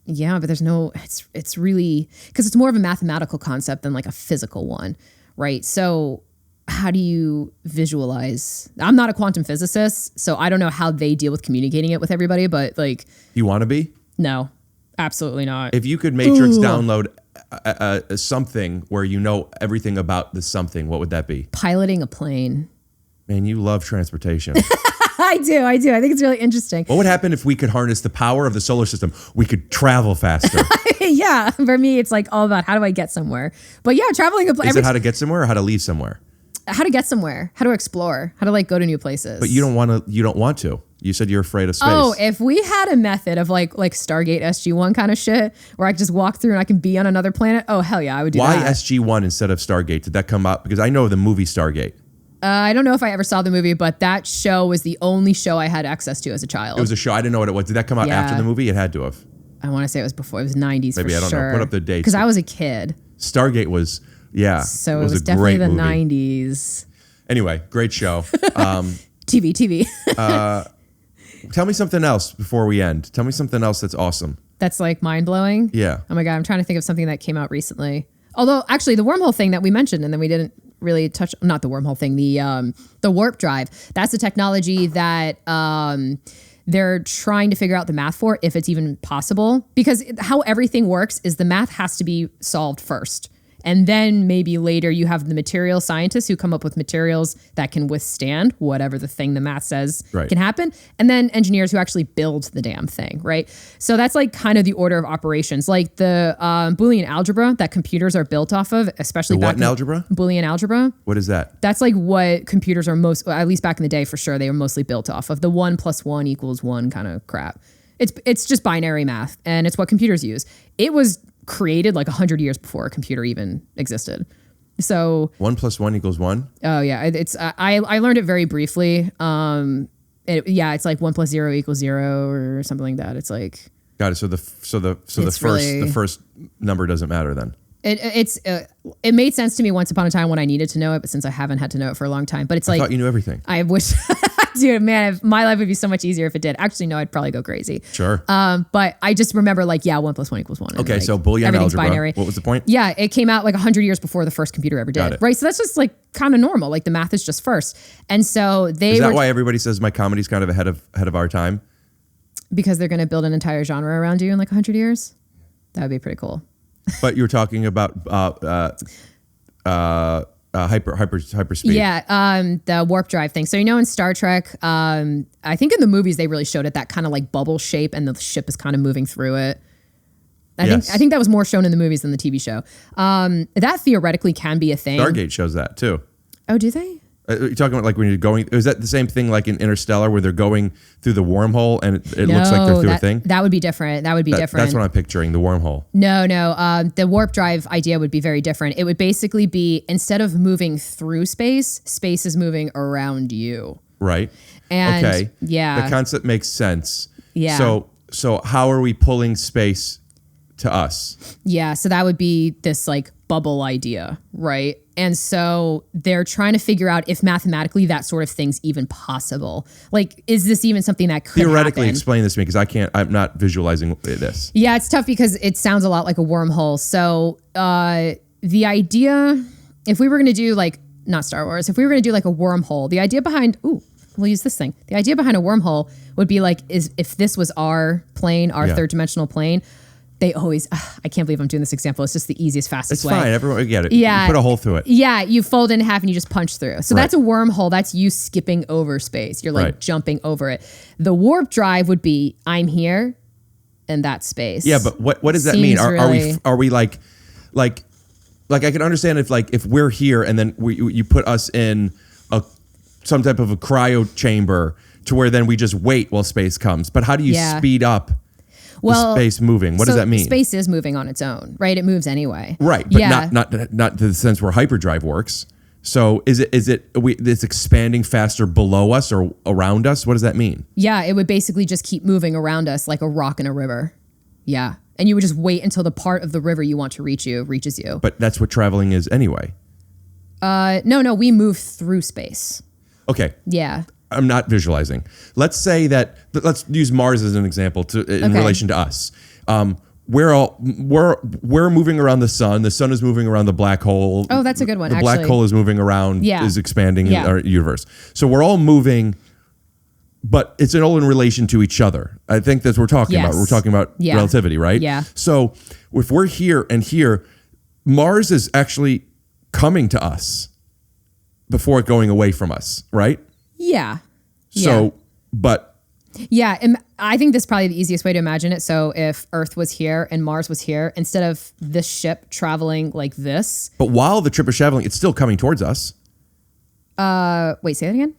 Yeah, but there's no. It's really because it's more of a mathematical concept than like a physical one, right? So, how do you visualize? I'm not a quantum physicist, so I don't know how they deal with communicating it with everybody. But like, you want to be? No, absolutely not. If you could matrix download something where you know everything about the something, what would that be? Piloting a plane. Man, you love transportation. I do. I think it's really interesting. What would happen if we could harness the power of the solar system? We could travel faster. Yeah, for me, it's like all about how do I get somewhere. But yeah, traveling a plane. Is it how to get somewhere or how to leave somewhere? How to get somewhere, how to explore, how to like go to new places. But you don't want to. You said you're afraid of space. Oh, if we had a method of like Stargate SG-1 kind of shit where I could just walk through and I can be on another planet, oh hell yeah, I would do that. Why SG-1 instead of Stargate? Did that come up? Because I know the movie Stargate. I don't know if I ever saw the movie, but that show was the only show I had access to as a child. It was a show. I didn't know what it was. Did that come out after the movie? It had to have. I want to say it was before. It was 90s Maybe, for I don't sure. know. Put up the dates. Because I was a kid. Stargate was, yeah. So it was definitely the 90s. Anyway, great show. TV. Tell me something else before we end. Tell me something else that's awesome. That's like mind-blowing? Yeah. Oh my God, I'm trying to think of something that came out recently. Although, actually, the wormhole thing that we mentioned and then we didn't really touch, not the wormhole thing, the warp drive. That's a technology that they're trying to figure out the math for, if it's even possible. Because how everything works is the math has to be solved first. And then maybe later you have the material scientists who come up with materials that can withstand whatever the thing the math says can happen. And then engineers who actually build the damn thing, right? So that's like kind of the order of operations. Like the Boolean algebra that computers are built off of, especially back in algebra? Boolean algebra. What is that? That's like what computers are at least back in the day for sure, they were mostly built off of. The 1 + 1 = 1 kind of crap. It's just binary math, and it's what computers use. It was created like 100 years before a computer even existed. So 1 + 1 = 1. Oh yeah, it's I learned it very briefly. It's like 1 + 0 = 0 or something like that. It's like got it. So the first number doesn't matter then. It made sense to me once upon a time when I needed to know it, but since I haven't had to know it for a long time. But it's like I thought you knew everything. I wish, dude, man, my life would be so much easier if it did. Actually, no, I'd probably go crazy. Sure. But I just remember 1 + 1 = 1. Okay, like, so Boolean algebra. Binary. What was the point? Yeah, it came out like 100 years before the first computer ever did. Right, so that's just like kind of normal. Like the math is just first, and so is that why everybody says my comedy's kind of ahead of our time? Because they're going to build an entire genre around you in like 100 years. That would be pretty cool. But you were talking about hyperspeed. Yeah, the warp drive thing. So in Star Trek, I think in the movies they really showed it, that kind of like bubble shape, and the ship is kind of moving through it. I think that was more shown in the movies than the TV show. That theoretically can be a thing. Stargate shows that too. Oh, do they? You're talking about like when you're going, is that the same thing like in Interstellar where they're going through the wormhole and it looks like they're through a thing? That would be different. That would be different. That's what I'm picturing, the wormhole. No. The warp drive idea would be very different. It would basically be, instead of moving through space, space is moving around you. Right. And okay. yeah. The concept makes sense. Yeah. So how are we pulling space to us? Yeah. So that would be this like bubble idea, right? And so they're trying to figure out if mathematically that sort of thing's even possible. Like, is this even something that could theoretically happen? Explain this to me, I'm not visualizing this. Yeah, it's tough because it sounds a lot like a wormhole. So the idea, if we were going to do like, not Star Wars, if we were going to do like a wormhole, the idea behind, we'll use this thing. The idea behind a wormhole would be like, if this was our plane, our third dimensional plane, they always, I can't believe I'm doing this example. It's just the easiest, fastest way. It's fine. Everyone get it. Yeah. You put a hole through it. Yeah. You fold it in half and you just punch through. So that's a wormhole. That's you skipping over space. You're like jumping over it. The warp drive would be, I'm here and that's space. Yeah. But what does that mean? Are we like I can understand if we're here and then you put us in some type of a cryo chamber to where then we just wait while space comes. But how do you speed up the space moving? What does that mean? Space is moving on its own, right? It moves anyway. Right, but not to the sense where hyperdrive works. So is it's expanding faster below us or around us? What does that mean? Yeah, it would basically just keep moving around us like a rock in a river. Yeah. And you would just wait until the part of the river you want to reaches you. But that's what traveling is anyway. No, we move through space. Okay. Yeah. I'm not visualizing. Let's say that. Let's use Mars as an example in relation to us. We're moving around the sun. The sun is moving around the black hole. Oh, that's a good one. The black hole is moving around. Is expanding our universe. So we're all moving, but it's all in relation to each other. I think that's what we're talking about. We're talking about relativity, right? Yeah. So if we're here and here, Mars is actually coming to us before it going away from us, right? Yeah. So, but. Yeah, and I think this is probably the easiest way to imagine it. So if Earth was here and Mars was here, instead of this ship traveling like this. But while the trip is traveling, it's still coming towards us. Wait, say that again?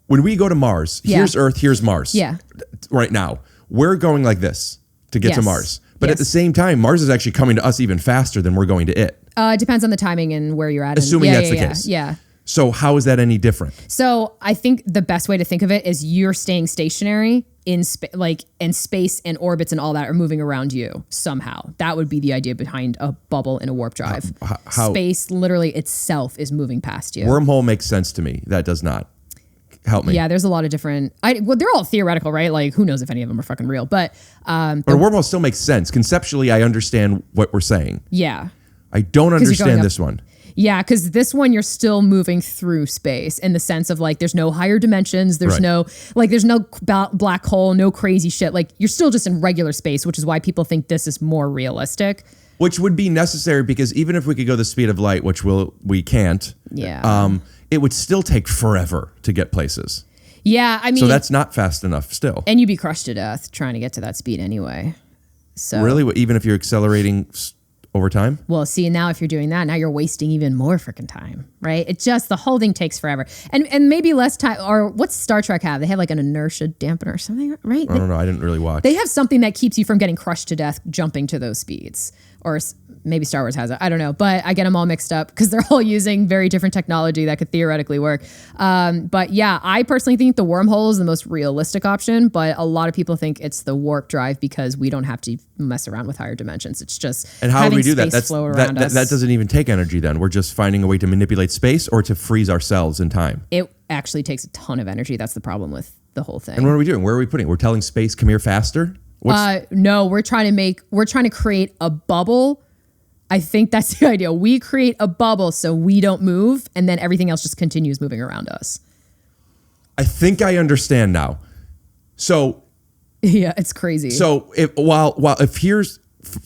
When we go to Mars, here's Earth, here's Mars. Yeah. Right now, we're going like this to get to Mars. But at the same time, Mars is actually coming to us even faster than we're going to it. It depends on the timing and where you're at. Assuming that's the case. Yeah. So how is that any different? So I think the best way to think of it is you're staying stationary in space and orbits and all that are moving around you somehow. That would be the idea behind a bubble in a warp drive. How space literally itself is moving past you. Wormhole makes sense to me. That does not. Help me. Yeah, there's a lot of different. They're all theoretical, right? Like, who knows if any of them are fucking real? But a wormhole still makes sense conceptually. I understand what we're saying. Yeah, I don't understand this one. Yeah, because this one you're still moving through space in the sense of like there's no higher dimensions, there's no black hole, no crazy shit. Like you're still just in regular space, which is why people think this is more realistic. Which would be necessary because even if we could go the speed of light, which we can't. Yeah. It would still take forever to get places. Yeah, I mean. So that's not fast enough still. And you'd be crushed to death trying to get to that speed anyway. So really, even if you're accelerating over time? Well, see, now if you're doing that, now you're wasting even more freaking time, right? It just, the whole thing takes forever. And maybe less time, or what's Star Trek have? They have like an inertia dampener or something, right? I don't know. I didn't really watch. They have something that keeps you from getting crushed to death jumping to those speeds. Or maybe Star Wars has it. I don't know. But I get them all mixed up because they're all using very different technology that could theoretically work. But yeah, I personally think the wormhole is the most realistic option. But a lot of people think it's the warp drive because we don't have to mess around with higher dimensions. It's just and how do we do that? That doesn't even take energy then. We're just finding a way to manipulate space or to freeze ourselves in time. It actually takes a ton of energy. That's the problem with the whole thing. And what are we doing? Where are we putting it? We're telling space, come here faster? No, we're trying to create a bubble. I think that's the idea. We create a bubble so we don't move, and then everything else just continues moving around us. I think I understand now. So yeah, it's crazy. So if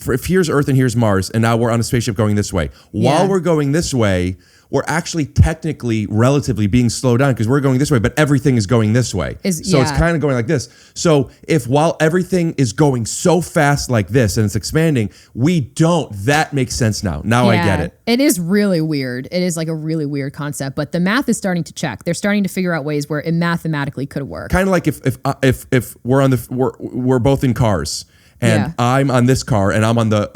if here's Earth and here's Mars, and now we're on a spaceship going this way. While we're going this way, we're actually technically relatively being slowed down because we're going this way, but everything is going this way. So it's kind of going like this. So if while everything is going so fast like this and it's expanding, we don't, that makes sense now. Now I get it. It is really weird. It is like a really weird concept, but the math is starting to check. They're starting to figure out ways where it mathematically could work. Kind of like if we're both in cars. And I'm on this car, and I'm on the.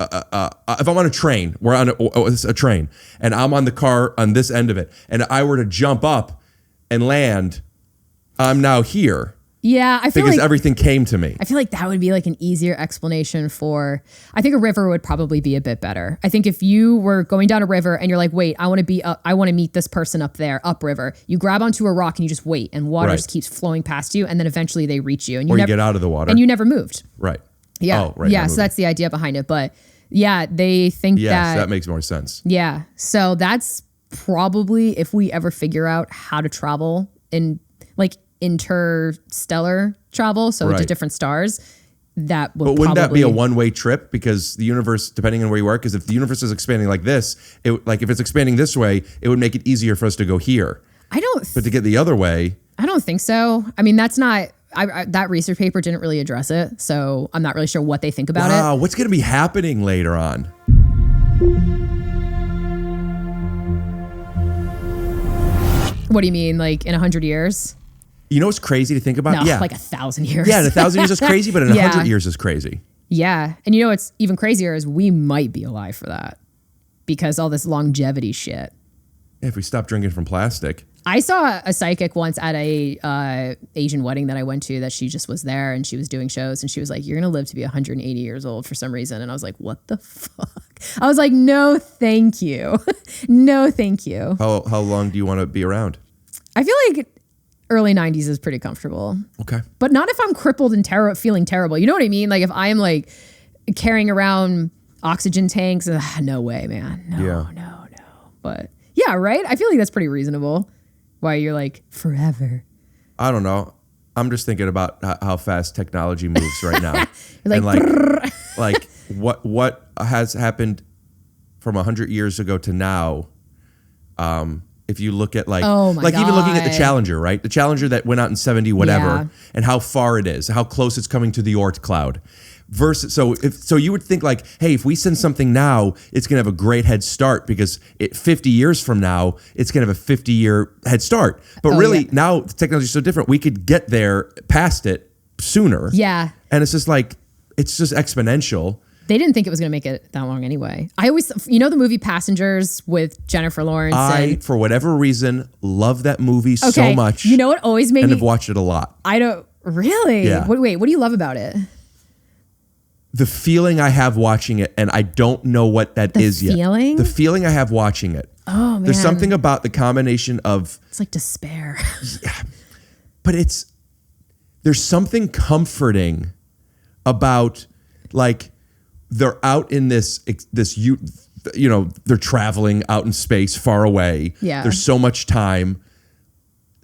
If I'm on a train, we're on a train, and I'm on the car on this end of it, and I were to jump up and land, I'm now here. Yeah, I feel because like everything came to me. I feel like that would be like an easier explanation for. I think a river would probably be a bit better. I think if you were going down a river and you're like, wait, I want to meet this person up there, upriver. You grab onto a rock and you just wait, and water just keeps flowing past you, and then eventually they reach you, and you you get out of the water, and you never moved. Right. Yeah. Oh, right. Yeah. So that's the idea behind it. But yeah, they think that makes more sense. Yeah. So that's probably if we ever figure out how to travel in like interstellar travel, so to different stars, that would. But wouldn't that be a one-way trip? Because the universe, depending on where you are, because if the universe is expanding like this, if it's expanding this way, it would make it easier for us to go here. But to get the other way, I don't think so. I mean, that's not. That research paper didn't really address it, so I'm not really sure what they think about it. Wow, what's going to be happening later on? What do you mean, like in 100 years? You know what's crazy to think about? No, like 1,000 years. Yeah, 1,000 years is crazy, but in 100 years is crazy. Yeah, and you know what's even crazier is we might be alive for that because all this longevity shit. Yeah, if we stop drinking from plastic. I saw a psychic once at a Asian wedding that I went to that she just was there and she was doing shows and she was like, you're going to live to be 180 years old for some reason. And I was like, what the fuck? I was like, no, thank you. No, thank you. How long do you want to be around? I feel like early 90s is pretty comfortable. Okay. But not if I'm crippled and feeling terrible. You know what I mean? Like if I'm like carrying around oxygen tanks, no way, man. No. But yeah, right? I feel like that's pretty reasonable. Why you're like forever. I don't know. I'm just thinking about how fast technology moves right now. Like, and like what has happened from 100 years ago to now. If you look at like even looking at the Challenger, right? The Challenger that went out in 70 whatever, and how far it is, how close it's coming to the Oort cloud. Versus, so you would think like, hey, if we send something now, it's gonna have a great head start because 50 years from now, it's gonna have a 50-year head start. But now the technology is so different, we could get there past it sooner. Yeah. And it's just like, it's just exponential. They didn't think it was going to make it that long anyway. I always, the movie Passengers with Jennifer Lawrence. I, for whatever reason, love that movie so much. You know what always made me... And me... have watched it a lot. I don't... Really? Yeah. Wait, what do you love about it? The feeling I have watching it, and I don't know what that is yet. The feeling I have watching it. Oh, man. There's something about the combination of... It's like despair. But there's something comforting about, like, they're out in this, they're traveling out in space far away. Yeah. There's so much time.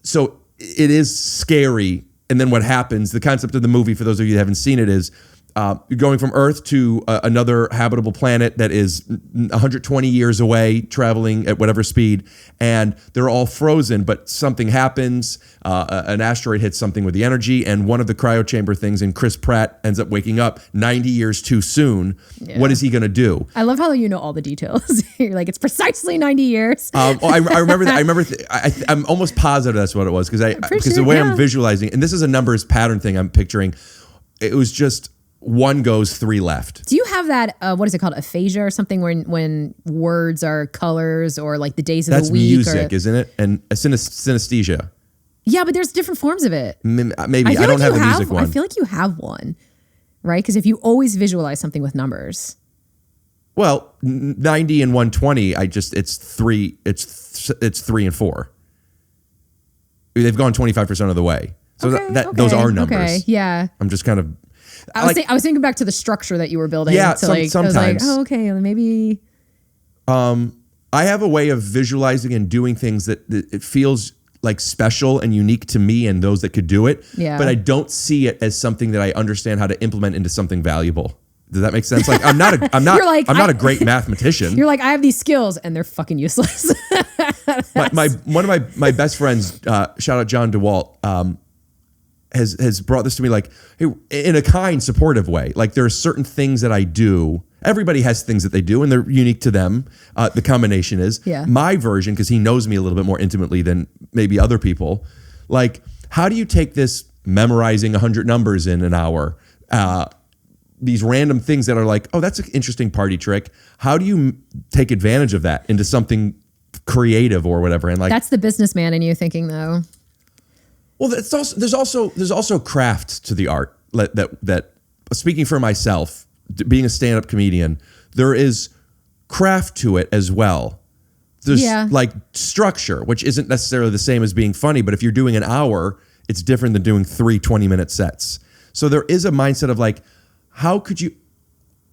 So it is scary. And then what happens, the concept of the movie, for those of you that haven't seen it, is you're going from Earth to another habitable planet that is 120 years away, traveling at whatever speed, and they're all frozen, but something happens, an asteroid hits something with the energy, and one of the cryo chamber things, and Chris Pratt ends up waking up 90 years too soon. Yeah. What is he going to do? I love how you know all the details. You're like, it's precisely 90 years. I remember that. I'm almost positive that's what it was, because the way I'm visualizing, and this is a numbers pattern thing I'm picturing, it was just... one goes, three left. Do you have that, what is it called, aphasia or something, when words are colors or like the days of the week? That's music, isn't it? And synesthesia. Yeah, but there's different forms of it. Maybe. I don't have the music one. I feel like you have one, right? Because if you always visualize something with numbers. Well, 90 and 120, it's 3 and 4. They've gone 25% of the way. So those are numbers. Okay, yeah. I'm just kind of... I was thinking back to the structure that you were building. Yeah, sometimes. I was like, oh, okay, maybe. I have a way of visualizing and doing things that it feels like special and unique to me and those that could do it. Yeah. But I don't see it as something that I understand how to implement into something valuable. Does that make sense? Like I'm not a great mathematician. You're like, I have these skills and they're fucking useless. One of my best friends, shout out John DeWalt, has brought this to me like, hey, in a kind, supportive way. Like there are certain things that I do. Everybody has things that they do and they're unique to them. The combination is my version, because he knows me a little bit more intimately than maybe other people. Like, how do you take this memorizing 100 numbers in an hour, these random things that are like, oh, that's an interesting party trick. How do you take advantage of that into something creative or whatever? And like, that's the businessman in you thinking though. Well, there's also craft to the art that speaking for myself, being a stand-up comedian, there is craft to it as well. There's like structure, which isn't necessarily the same as being funny, but if you're doing an hour, it's different than doing 3 20-minute sets. So there is a mindset of like, how could you,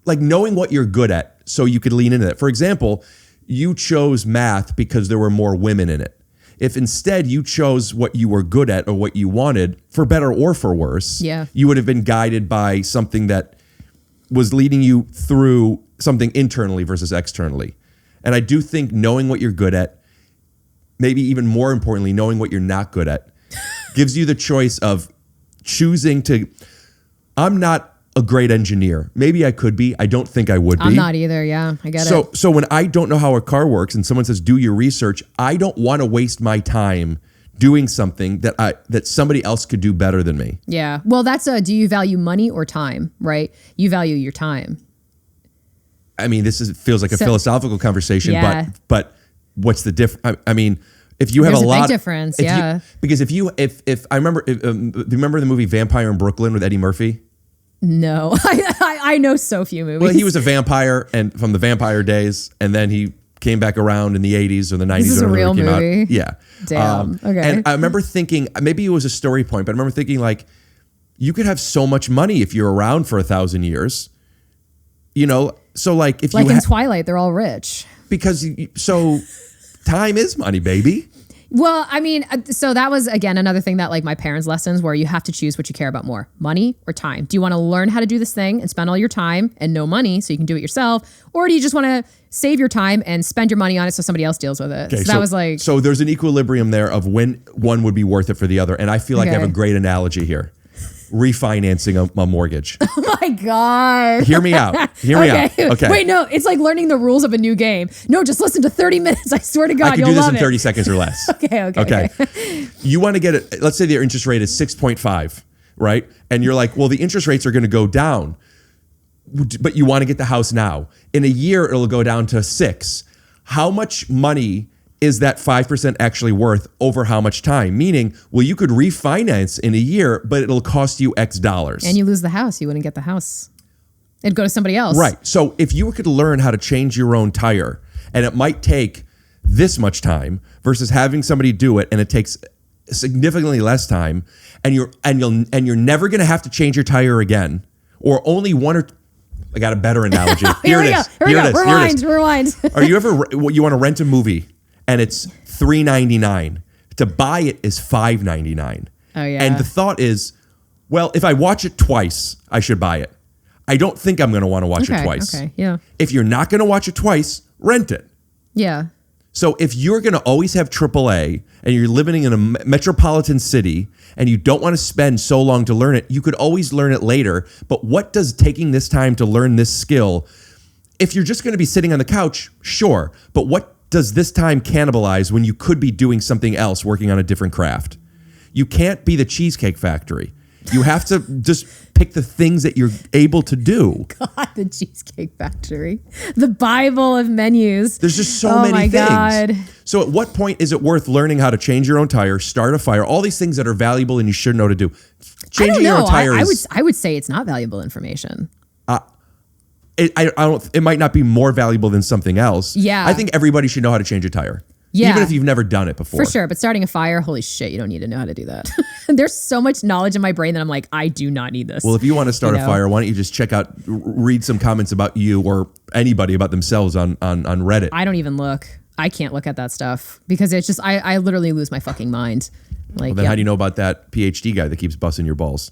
like knowing what you're good at so you could lean into it. For example, you chose math because there were more women in it. If instead you chose what you were good at or what you wanted, for better or for worse, you would have been guided by something that was leading you through something internally versus externally. And I do think knowing what you're good at, maybe even more importantly, knowing what you're not good at, gives you the choice of choosing to, I'm not a great engineer. Maybe I could be. I don't think I would be. I'm not either. Yeah, I get it. So when I don't know how a car works and someone says, do your research, I don't want to waste my time doing something that somebody else could do better than me. Yeah. Well, that's do you value money or time, right? You value your time. I mean, feels like a philosophical conversation, but what's the difference? I mean, if you have There's a big difference, because if I remember, do you remember the movie Vampire in Brooklyn with Eddie Murphy? No, I know so few movies. Well, he was a vampire and from the vampire days, and then he came back around in the 80s or the 90s. This is a real movie? Out. Yeah. Damn. Okay. And I remember thinking, maybe it was a story point, but I remember thinking like, you could have so much money if you're around for 1,000 years. You know, so like if like in Twilight, they're all rich. Because time is money, baby. Well, I mean, so that was, again, another thing that like my parents' lessons where you have to choose what you care about more, money or time. Do you want to learn how to do this thing and spend all your time and no money so you can do it yourself? Or do you just want to save your time and spend your money on it so somebody else deals with it? Okay, so that was like... So there's an equilibrium there of when one would be worth it for the other. And I feel like I have a great analogy here. Refinancing a mortgage. Oh my God. Hear me out. Hear me out. Okay. Wait, no, it's like learning the rules of a new game. No, just listen to 30 minutes. I swear to God, I can do this in 30 seconds or less. Okay. You want to get it. Let's say their interest rate is 6.5, right? And you're like, well, the interest rates are going to go down, but you want to get the house now. In a year, it'll go down to 6. How much money is that 5% actually worth over how much time? Meaning, well, you could refinance in a year, but it'll cost you X dollars. And you lose the house. You wouldn't get the house. It'd go to somebody else. Right. So if you could learn how to change your own tire, and it might take this much time versus having somebody do it, and it takes significantly less time, and you're never going to have to change your tire again, or only one or. I got a better analogy. Here it is. Rewind. Are you ever you want to rent a movie? And it's $3.99. To buy it is $5.99. Oh yeah. And the thought is, well, if I watch it twice, I should buy it. I don't think I'm going to want to watch it twice. Okay. Yeah. If you're not going to watch it twice, rent it. Yeah. So if you're going to always have AAA and you're living in a metropolitan city and you don't want to spend so long to learn it, you could always learn it later. But what does taking this time to learn this skill? If you're just going to be sitting on the couch, sure. But what does this time cannibalize when you could be doing something else, working on a different craft? You can't be the Cheesecake Factory. You have to just pick the things that you're able to do. God, the Cheesecake Factory. The Bible of menus. There's just so many things. Oh my God. So at what point is it worth learning how to change your own tire, start a fire, all these things that are valuable and you should know to do? Changing your own tire I would say it's not valuable information. It might not be more valuable than something else. Yeah. I think everybody should know how to change a tire. Yeah. Even if you've never done it before. For sure. But starting a fire, holy shit, you don't need to know how to do that. There's so much knowledge in my brain that I'm like, I do not need this. Well, if you want to start a fire, why don't you just read some comments about you or anybody about themselves on Reddit. I don't even look. I can't look at that stuff because it's just, I literally lose my fucking mind. Like, well, then how do you know about that PhD guy that keeps busting your balls?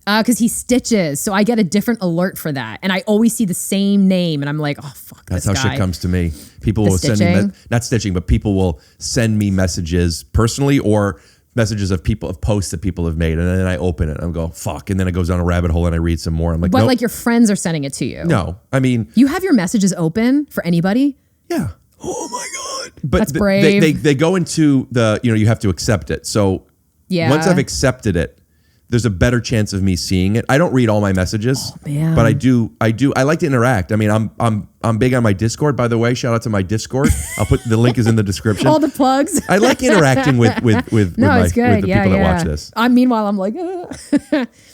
Because he stitches, so I get a different alert for that, and I always see the same name, and I'm like, oh fuck, That's this how guy. shit comes to me. People The will send me stitching? not stitching, but people will send me messages personally or messages of posts that people have made, and then I open it and I go fuck, and then it goes down a rabbit hole and I read some more. I'm like, But nope. like your friends are sending it to you. No, I mean, You have your messages open for anybody? yeah. Oh my god! But That's brave. They go into the you have to accept it. So Yeah. once I've accepted it, there's a better chance of me seeing it. I don't read all my messages, man. but I do. I like to interact. I mean, I'm big on my Discord. By the way, shout out to my Discord. I'll put the link is in the description. All the plugs. I like interacting with it's good. the Yeah, people that yeah. watch this Meanwhile, I'm like,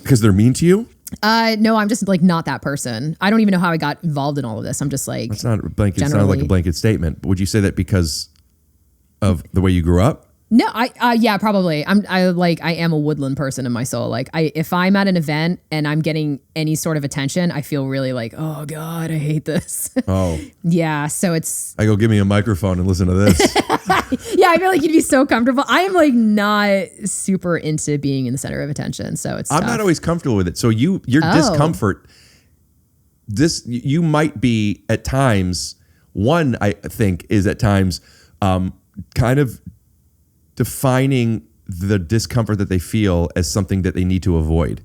because they're mean to you. no, I'm just like not that person. I don't even know how I got involved in all of this. I'm just like, It's not a blanket. It's not like a Generally. blanket statement. But would you say that because of the way you grew up? no, yeah, probably. I am a woodland person in my soul. Like if I'm at an event and I'm getting any sort of attention, I feel really like, oh God, I hate this. Oh, Yeah. So it's, I go give me a microphone and listen to this. yeah, I feel like you'd be so comfortable. I am like not super into being in the center of attention. So it's I'm tough. not always comfortable with it. So your discomfort, you might be at times. One, I think, is at times kind of defining the discomfort that they feel as something that they need to avoid.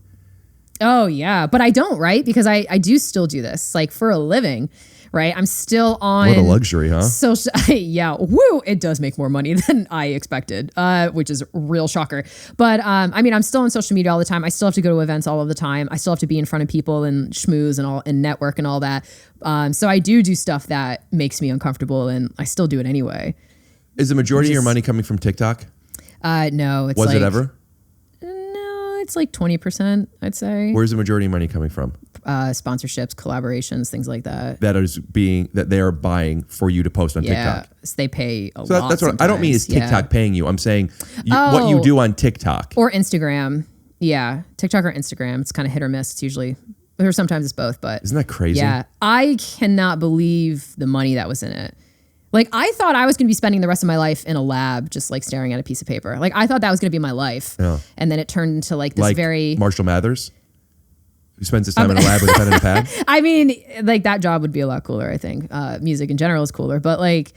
Oh yeah, but I don't, right? Because I do still do this like for a living, right? I'm still on. What a luxury, huh? Social, yeah, woo! It does make more money than I expected, which is a real shocker. But I mean, I'm still on social media all the time. I still have to go to events all of the time. I still have to be in front of people and schmooze and all and network and all that. So I do stuff that makes me uncomfortable, and I still do it anyway. Is the majority of your money coming from TikTok? No, it's Was like, it ever? No, it's like 20%, I'd say. Where's the majority of money coming from? Sponsorships, collaborations, things like that. That they are buying for you to post on Yeah, TikTok. they pay a So lot. that's what I don't mean is sometimes. TikTok Yeah. paying you. I'm saying what you Oh. do on TikTok. Or Instagram. Yeah, TikTok or Instagram. It's kind of hit or miss. It's usually, or sometimes it's both. But Isn't that crazy? yeah, I cannot believe the money that was in it. Like I thought I was going to be spending the rest of my life in a lab, just like staring at a piece of paper. Like I thought that was going to be my life. Yeah. And then it turned into like this Like very. Marshall Mathers, who spends his time in a lab with a pen and a pad. I mean, like that job would be a lot cooler. I think music in general is cooler, but like,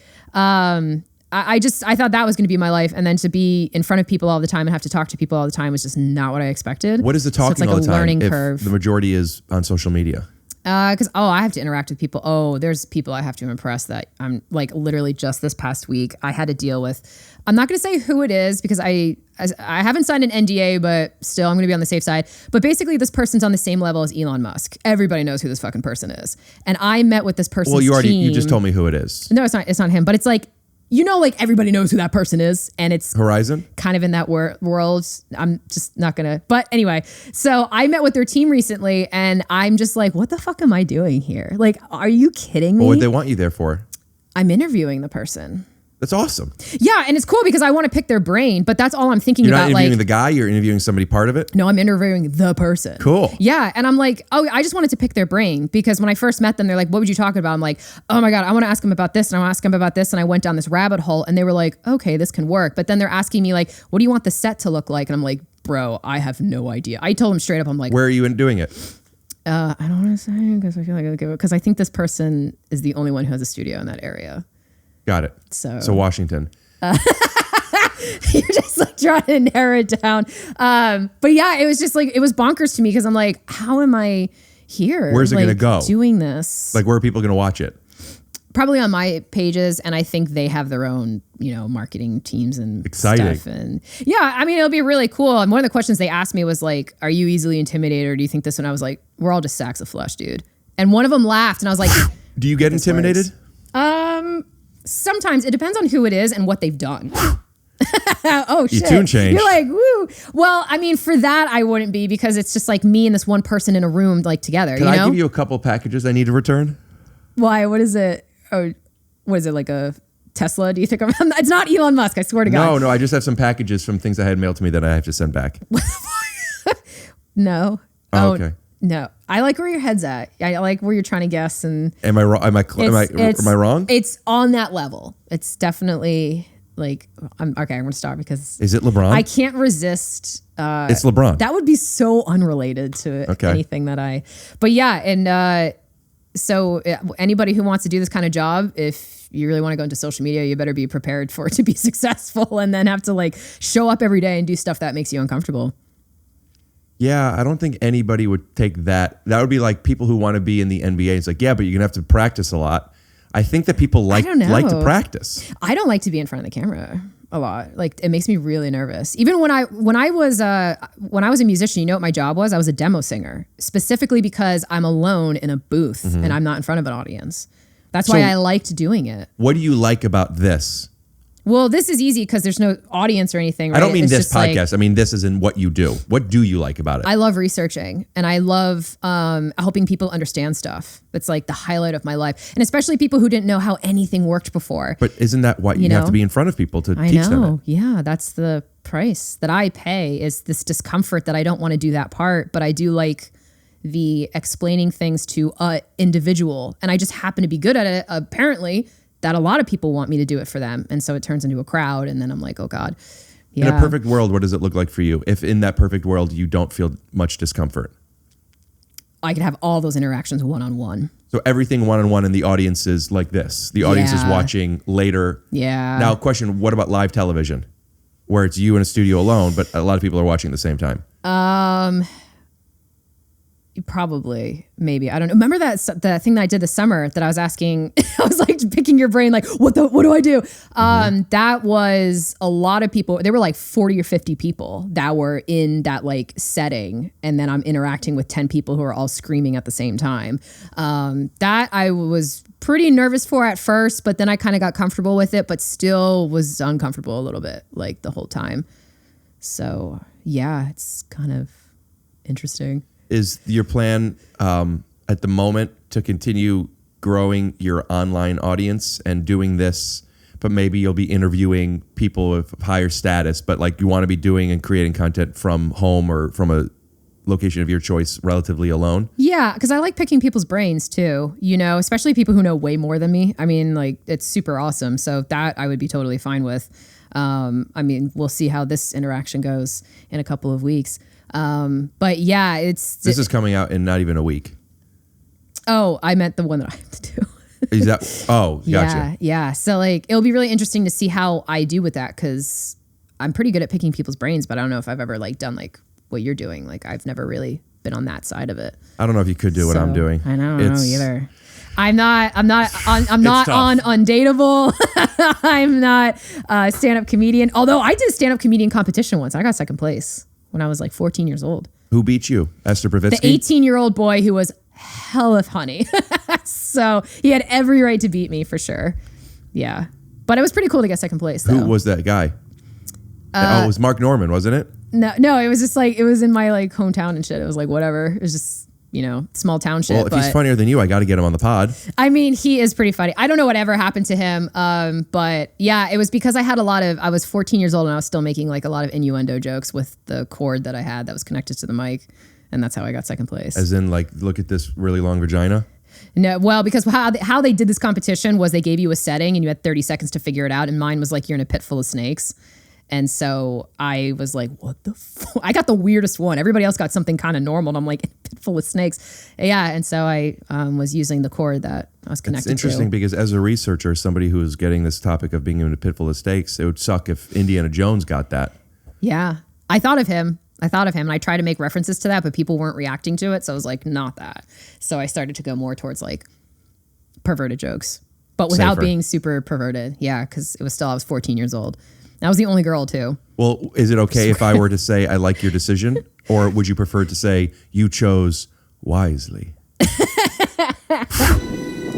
I thought that was going to be my life, and then to be in front of people all the time and have to talk to people all the time was just not what I expected. What is the So it's talking like all a the time learning if curve. the majority is on social media? Because I have to interact with people. Oh, there's people I have to impress that I'm like literally just this past week I had to deal with. I'm not going to say who it is because I haven't signed an NDA, but still I'm going to be on the safe side. But basically, this person's on the same level as Elon Musk. Everybody knows who this fucking person is, and I met with this person's Well, you just team. told me who it is. No, it's not him, but it's like. Like everybody knows who that person is, and it's Horizon? kind of in that world. I'm just not gonna. But anyway, so I met with their team recently, and I'm just like, what the fuck am I doing here? Like, are you kidding me? What would they want you there for? I'm interviewing the person. That's awesome. Yeah, and it's cool because I want to pick their brain, but that's all I'm thinking You're not about. interviewing Like, the guy, you're interviewing somebody part of it? no, I'm interviewing the person. Cool. Yeah, and I'm like, oh, I just wanted to pick their brain because when I first met them, they're like, what would you talk about? I'm like, oh my God, I want to ask them about this and I want to ask them about this. And I went down this rabbit hole and they were like, okay, this can work. But then they're asking me like, what do you want the set to look like? And I'm like, bro, I have no idea. I told them straight up, I'm like, Where are you doing it? I don't want to say because I feel like I'll give it because I think this person is the only one who has a studio in that area. Got it. So Washington. You're just like trying to narrow it down. But yeah, it was just like, it was bonkers to me because I'm like, how am I here? Where's it like, gonna go? Doing this. Like, where are people going to watch it? Probably on my pages. And I think they have their own, marketing teams and Exciting. stuff. And yeah, I mean, it'll be really cool. And one of the questions they asked me was like, are you easily intimidated or do you think this? And I was like, we're all just sacks of flesh, dude. And one of them laughed and I was like, Do you get intimidated? sometimes it depends on who it is and what they've done. Oh shit. tune changed. You're like, woo. Well, I mean, for that I wouldn't be because it's just like me and this one person in a room like together. Can I give you a couple packages I need to return? Why? What is it? Oh, what is it, like a Tesla? Do you think I'm it's not Elon Musk, I swear to God. No, I just have some packages from things I had mailed to me that I have to send back. No. Oh, okay. No. I like where your head's at. I like where you're trying to guess and Am I wrong? Am I wrong? it's on that level. It's definitely Like, I'm going to stop because Is it LeBron? I can't resist. It's LeBron. That would be so unrelated to anything that but yeah. And so anybody who wants to do this kind of job, if you really want to go into social media, you better be prepared for it to be successful and then have to like show up every day and do stuff that makes you uncomfortable. Yeah, I don't think anybody would take that. That would be like people who want to be in the NBA. It's like, yeah, but you're going to have to practice a lot. I think that people like to practice. I don't like to be in front of the camera a lot. Like it makes me really nervous. Even when I was a musician, you know what my job was? I was a demo singer, specifically because I'm alone in a booth and I'm not in front of an audience. That's why I liked doing it. What do you like about this? Well, this is easy because there's no audience or anything. Right? I don't mean it's this podcast. Like, I mean this is in what you do. What do you like about it? I love researching and I love helping people understand stuff. It's like the highlight of my life. And especially people who didn't know how anything worked before. But isn't that why you have to be in front of people to teach them it? Yeah, that's the price that I pay is this discomfort that I don't want to do that part, but I do like the explaining things to an individual. And I just happen to be good at it, apparently, that a lot of people want me to do it for them. And so it turns into a crowd. And then I'm like, oh God. Yeah. In a perfect world, what does it look like for you? If in that perfect world, you don't feel much discomfort. I could have all those interactions one-on-one. So everything one-on-one and the audience is like this. The audience is watching later. Yeah. Now, question, what about live television? Where it's you in a studio alone, but a lot of people are watching at the same time. Probably, maybe. I don't know. Remember that thing that I did this summer that I was asking, I was like picking your brain, like, what do I do? That was a lot of people. There were like 40 or 50 people that were in that like setting. And then I'm interacting with 10 people who are all screaming at the same time. That I was pretty nervous for at first, but then I kind of got comfortable with it, but still was uncomfortable a little bit like the whole time. So yeah, it's kind of interesting. Is your plan at the moment to continue growing your online audience and doing this, but maybe you'll be interviewing people of higher status, but like you want to be doing and creating content from home or from a location of your choice relatively alone? Yeah, because I like picking people's brains too, you know, especially people who know way more than me. I mean, like it's super awesome. So that I would be totally fine with. I mean, we'll see how this interaction goes in a couple of weeks. But yeah, this is coming out in not even a week. Oh, I meant the one that I have to do. Is that? Oh, gotcha. Yeah. So like, it'll be really interesting to see how I do with that. Cause I'm pretty good at picking people's brains, but I don't know if I've ever like done like what you're doing. Like I've never really been on that side of it. I don't know if you could do what I'm doing. I don't know either. I'm not on Undateable. I'm not a stand-up comedian. Although I did a stand-up comedian competition once. I got second place when I was like 14 years old. Who beat you? Esther Pravitsky? The 18-year-old boy who was hella funny. So he had every right to beat me for sure. Yeah. But it was pretty cool to get second place though. Who was that guy? It was Mark Norman, wasn't it? No, it was just like, it was in my like hometown and shit. It was like, whatever. It was just, you know, small town shit. Well, if he's funnier than you, I got to get him on the pod. I mean, he is pretty funny. I don't know whatever happened to him. But yeah, it was because I was 14 years old and I was still making like a lot of innuendo jokes with the cord that I had that was connected to the mic. And that's how I got second place. As in like, look at this really long vagina? No, well, because how they did this competition was they gave you a setting and you had 30 seconds to figure it out. And mine was like, you're in a pit full of snakes. And so I was like, what the fuck? I got the weirdest one. Everybody else got something kind of normal. And I'm like, pit full of snakes. Yeah. And so I was using the cord that I was connected to. It's interesting because as a researcher, somebody who is getting this topic of being in a pit full of snakes, it would suck if Indiana Jones got that. Yeah. I thought of him. And I tried to make references to that, but people weren't reacting to it. So I was like, not that. So I started to go more towards like perverted jokes, but without being super perverted. Yeah. Because I was 14 years old. I was the only girl too. Well, is it okay if I were to say I like your decision? Or would you prefer to say you chose wisely?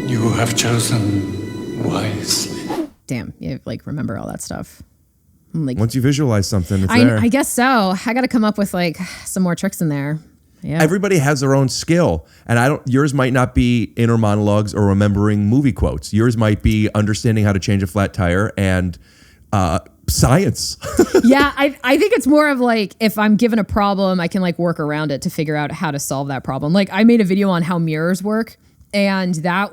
You have chosen wisely. Damn, you like remember all that stuff. Like, once you visualize something, it's there. I guess so. I got to come up with like some more tricks in there. Yeah. Everybody has their own skill, and yours might not be inner monologues or remembering movie quotes. Yours might be understanding how to change a flat tire and science. Yeah, I think it's more of like if I'm given a problem, I can like work around it to figure out how to solve that problem. Like I made a video on how mirrors work, and I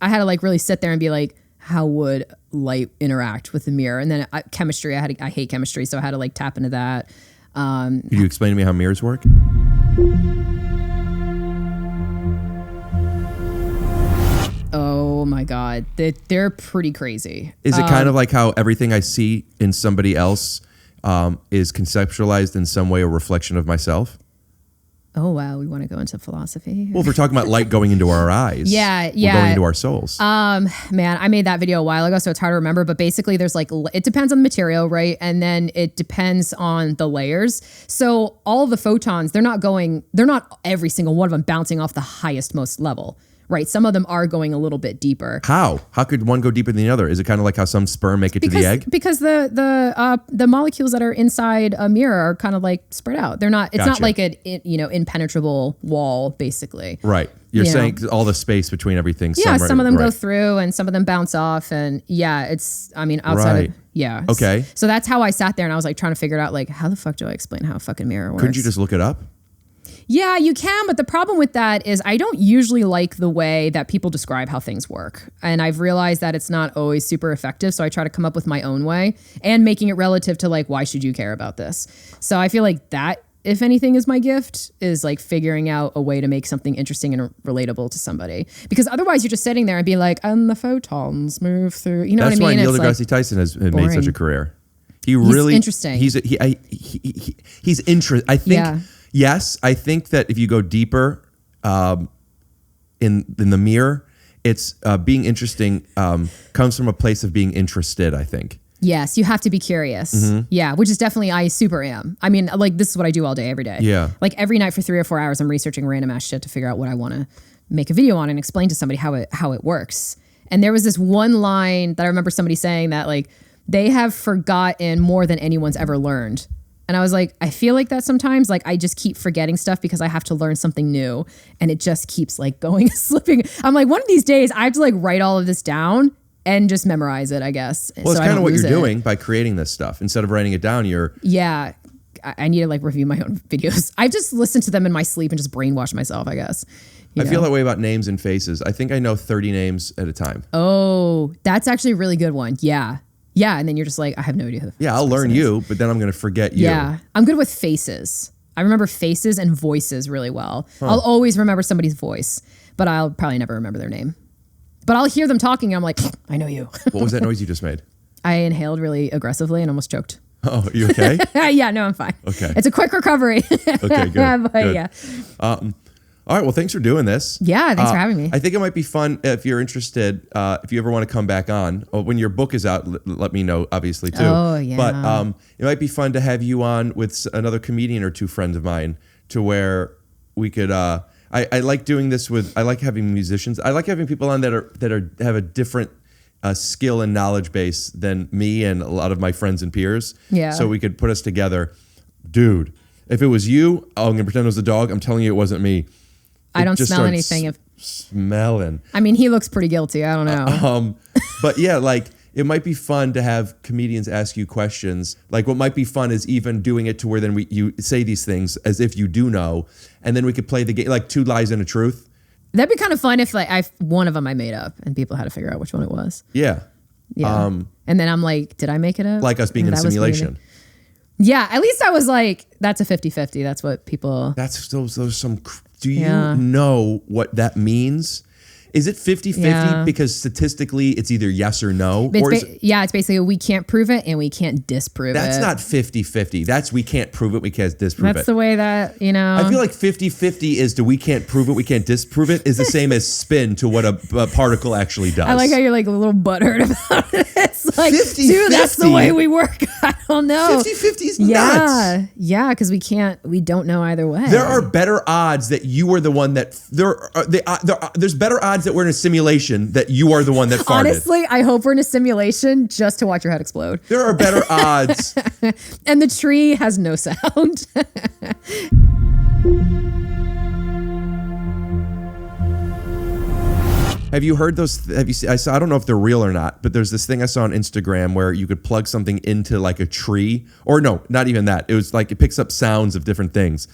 had to like really sit there and be like, how would light interact with the mirror. And then chemistry, I hate chemistry, so I had to like tap into that. Could you explain to me how mirrors work? Oh my God, they're pretty crazy. Is it kind of like how everything I see in somebody else is conceptualized in some way a reflection of myself? Oh wow, we want to go into philosophy. Well, if we're talking about light going into our eyes, yeah, we're going into our souls. Man, I made that video a while ago, so it's hard to remember. But basically, there's like it depends on the material, right? And then it depends on the layers. So all the photons, they're not every single one of them bouncing off the highest most level. Right, some of them are going a little bit deeper. How could one go deeper than the other? Is it kind of like how some sperm make it to the egg? Because the molecules that are inside a mirror are kind of like spread out. They're not. It's not like an impenetrable wall, basically. Right. You're saying all the space between everything. Yeah, some of them go through, and some of them bounce off, and outside of Okay. So that's how I sat there, and I was like trying to figure it out, like how the fuck do I explain how a fucking mirror works? Couldn't you just look it up? Yeah, you can, but the problem with that is I don't usually like the way that people describe how things work. And I've realized that it's not always super effective, so I try to come up with my own way and making it relative to like, why should you care about this? So I feel like that, if anything, is my gift, is like figuring out a way to make something interesting and relatable to somebody. Because otherwise you're just sitting there and be like, and the photons move through, you know what I mean? That's why Neil deGrasse Tyson has made such a career. He's interesting. He's interesting. I think... Yeah. Yes, I think that if you go deeper in the mirror, it's being interesting comes from a place of being interested, I think. Yes, you have to be curious. Mm-hmm. Yeah, which is definitely, I super am. I mean, like this is what I do all day, every day. Yeah. Like every night for 3 or 4 hours, I'm researching random ass shit to figure out what I want to make a video on and explain to somebody how it works. And there was this one line that I remember somebody saying that like, they have forgotten more than anyone's ever learned. And I was like, I feel like that sometimes, like I just keep forgetting stuff because I have to learn something new and it just keeps like going, slipping. I'm like, one of these days I have to like write all of this down and just memorize it, I guess. Well, it's kind of what you're doing by creating this stuff. Instead of writing it down, Yeah, I need to like review my own videos. I just listen to them in my sleep and just brainwash myself, I guess. I feel that way about names and faces. I think I know 30 names at a time. Oh, that's actually a really good one. Yeah. Yeah, and then you're just like, I have no idea who the Yeah, I'll learn you, but then I'm going to forget you. Yeah, I'm good with faces. I remember faces and voices really well. Huh. I'll always remember somebody's voice, but I'll probably never remember their name. But I'll hear them talking and I'm like, I know you. What was that noise you just made? I inhaled really aggressively and almost choked. Oh, you okay? Yeah, no, I'm fine. Okay. It's a quick recovery. Okay, good. But good. Yeah. All right, well, thanks for doing this. Yeah, thanks for having me. I think it might be fun if you're interested, if you ever want to come back on. When your book is out, let me know, obviously, too. Oh, yeah. But it might be fun to have you on with another comedian or two friends of mine to where we could... I like doing this with... I like having musicians. I like having people on that have a different skill and knowledge base than me and a lot of my friends and peers. Yeah. So we could put us together. Dude, if it was you, I'm going to pretend it was the dog. I'm telling you it wasn't me. I don't smell anything. Smelling. I mean, he looks pretty guilty. I don't know. But yeah, like it might be fun to have comedians ask you questions. Like what might be fun is even doing it to where then you say these things as if you do know, and then we could play the game like 2 lies and a truth. That'd be kind of fun if like one of them I made up and people had to figure out which one it was. Yeah. Yeah. And then I'm like, did I make it up? Like us being in simulation. Yeah. At least I was like, that's a 50-50. That's what people. That's those some. Do you know what that means? Is it 50-50 because statistically it's either yes or no? It's basically we can't prove it and we can't disprove That's it. That's not 50-50. That's we can't prove it, we can't disprove it. That's the way that, you know. I feel like 50-50 is we can't prove it, we can't disprove it is the same as spin to what a particle actually does. I like how you're like a little butthurt about it. It's like, 50-50. Dude, that's the way we work. I don't know. 50-50 is nuts. Yeah, because we don't know either way. There are better odds that you are the one that, there's better odds that we're in a simulation that you are the one that farted. Honestly, I hope we're in a simulation just to watch your head explode. There are better odds. And the tree has no sound. Have you heard those? Have you seen? I don't know if they're real or not, but there's this thing I saw on Instagram where you could plug something into like a tree, or no, not even that. It was like it picks up sounds of different things,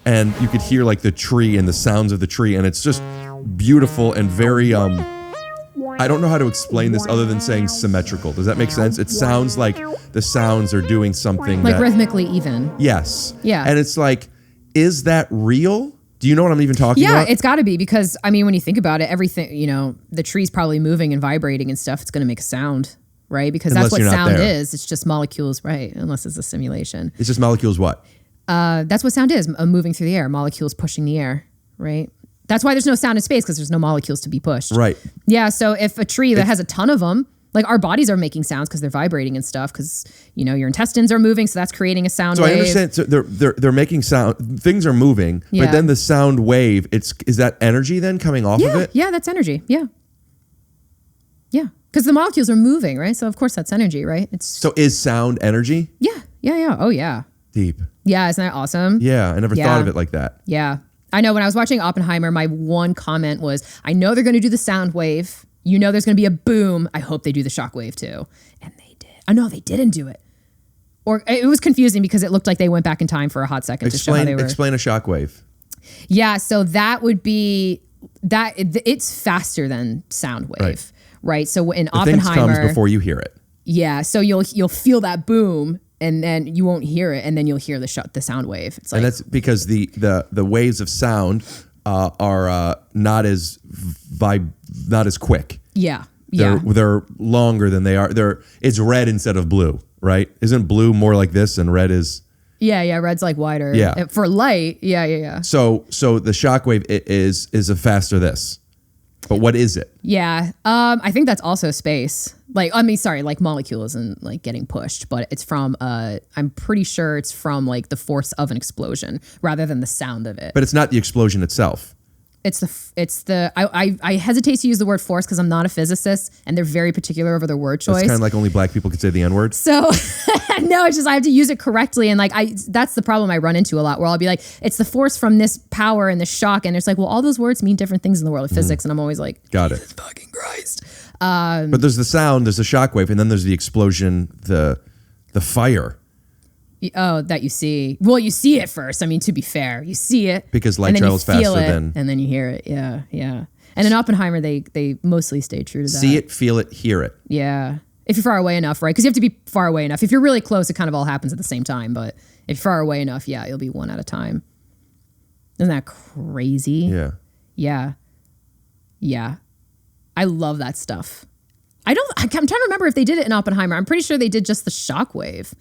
and you could hear like the tree and the sounds of the tree, and it's just beautiful and very I don't know how to explain this other than saying symmetrical. Does that make sense? It sounds like the sounds are doing something Like that, rhythmically even. yes. Yeah. And it's like, is that real? Do you know what I'm even talking Yeah, about? it's got to be because, I mean, when you think about it, everything, the tree's probably moving and vibrating and stuff. It's going to make a sound, right? Because Unless that's what you're not sound there. is. It's just molecules, right? Unless it's a simulation. It's just molecules what? That's what sound is, moving through the air, molecules pushing the air, right? That's why there's no sound in space because there's no molecules to be pushed. Right. Yeah, so if a tree that has a ton of them, like our bodies are making sounds because they're vibrating and stuff because, your intestines are moving, so that's creating a sound So wave. I understand. So they're making sound. Things are moving, Yeah. but then the sound wave. Is that energy then coming off of it? Yeah, that's energy. Yeah. Yeah, because the molecules are moving, right? So of course that's energy, right? So is sound energy? Yeah. Oh yeah. Deep. Yeah, isn't that awesome? Yeah, I never Yeah. thought of it like that. Yeah. I know when I was watching Oppenheimer, my one comment was, I know they're going to do the sound wave. There's going to be a boom. I hope they do the shockwave too. And they did. Oh no, they didn't do it. Or it was confusing because it looked like they went back in time for a hot second to show how they were. Explain a shockwave. Yeah, so that would be that. It's faster than sound wave, right? So in The thing Oppenheimer, comes before you hear it. yeah. So you'll feel that boom, and then you won't hear it, and then you'll hear the sound wave. It's like, And that's because the waves of sound are not as quick. yeah. They're longer than they are. It's red instead of blue, right? Isn't blue more like this and red is? Yeah. Red's like wider. Yeah. For light. Yeah. So the shockwave is a faster this. But what is it? Yeah. I think that's also space. Like molecules and like getting pushed, but it's from I'm pretty sure it's from like the force of an explosion rather than the sound of it. But it's not the explosion itself. I hesitate to use the word force because I'm not a physicist and they're very particular over their word choice. It's kind of like only black people can say the N-word. So no, it's just I have to use it correctly, and that's the problem I run into a lot, where I'll be like, it's the force from this power and this shock, and it's like, well, all those words mean different things in the world of physics, and I'm always like, Got it. Jesus fucking Christ. But there's the sound, there's the shockwave, and then there's the explosion, the fire. Oh, that you see. Well, you see it first. I mean, to be fair, you see it Because light and then you travels feel faster it, than- and then you hear it. Yeah. And in Oppenheimer, they mostly stay true to that. See it, feel it, hear it. Yeah. If you're far away enough, right? Because you have to be far away enough. If you're really close, it kind of all happens at the same time. But if you're far away enough, yeah, you'll be one at a time. Isn't that crazy? Yeah. Yeah. I love that stuff. I'm trying to remember if they did it in Oppenheimer. I'm pretty sure they did just the shockwave.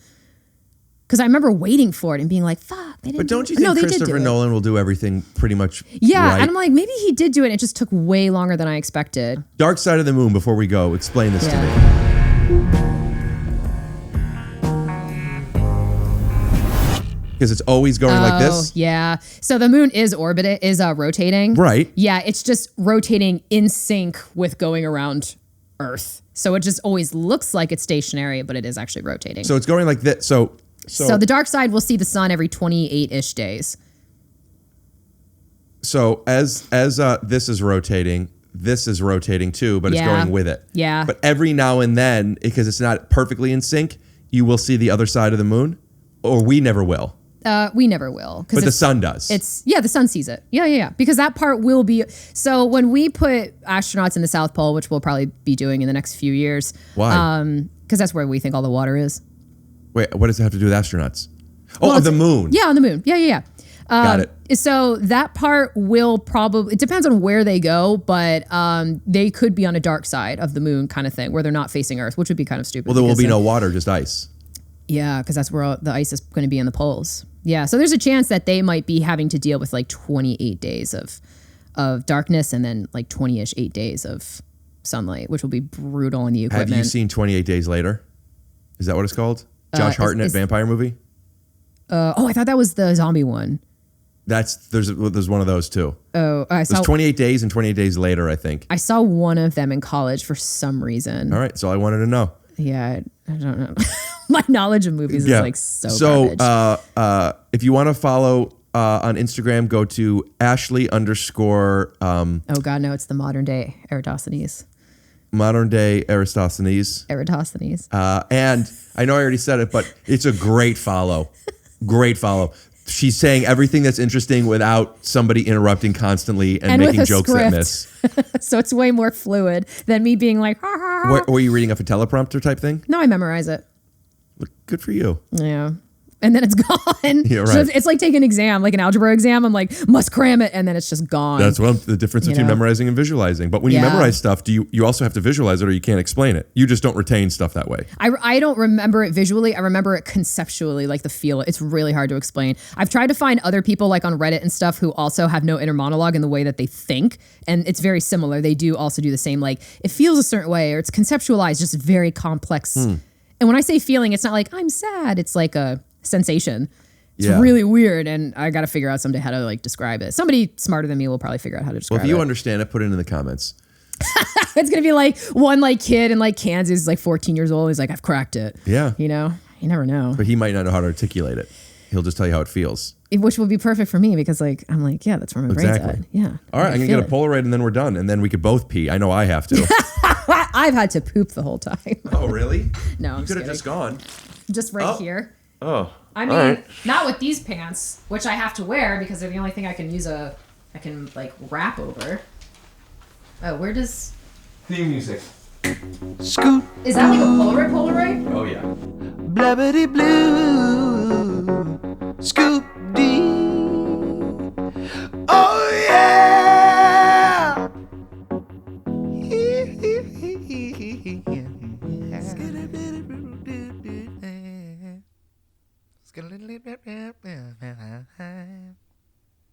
Because I remember waiting for it and being like, fuck, they didn't But don't you do it. think No, they did Christopher do it. Nolan will do everything pretty much Yeah, right? and I'm like, maybe he did do it. It just took way longer than I expected. Dark Side of the Moon, before we go, explain this to me. Because it's always going like this? Yeah. So the moon is rotating. Right. Yeah, it's just rotating in sync with going around Earth. So it just always looks like it's stationary, but it is actually rotating. So it's going like this. So the dark side will see the sun every 28-ish days. So as this is rotating too, but it's going with it. Yeah. But every now and then, because it's not perfectly in sync, you will see the other side of the moon, or we never will. We never will. But the sun does. The sun sees it. Yeah. Because that part will be. So when we put astronauts in the South Pole, which we'll probably be doing in the next few years. Why? Because that's where we think all the water is. Wait, what does it have to do with astronauts? Well, on the moon. Yeah, on the moon. Yeah. Got it. So that part will probably, it depends on where they go, but they could be on a dark side of the moon kind of thing where they're not facing Earth, which would be kind of stupid. Well, there will be no water, just ice. Yeah, because that's where the ice is going to be in the poles. Yeah, so there's a chance that they might be having to deal with like 28 days of darkness and then like 20-ish 8 days of sunlight, which will be brutal on the equipment. Have you seen 28 Days Later? Is that what it's called? Josh Hartnett vampire movie? I thought that was the zombie one. There's one of those too. Oh, I saw There's 28 Days and 28 Days Later, I think. I saw one of them in college for some reason. All right, so I wanted to know. Yeah, I don't know. My knowledge of movies is like so garbage. If you want to follow on Instagram, go to Ashley _ oh God, no, it's the modern day Eratosthenes. modern day Eratosthenes. Eratosthenes. And I know I already said it, but it's a great follow. Great follow. she's saying everything that's interesting without somebody interrupting constantly and making with a jokes script. that miss. So it's way more fluid than me being like, ha, ha, ha. Were you reading off a teleprompter type thing? No, I memorize it. Good for you. Yeah. And then it's gone. Yeah, right. So it's like taking an exam, like an algebra exam. I'm like, must cram it. And then it's just gone. That's the difference between memorizing and visualizing. But when you memorize stuff, you also have to visualize it or you can't explain it. You just don't retain stuff that way. I don't remember it visually. I remember it conceptually, like the feel. It's really hard to explain. I've tried to find other people like on Reddit and stuff who also have no inner monologue in the way that they think. And it's very similar. They do also do the same, like it feels a certain way or it's conceptualized, just very complex. And when I say feeling, it's not like I'm sad. It's like a sensation. It's really weird, and I got to figure out someday how to like describe it. Somebody smarter than me will probably figure out how to describe it. Well, if you understand it, put it in the comments. It's gonna be like one like kid in like Kansas, is like 14 years old. He's like, I've cracked it. Yeah, you know, you never know. But he might not know how to articulate it. He'll just tell you how it feels. Which will be perfect for me because like I'm like, yeah, that's where my brain's at. Yeah. All right, I'm gonna get a Polaroid and then we're done, and then we could both pee. I know I have to. I've had to poop the whole time. Oh, really? No, you could have just gone. Just right here. Oh. I mean, not with these pants, which I have to wear because they're the only thing I can like wrap over. Oh, where does Theme music. Scoot. Is that like a Polaroid? Oh yeah. Blabbity blue. Scoop dee. Oh yeah.